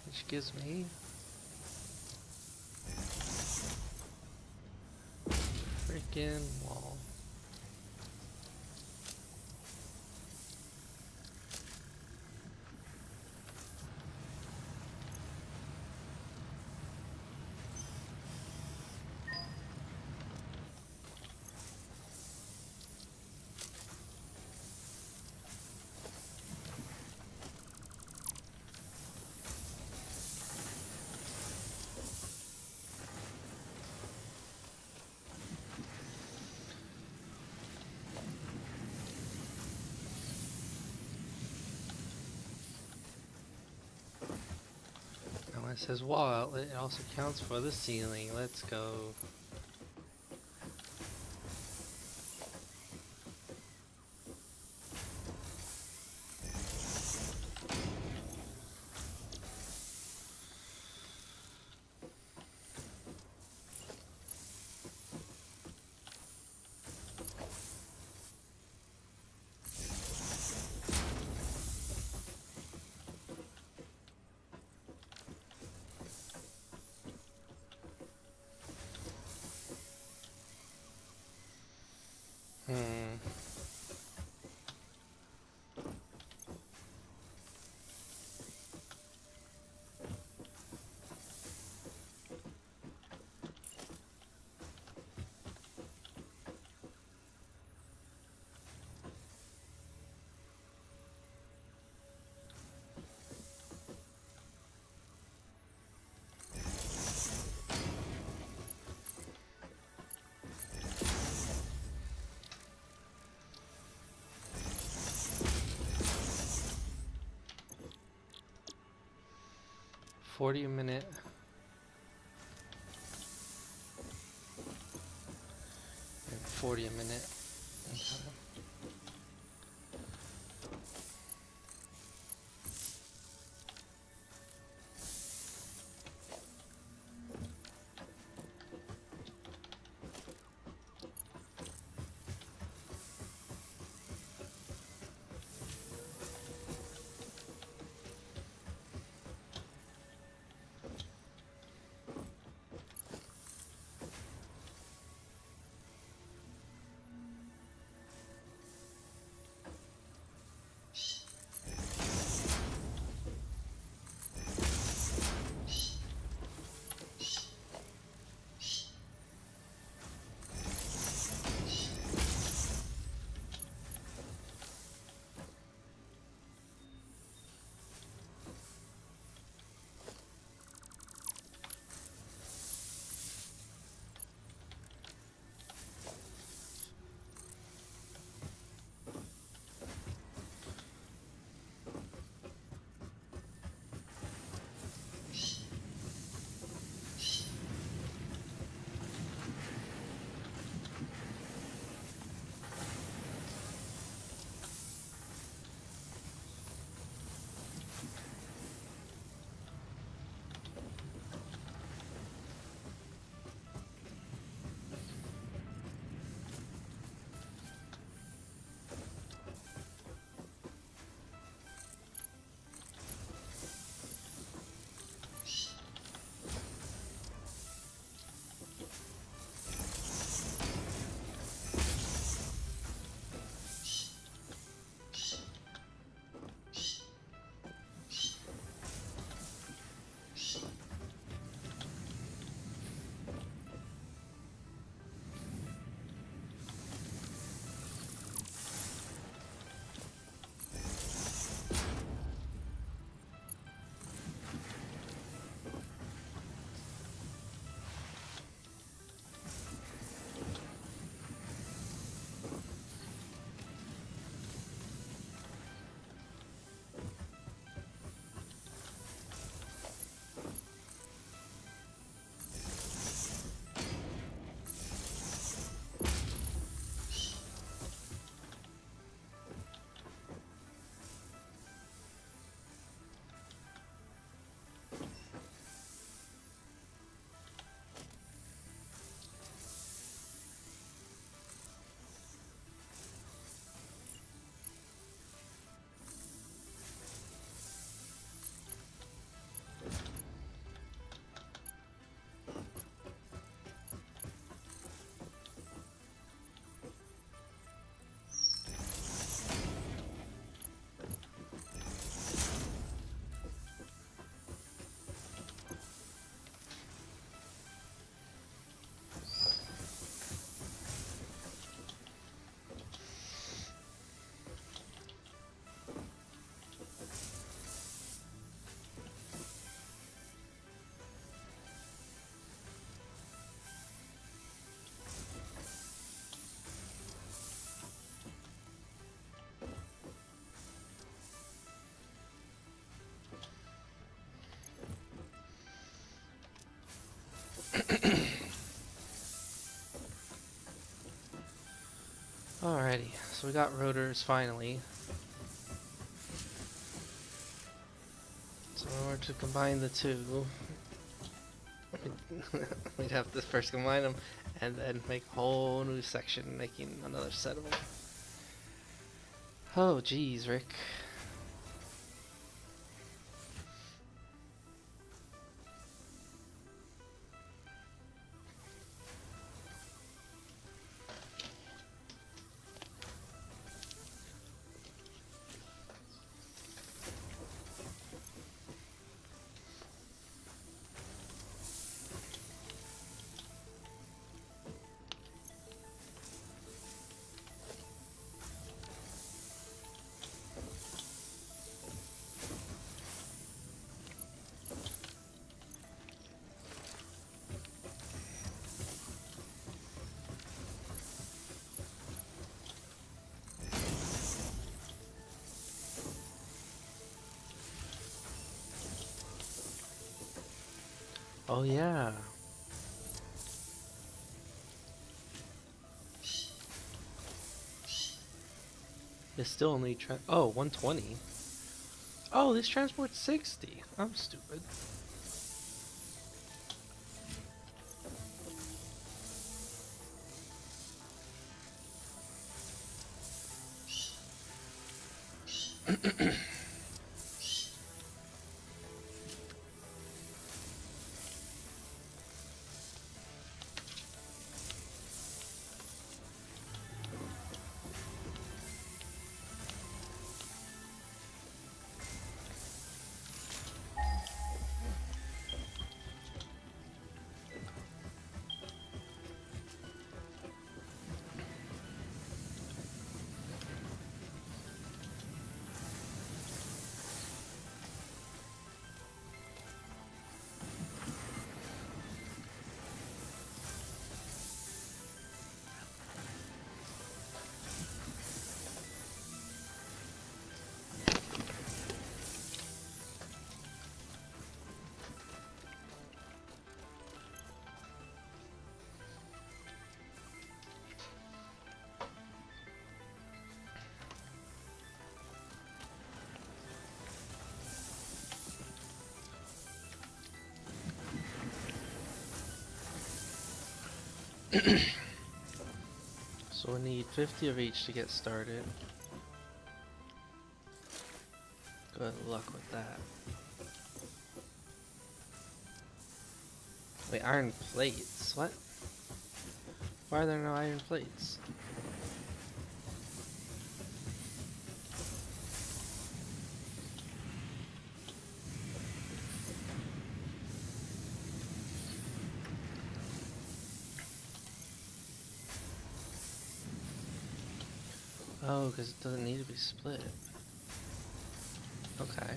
S2: Which gives me freaking wall. Now when it says wall outlet, it also counts for the ceiling. Let's go. 40 a minute. And 40 a minute. Okay. Alrighty, so we got rotors finally. So in order to combine the two, we'd have to first combine them and then make a whole new section, making another set of them. Oh geez, Rick. Oh yeah. It's still only 120. Oh, this transport's 60. I'm stupid. So we need 50 of each to get started. Good luck with that. Wait, iron plates? What? Why are there no iron plates? Oh, because it doesn't need to be split. Okay.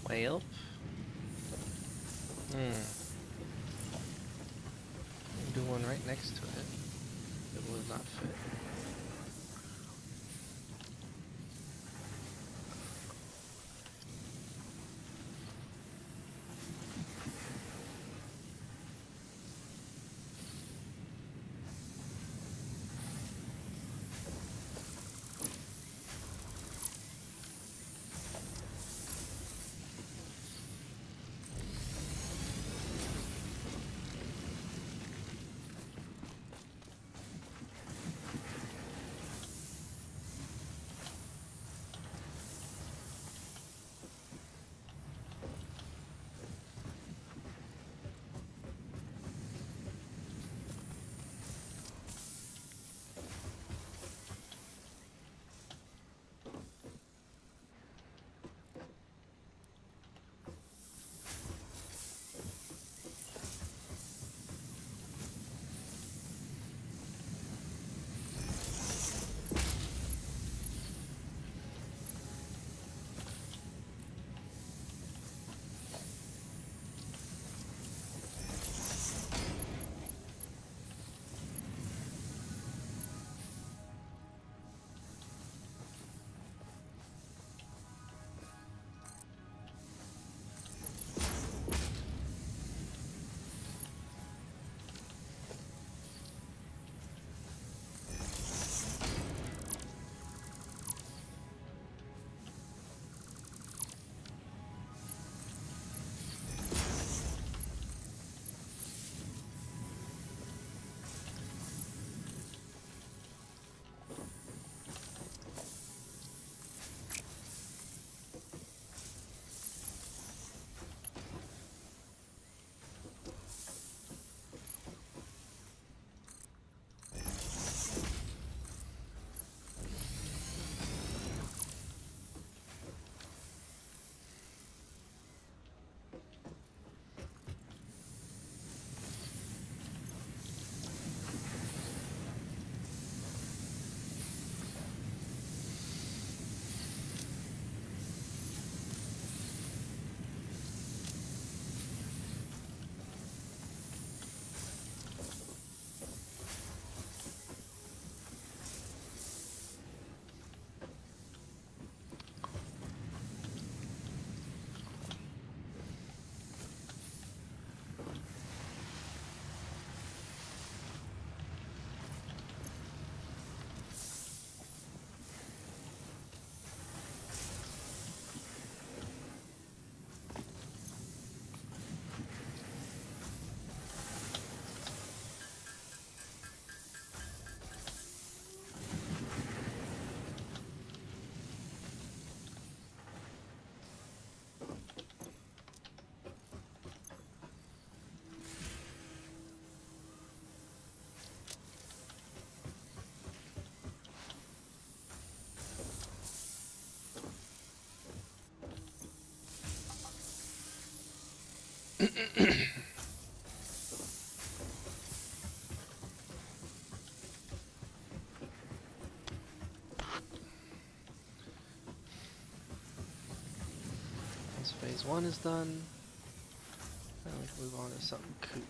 S2: Well. Do one right next to it. It will not fit. Once phase 1 is done, then we can move on to something cool.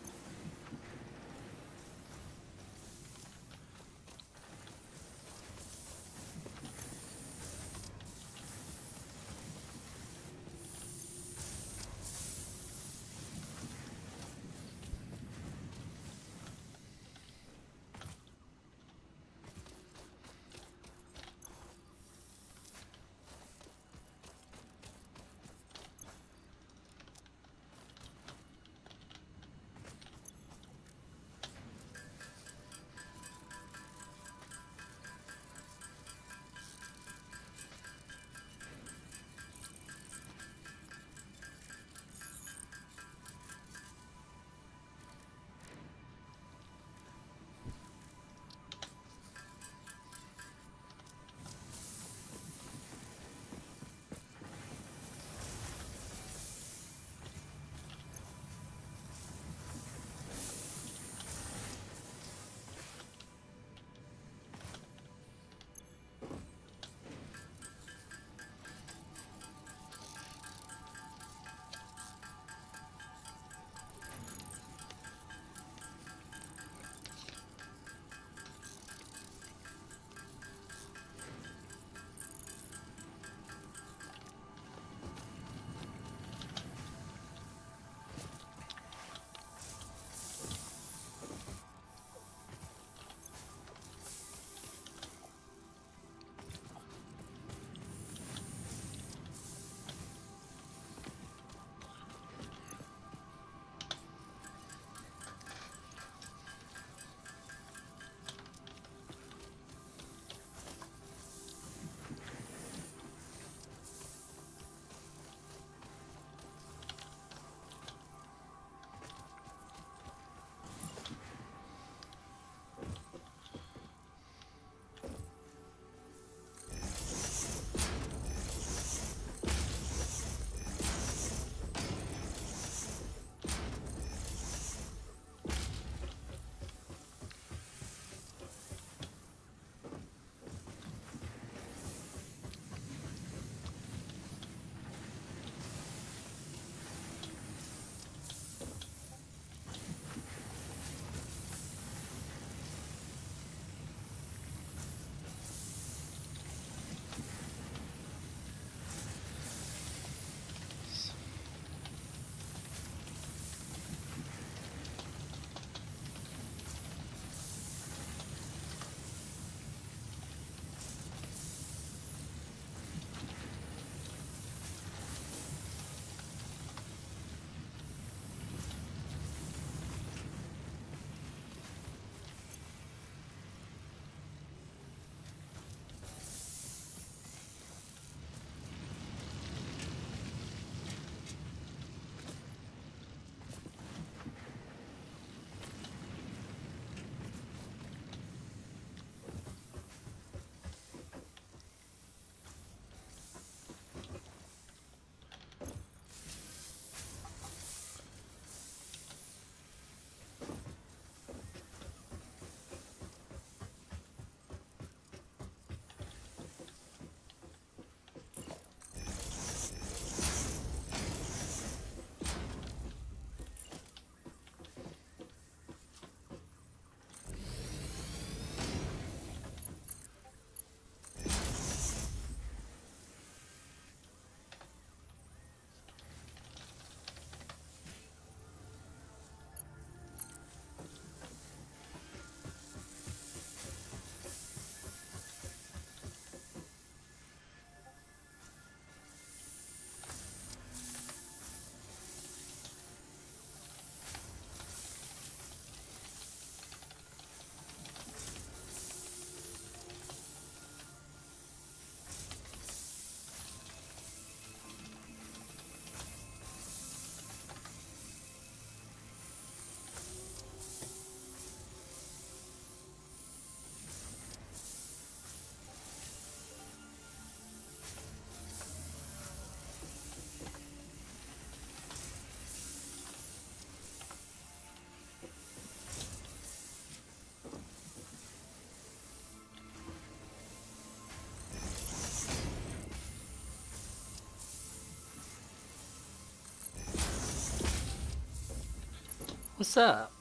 S2: What's up?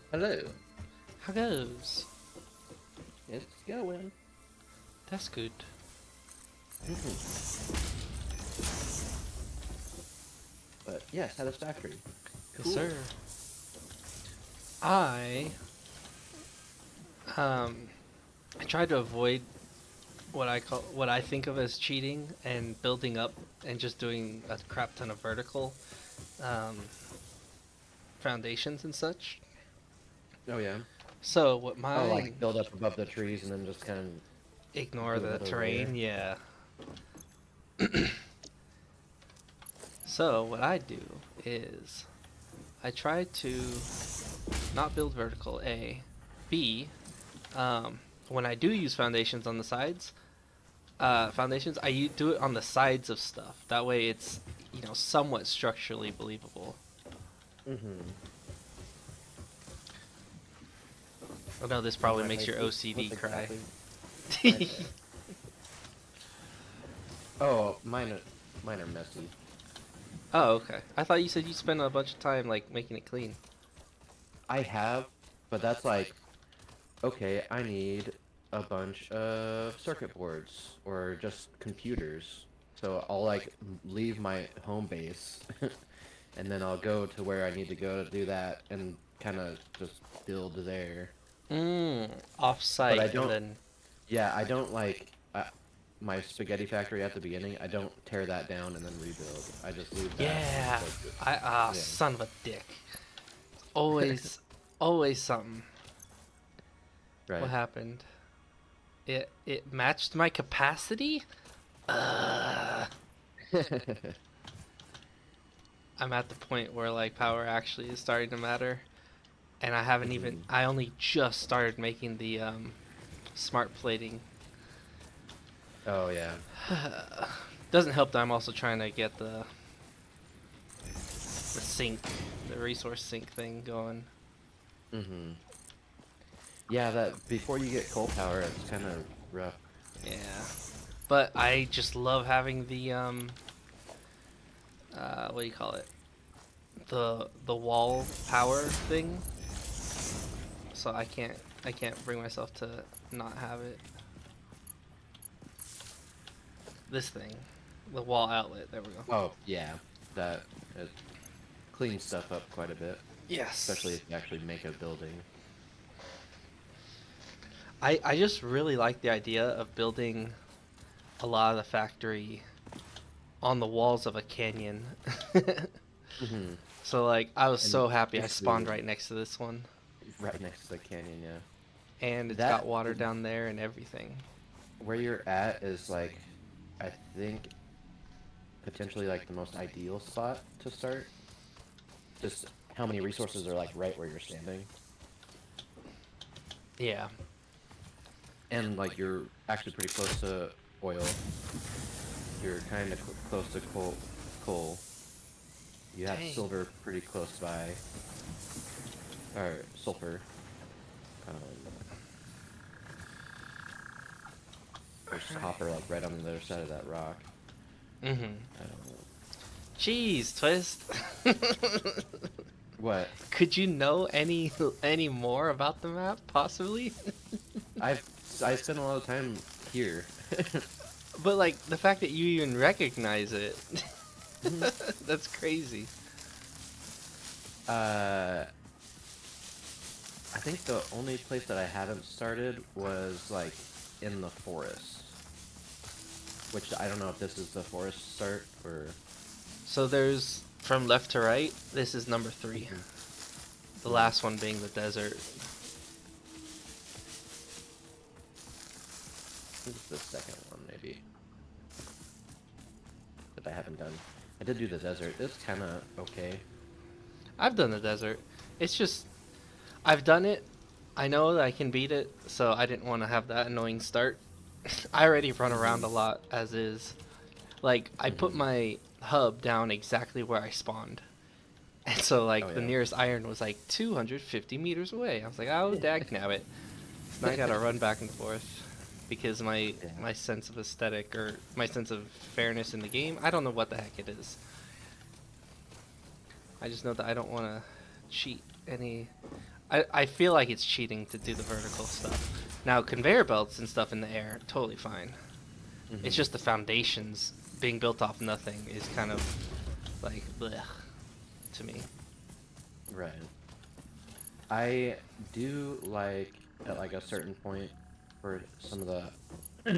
S3: Hello.
S2: How goes?
S3: It's going.
S2: That's good.
S3: But yeah, Satisfactory.
S2: Yes,
S3: Cool.
S2: sir. I um I tried to avoid what I think of as cheating and building up and just doing a crap ton of vertical um, foundations and such.
S3: Oh yeah.
S2: So what
S3: Oh,
S2: mine
S3: like build up above the trees and then just kind of
S2: ignore
S3: do
S2: the
S3: another layer.
S2: terrain, yeah. So what I do is I try to not build vertical, A. B, when I do use foundations on the sides, foundations, do it on the sides of stuff. That way it's, somewhat structurally believable.
S3: Mm-hmm.
S2: I know this probably makes your OCD cry.
S3: Oh, mine are messy.
S2: Oh, okay. I thought you said you spent a bunch of time, like, making it clean.
S3: I have, but that's like, okay, I need a bunch of circuit boards or just computers. So I'll like leave my home base and then I'll go to where I need to go to do that and kind of just build there. But I
S2: Off-site, and
S3: don't,
S2: then...
S3: yeah, I don't like my spaghetti factory at the beginning. I don't tear that down and then rebuild. I just leave that.
S2: Yeah!
S3: Yeah.
S2: Son of a dick. Always, always something.
S3: Right.
S2: What happened? It matched my capacity? I'm at the point where, like, power actually is starting to matter. And I haven't even... I only just started making the, smart plating.
S3: Oh yeah.
S2: Doesn't help that I'm also trying to get the sink, the resource sink thing going.
S3: Mm-hmm. Yeah, that before you get coal power, it's kind of rough.
S2: Yeah. But I just love having the, what do you call it? The wall power thing. So I can't bring myself to not have it. This thing. The wall outlet, there we go.
S3: Oh yeah, that it cleans stuff up quite a bit.
S2: Yes.
S3: Especially if you actually make a building.
S2: I just really like the idea of building a lot of the factory on the walls of a canyon.
S3: Mm-hmm.
S2: So like I was
S3: And
S2: so happy I
S3: basically-
S2: spawned right next to this one.
S3: Right next to the canyon, yeah.
S2: And it's
S3: That-
S2: got water down there and everything.
S3: Where you're at is like, I think, potentially like the most ideal spot to start. Just how many resources are like right where you're standing.
S2: Yeah.
S3: And like you're actually pretty close to oil. You're kind of close to coal. You have
S2: Dang.
S3: silver pretty close by. Or sulfur. There's copper like right on the other side of that rock.
S2: Mm-hmm. Jeez, Twist.
S3: What?
S2: Could you know any more about the map, possibly?
S3: I spend a lot of time here.
S2: But like the fact that you even recognize it, that's crazy.
S3: I think the only place that I haven't started was like in the forest. Which I don't know if this is the forest start or...
S2: So there's from left to right. This is number 3. The last one being the desert.
S3: This is the second one maybe. That I haven't done. I did do the desert. It's kind of okay.
S2: I've done the desert. It's just I've done it. I know that I can beat it, so I didn't want to have that annoying start. I already run around a lot as is. Like I put my hub down exactly where I spawned. And so like
S3: Oh,
S2: the
S3: yeah.
S2: nearest iron was like 250 meters away. I was like, oh dagnabbit. So now I gotta run back and forth because my sense of aesthetic or my sense of fairness in the game, I don't know what the heck it is. I just know that I don't want to cheat. any. I feel like it's cheating to do the vertical stuff. Now conveyor belts and stuff in the air, totally fine.
S3: Mhm.
S2: It's just the foundations being built off nothing is kind of like blech to me.
S3: Right. I do like at like a certain point for some of the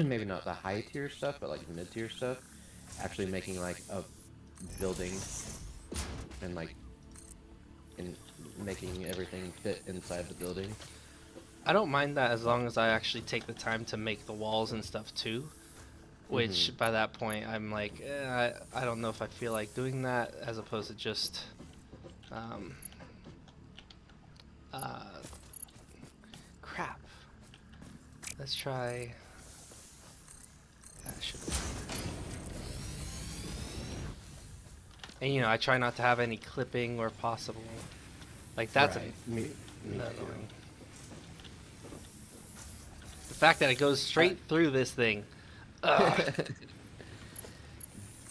S3: maybe not the high tier stuff, but like mid tier stuff, actually making like a building and like in making everything fit inside the building.
S2: I don't mind that as long as I actually take the time to make the walls and stuff too. Which
S3: Mhm.
S2: by that point I'm like, I don't know if I feel like doing that as opposed to just um, uh, crap. Let's try. That should. And you know, I try not to have any clipping where possible. Like that's
S3: Right. Me too.
S2: annoying. The fact that it goes straight through this thing. Ugh.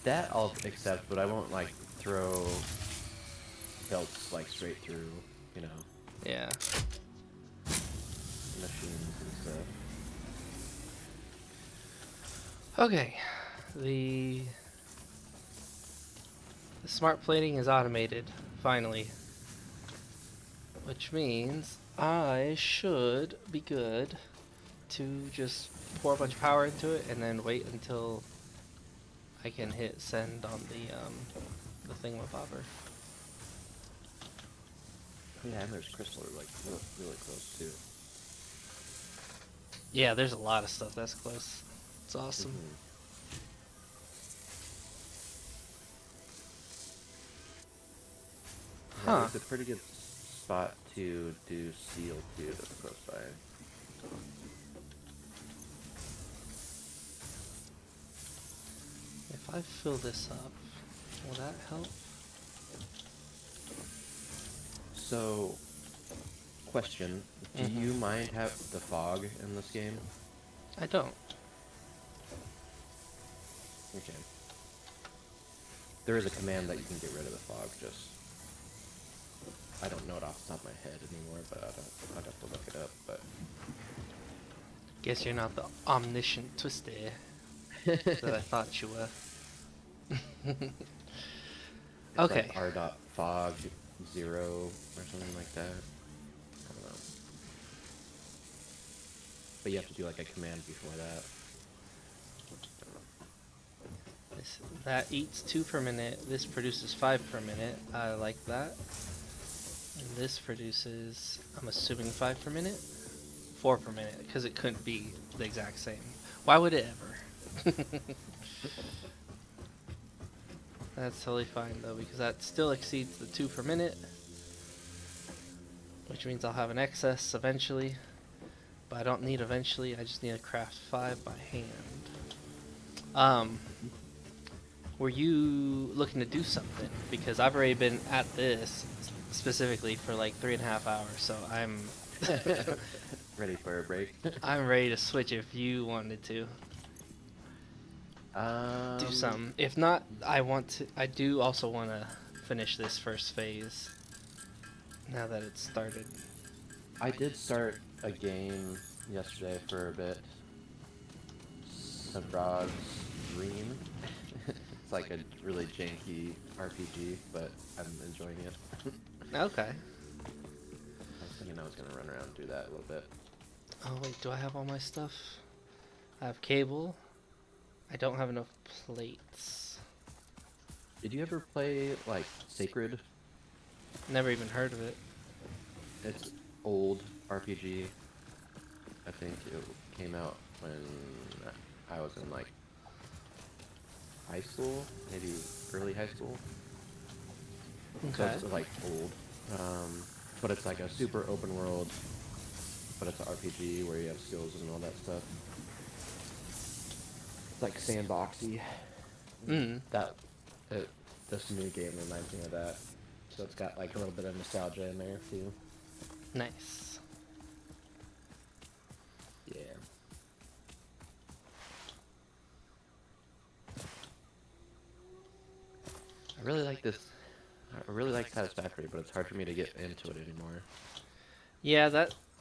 S3: That I'll accept, but I won't like throw belts like straight through, you know,
S2: Yeah.
S3: machines and stuff.
S2: Okay. The smart plating is automated, finally. Which means I should be good to just pour a bunch of power into it and then wait until I can hit send on the thingamabobber.
S3: Yeah, and there's crystal like really close too.
S2: Yeah, there's a lot of stuff that's close. It's awesome.
S3: Mhm. Yeah,
S2: Huh.
S3: there's a pretty good spot to do seal too that's close by.
S2: If I fill this up, will that help?
S3: So, question: do you mind have the fog in this game?
S2: I don't.
S3: Okay. There is a command that you can get rid of the fog. Just I don't know it off the top of my head anymore, but I'd have to look it up. But
S2: Guess you're not the omniscient twister that I thought you were.
S3: it's
S2: Okay.
S3: like r dot fog 0 or something like that. I don't know. But you have to do like a command before that.
S2: That eats 2 per minute. This produces 5 per minute. I like that. And this produces, I'm assuming 5 per minute? 4 per minute, because it couldn't be the exact same. Why would it ever? That's totally fine though, because that still exceeds the 2 per minute. Which means I'll have an excess eventually. But I don't need eventually, I just need to craft 5 by hand. Were you looking to do something? Because I've already been at this specifically for like 3.5 hours, so I'm
S3: Ready for a break?
S2: I'm ready to switch if you wanted to do
S3: Um,
S2: something. If not, I do also want to finish this first phase now that it's started.
S3: I did start a game yesterday for a bit. Savrad's Dream. It's like a really janky RPG, but I'm enjoying it.
S2: Okay.
S3: I was thinking I was gonna run around and do that a little bit.
S2: Oh wait, do I have all my stuff? I have cable. I don't have enough plates.
S3: Did you ever play like Sacred?
S2: Never even heard of it.
S3: It's old RPG. I think it came out when I was in like high school, maybe early high school. So
S2: Okay.
S3: it's like old. But it's like a super open world, but it's an RPG where you have skills and all that stuff. It's like sandboxy.
S2: Mm.
S3: This new game reminds me of that. So it's got like a little bit of nostalgia in there too.
S2: Nice.
S3: Yeah. I really like this I really like Satisfactory, but it's hard for me to get into it anymore.
S2: Yeah,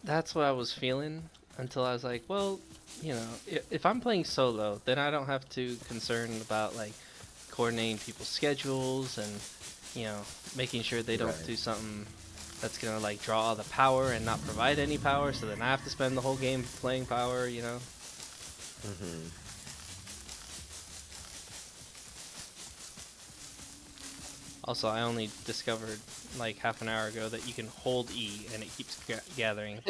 S2: that's what I was feeling until I was like, well, you know, if I'm playing solo, then I don't have to concern about like coordinating people's schedules and you know making sure they don't
S3: Right.
S2: do something that's gonna like draw all the power and not provide any power. So then I have to spend the whole game playing power. You know.
S3: Mm-hmm.
S2: Also, I only discovered like half an hour ago that you can hold E and it keeps gathering.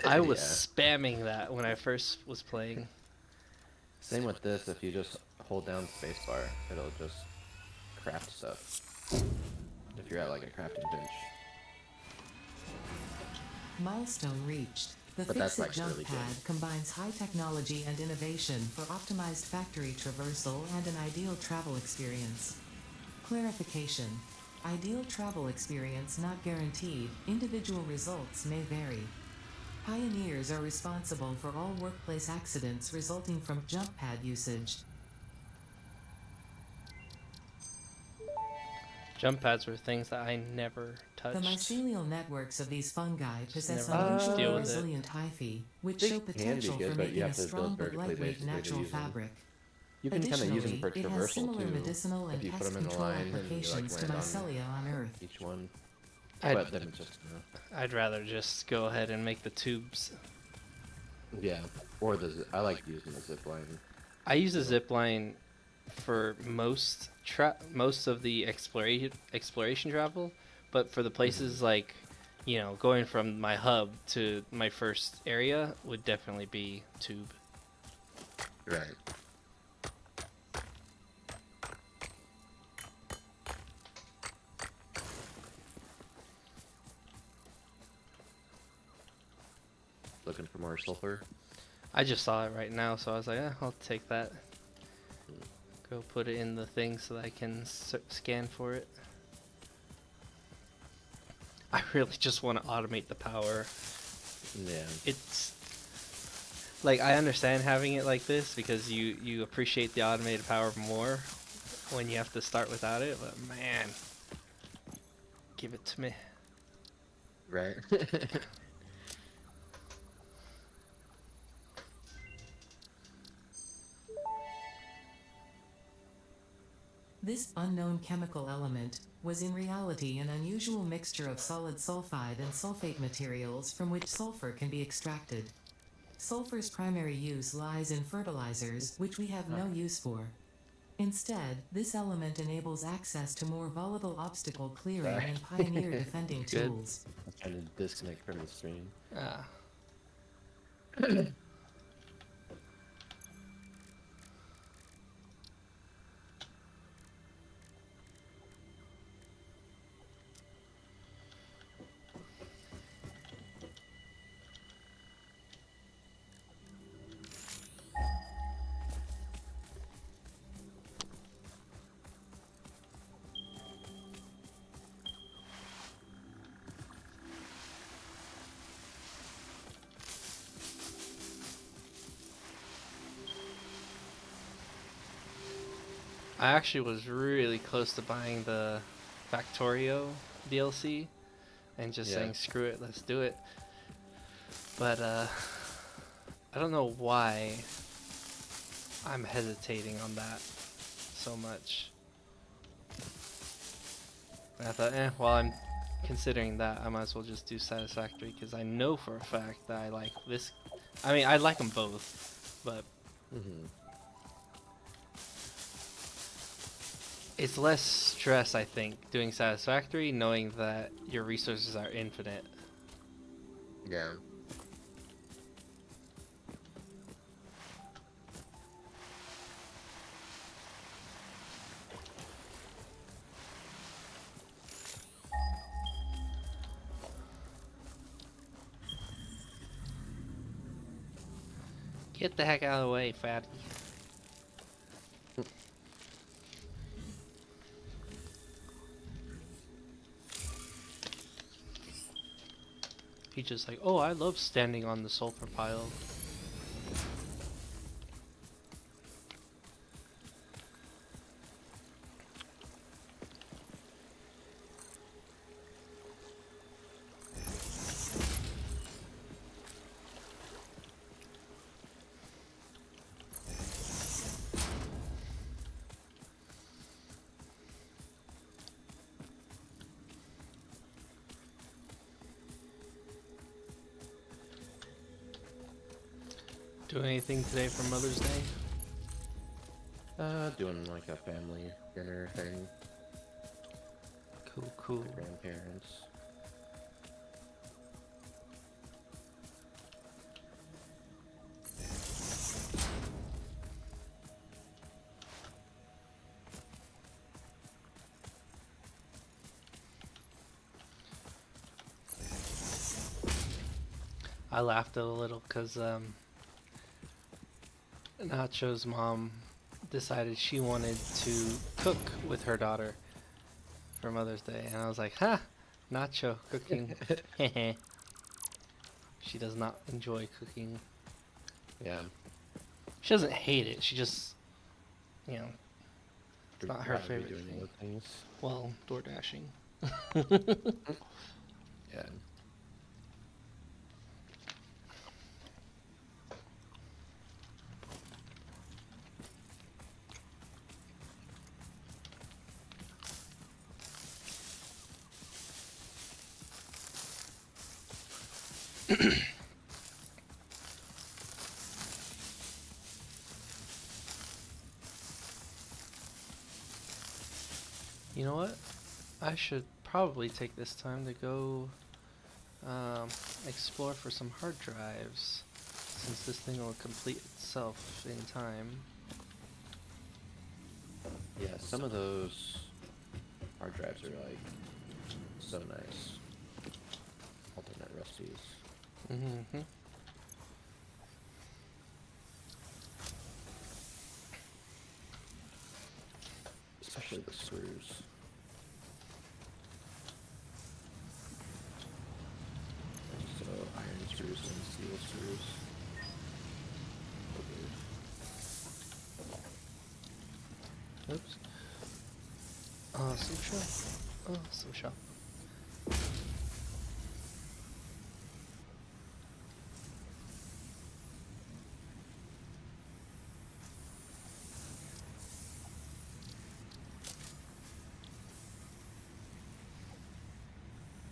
S2: I was
S3: Yeah.
S2: spamming that when I first was playing.
S3: Same with this. If you just hold down spacebar, it'll just craft stuff. If you're at like a crafting bench.
S1: Milestone reached. The
S3: But that's
S1: Fixit
S3: like
S1: jump
S3: really good.
S1: pad combines high technology and innovation for optimized factory traversal and an ideal travel experience. Clarification. Ideal travel experience not guaranteed, individual results may vary. Pioneers are responsible for all workplace accidents resulting from jump pad usage.
S2: Jump pads were things that I never
S1: The
S2: touched.
S1: mycelial networks of these fungi
S2: Just
S1: possess
S2: never had to deal
S1: unusually
S2: with it.
S1: resilient hyphae, which
S3: They
S1: show
S3: can be
S1: potential
S3: good,
S1: for
S3: but you
S1: making a
S3: have to build
S1: strong but
S3: vertically
S1: lightweight
S3: basically to
S1: natural
S3: use them.
S1: fabric.
S3: You can kind of use them for
S1: Additionally, it has
S3: traversal
S1: similar
S3: too.
S1: medicinal and
S3: If you put
S1: pest
S3: them in a
S1: control
S3: line and you like
S1: applications to
S3: land on
S1: mycelia on Earth.
S3: each one.
S2: I'd,
S3: But then it's just
S2: I'd rather just go ahead and make the tubes.
S3: yeah. Or I like using the zip line.
S2: I use a zip line for most of the exploration travel, but for the places like, you know, going from my hub to my first area would definitely be tube.
S3: Right. Looking for more sulfur.
S2: I just saw it right now, so I was like, I'll take that. Go put it in the thing so that I can scan for it. I really just want to automate the power.
S3: Yeah.
S2: It's like I understand having it like this because you appreciate the automated power more when you have to start without it, but man, give it to me.
S3: Right.
S1: This unknown chemical element was in reality an unusual mixture of solid sulfide and sulfate materials from which sulfur can be extracted. Sulfur's primary use lies in fertilizers, which we have no use for. Instead, this element enables access to more volatile obstacle clearing
S3: Sorry.
S1: and pioneer defending
S2: Good.
S1: tools.
S3: I'm trying to disconnect from the stream.
S2: Ah. I actually was really close to buying the Factorio DLC and just
S3: Yeah.
S2: saying screw it, let's do it. But I don't know why I'm hesitating on that so much. And I thought, while I'm considering that, I might as well just do Satisfactory because I know for a fact that I like this. I mean, I like them both, but
S3: Mm-hmm.
S2: it's less stress, I think, doing Satisfactory, knowing that your resources are infinite.
S3: Yeah.
S2: Get the heck out of the way, fatty. He's just like, oh, I love standing on the sulfur pile. Do anything today for Mother's Day?
S3: Doing like a family dinner thing
S2: Cool, cool.
S3: with grandparents.
S2: I laughed a little because Nacho's mom decided she wanted to cook with her daughter for Mother's Day, and I was like, "Ha, Nacho cooking." She does not enjoy cooking.
S3: Yeah.
S2: She doesn't hate it. She just, you know, it's not her
S3: Rather be
S2: favorite
S3: doing
S2: thing.
S3: other things.
S2: Well, door dashing.
S3: Yeah.
S2: You know what? I should probably take this time to go explore for some hard drives, since this thing will complete itself in time.
S3: Yeah, some of those hard drives are like so nice. Alternate recipes.
S2: Mm-hmm.
S3: Especially the screws. So iron screws and steel screws. Okay.
S2: Oops. Awesome shot. Awesome shot.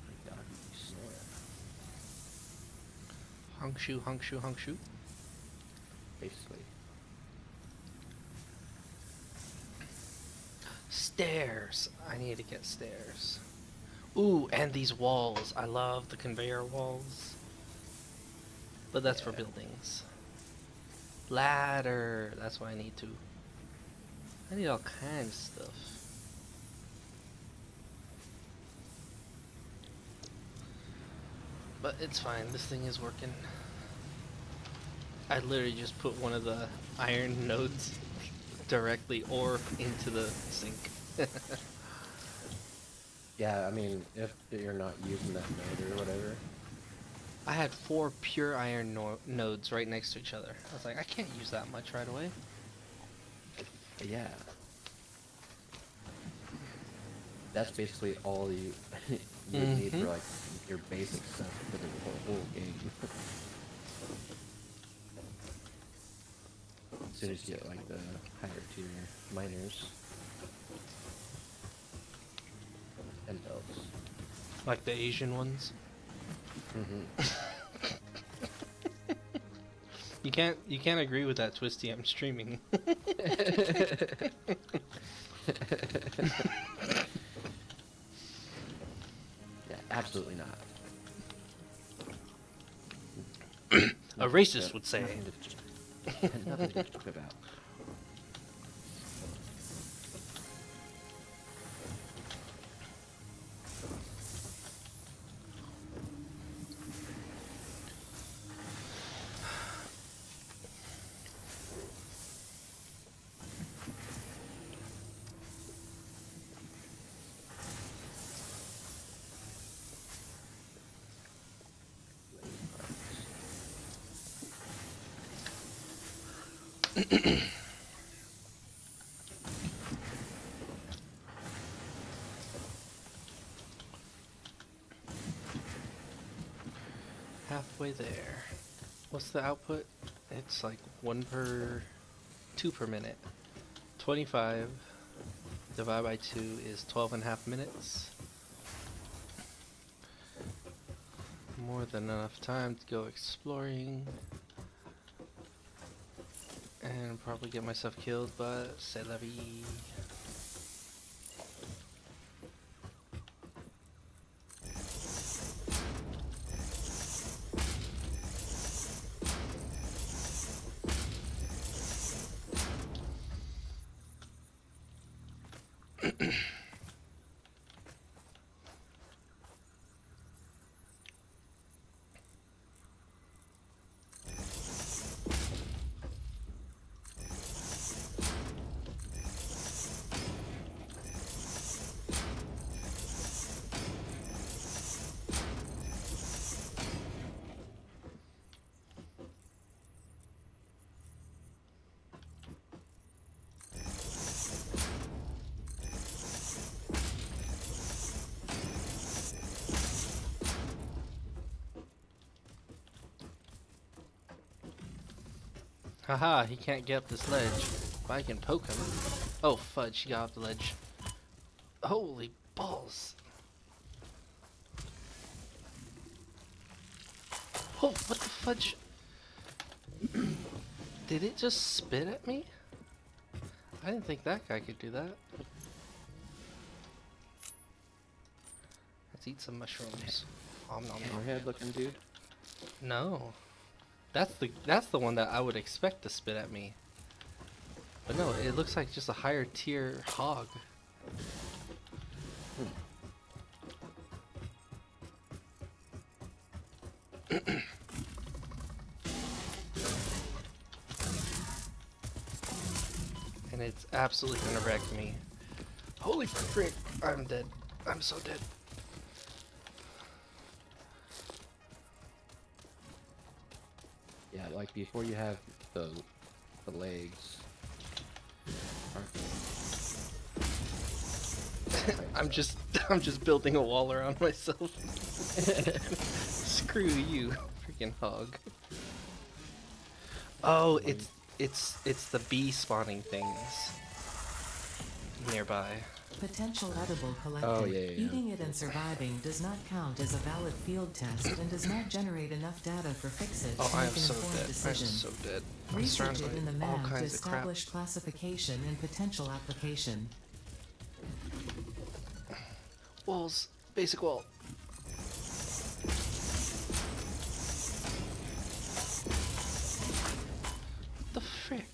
S3: My dog is snoring.
S2: Honk shoe, honk shoe, honk shoe.
S3: Basically.
S2: Stairs. I need to get stairs. Ooh, and these walls. I love the conveyor walls. But that's for
S3: Yeah.
S2: buildings. Ladder. That's what I need too. I need all kinds of stuff. But it's fine. This thing is working. I literally just put one of the iron nodes directly or into the sink.
S3: Yeah, I mean, if you're not using that node or whatever.
S2: I had 4 pure iron nodes right next to each other. I was like, I can't use that much right away.
S3: Yeah. That's basically all you need for like your basic stuff for the whole game. As soon as you get like the higher tier miners and belts.
S2: Like the Asian ones. You can't agree with that, Twisty. I'm streaming.
S3: Yeah, absolutely not.
S2: A racist would say.
S3: Nothing to joke about.
S2: Halfway there. What's the output? It's like 2 per minute. 25 divided by 2 is 12.5 minutes. More than enough time to go exploring. And probably get myself killed, but c'est la vie. Haha, he can't get up this ledge. If I can poke him. Oh, fudge, he got off the ledge. Holy balls. Oh, what the fudge? Did it just spit at me? I didn't think that guy could do that. Let's eat some mushrooms. Om nom nom.
S3: Hammerhead looking dude.
S2: No. That's the one that I would expect to spit at me. But no, it looks like just a higher tier hog. And it's absolutely gonna wreck me. Holy frick, I'm dead. I'm so dead.
S3: Yeah, like before you have the legs.
S2: I'm just building a wall around myself. Screw you, freaking hog. Oh, it's the bee spawning things nearby.
S1: Potential edible collected.
S3: Oh, yeah.
S1: Eating it and surviving does not count as a valid field test and does not generate enough data for fixit
S2: Oh,
S1: to
S2: I
S1: make
S2: am
S1: an
S2: so
S1: informed
S2: dead. I am
S1: decision.
S2: so dead. I'm
S1: Research
S2: surrounded
S1: it in the
S2: by all
S1: map to
S2: kinds of crap.
S1: establish classification and potential application.
S2: Walls, basic wall. What the frick?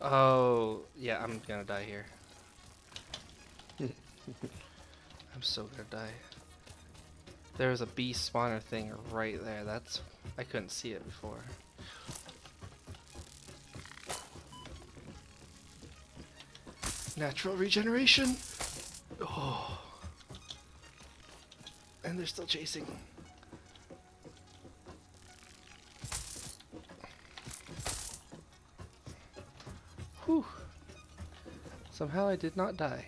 S2: Oh, yeah, I'm gonna die here. I'm so gonna die. There was a bee spawner thing right there. I couldn't see it before. Natural regeneration. Oh. And they're still chasing. Whew. Somehow I did not die.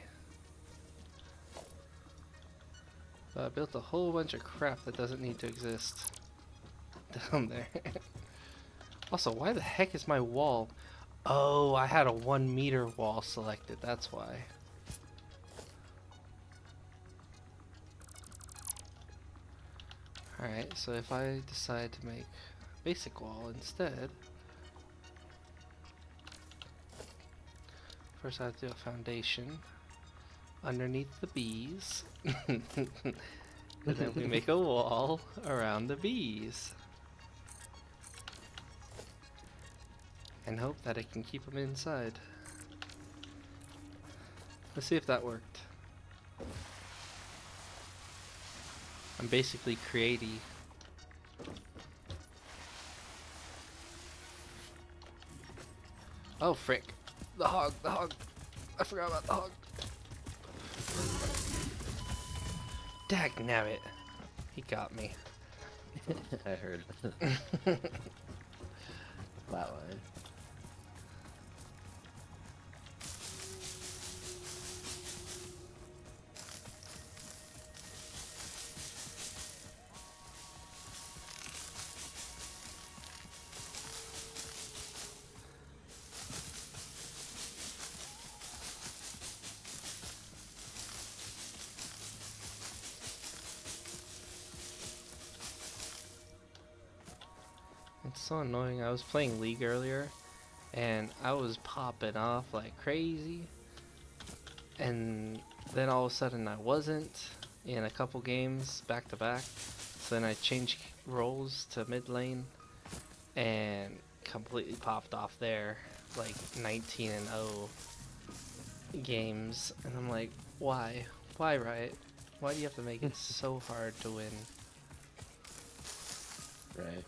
S2: But I built a whole bunch of crap that doesn't need to exist down there. Also, why the heck is my wall? Oh, I had a 1 meter wall selected, that's why. Alright, so if I decide to make a basic wall instead, first I have to do a foundation underneath the bees, and then we make a wall around the bees. And hope that it can keep them inside. Let's see if that worked. I'm basically creating. Oh frick. The hog, the hog. I forgot about the hog. Dagnabbit. He got me.
S3: I heard. Flatline.
S2: so annoying. I was playing League earlier, and I was popping off like crazy, and then all of a sudden I wasn't in a couple games back to back. So then I changed roles to mid lane, and completely popped off there, like 19-0 games, and I'm like, why? Why, Riot? Why do you have to make it so hard to win?
S3: Right.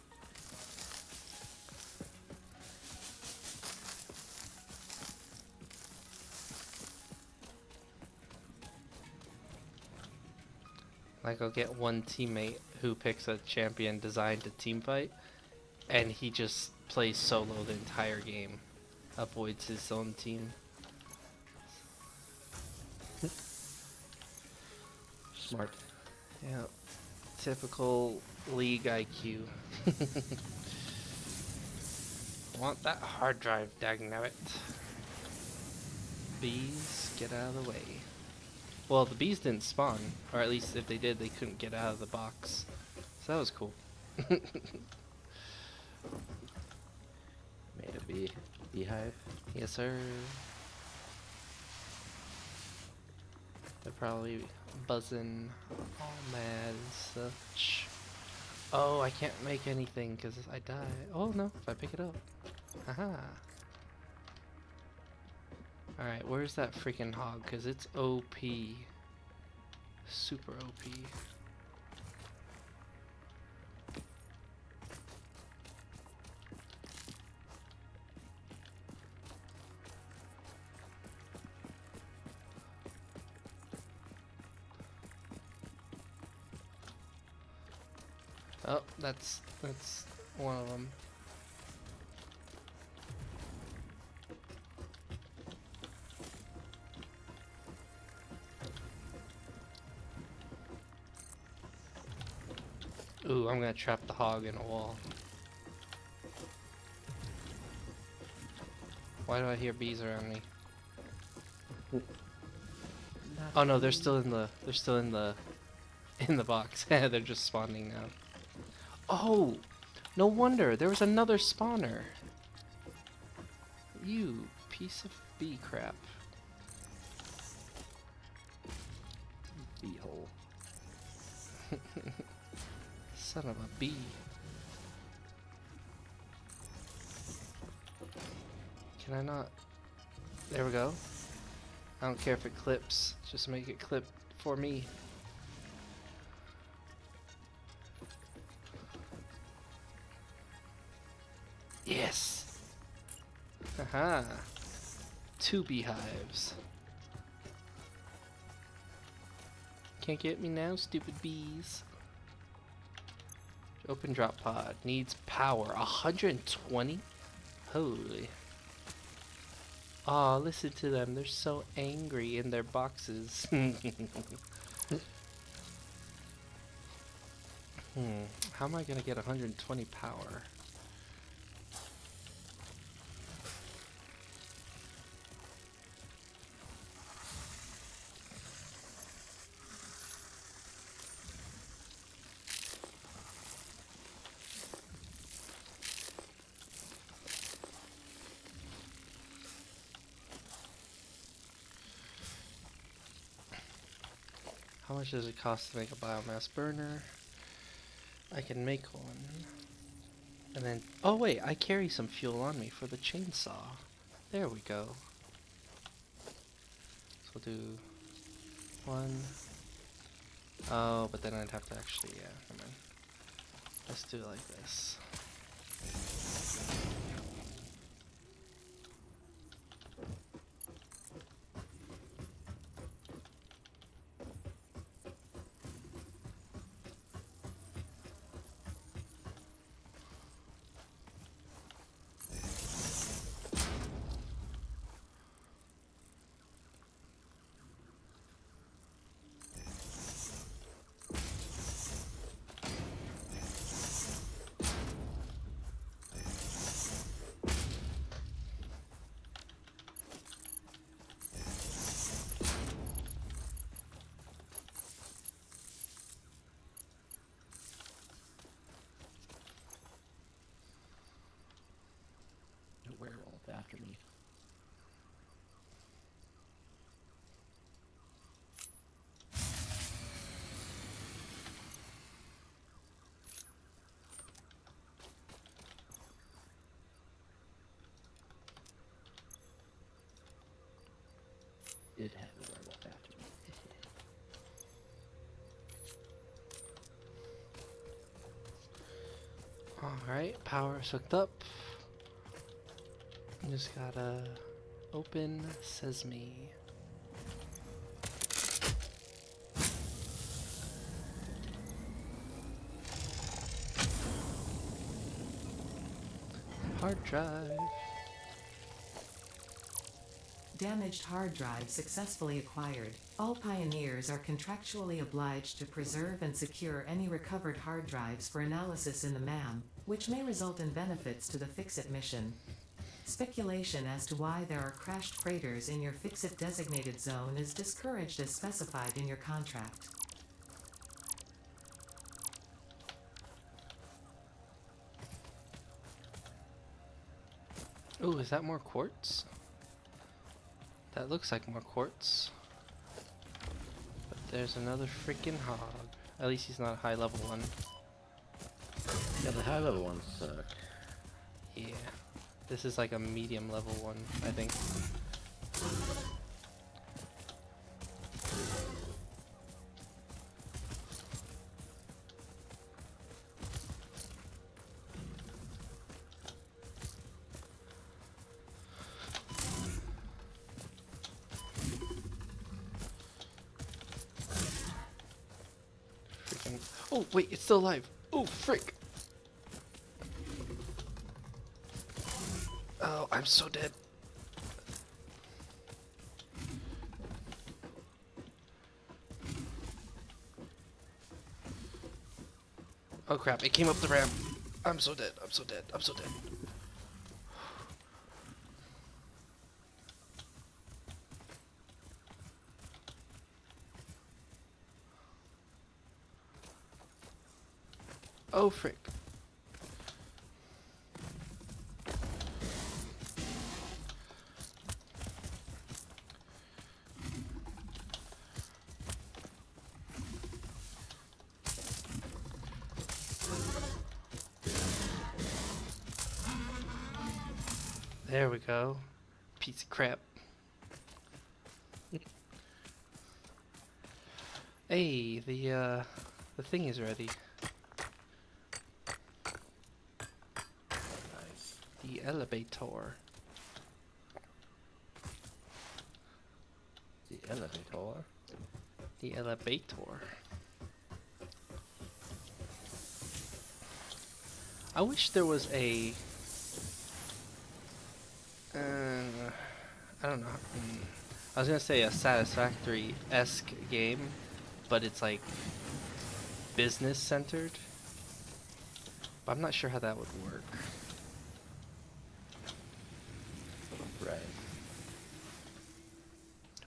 S2: Like, I'll get one teammate who picks a champion designed to team fight, and he just plays solo the entire game, avoids his own team.
S3: Smart.
S2: Yeah, typical League IQ. Want that hard drive, dagnabbit. Bees, get out of the way. Well, the bees didn't spawn, or at least if they did, they couldn't get out of the box. So that was cool.
S3: Made a beehive.
S2: Yes, sir. They're probably buzzing, all mad and such. Oh, I can't make anything because I die. Oh no, if I pick it up. Haha. Alright, where's that freaking hog? Because it's OP. Super OP. Oh, that's one of them. Ooh, I'm gonna trap the hog in a wall. Why do I hear bees around me? Oh no, they're still in the box. They're just spawning now. Oh, no wonder there was another spawner. You piece of bee crap.
S3: Beehole.
S2: Son of a bee. Can I not? There we go. I don't care if it clips. Just make it clip for me. Yes! Haha. 2 beehives. Can't get me now, stupid bees. Open drop pod. Needs power. 120? Holy. Aw, listen to them. They're so angry in their boxes. How am I gonna get 120 power? How much does it cost to make a biomass burner? I can make one. And then, oh wait, I carry some fuel on me for the chainsaw. There we go. So we'll do 1. Oh, but then I'd have to actually, yeah, never mind. Let's do it like this.
S3: after me. Did have a werewolf after me.
S2: Alright, power's hooked up. Just gotta open Sesame. Hard drive.
S1: Damaged hard drive successfully acquired. All pioneers are contractually obliged to preserve and secure any recovered hard drives for analysis in the MAM, which may result in benefits to the Fix-It mission. Speculation as to why there are crashed freighters in your Fix-It designated zone is discouraged as specified in your contract.
S2: Ooh, is that more quartz? That looks like more quartz. But there's another freaking hog. At least he's not a high level one.
S3: Yeah, the high level ones suck.
S2: Yeah. This is like a medium level one, I think. Freaking. Oh, wait, it's still alive. Oh, frick. Oh, I'm so dead. Oh crap, it came up the ramp. I'm so dead, I'm so dead, I'm so dead. Oh frick. There we go. Piece of crap. Hey, the thing is ready.
S3: Nice.
S2: The elevator.
S3: The elevator.
S2: The elevator. I wish there was a I don't know. I was gonna say a Satisfactory-esque game, but it's like business centered. But I'm not sure how that would work.
S3: Right.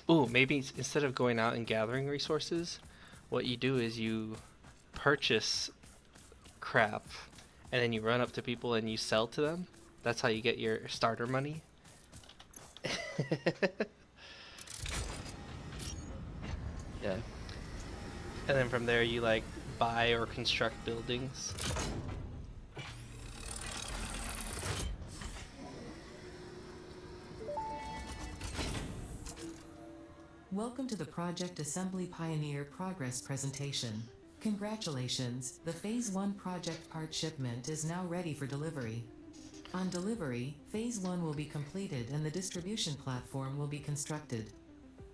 S2: Ooh, maybe instead of going out and gathering resources, what you do is you purchase crap, and then you run up to people and you sell to them. That's how you get your starter money.
S3: Yeah.
S2: And then from there you like buy or construct buildings.
S1: Welcome to the Project Assembly Pioneer Progress presentation. Congratulations, the Phase 1 project part shipment is now ready for delivery. On delivery, Phase 1 will be completed and the distribution platform will be constructed.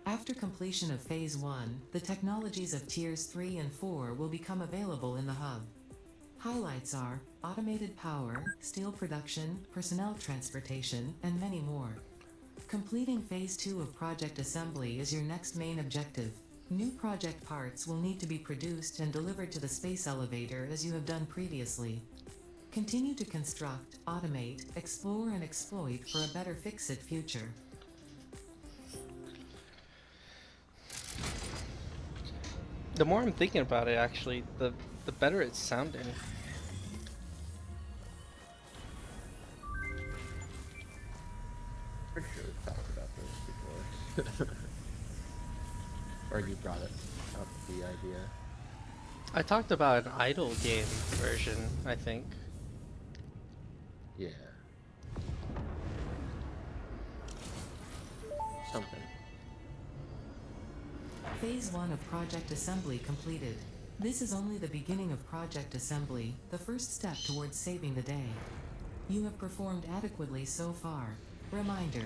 S1: After completion of Phase 1, the technologies of Tiers 3 and 4 will become available in the hub. Highlights are automated power, steel production, personnel transportation, and many more. Completing Phase 2 of Project Assembly is your next main objective. New project parts will need to be produced and delivered to the space elevator as you have done previously. Continue to construct, automate, explore and exploit for a better Fix-It future.
S2: The more I'm thinking about it, actually, the better it's sounding.
S3: Pretty sure we've talked about this before. Or you brought it up, the idea.
S2: I talked about an idle game version, I think.
S3: Yeah. Something.
S1: Phase 1 of Project Assembly completed. This is only the beginning of Project Assembly, the first step towards saving the day. You have performed adequately so far. Reminder,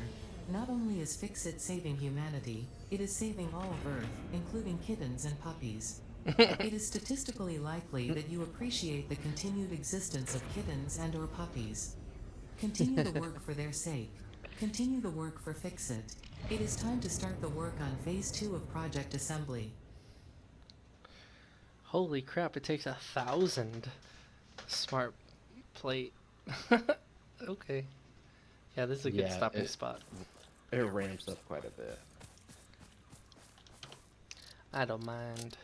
S1: not only is Fix-It saving humanity, it is saving all of Earth, including kittens and puppies. It is statistically likely that you appreciate the continued existence of kittens and or puppies. Continue the work for their sake. Continue the work for Fix-It. It is time to start the work on Phase 2 of Project Assembly.
S2: Holy crap, it takes 1,000 smart plate. Okay. Yeah, this is a good
S3: Yeah,
S2: stopping spot.
S3: It ramps up quite a bit.
S2: I don't mind.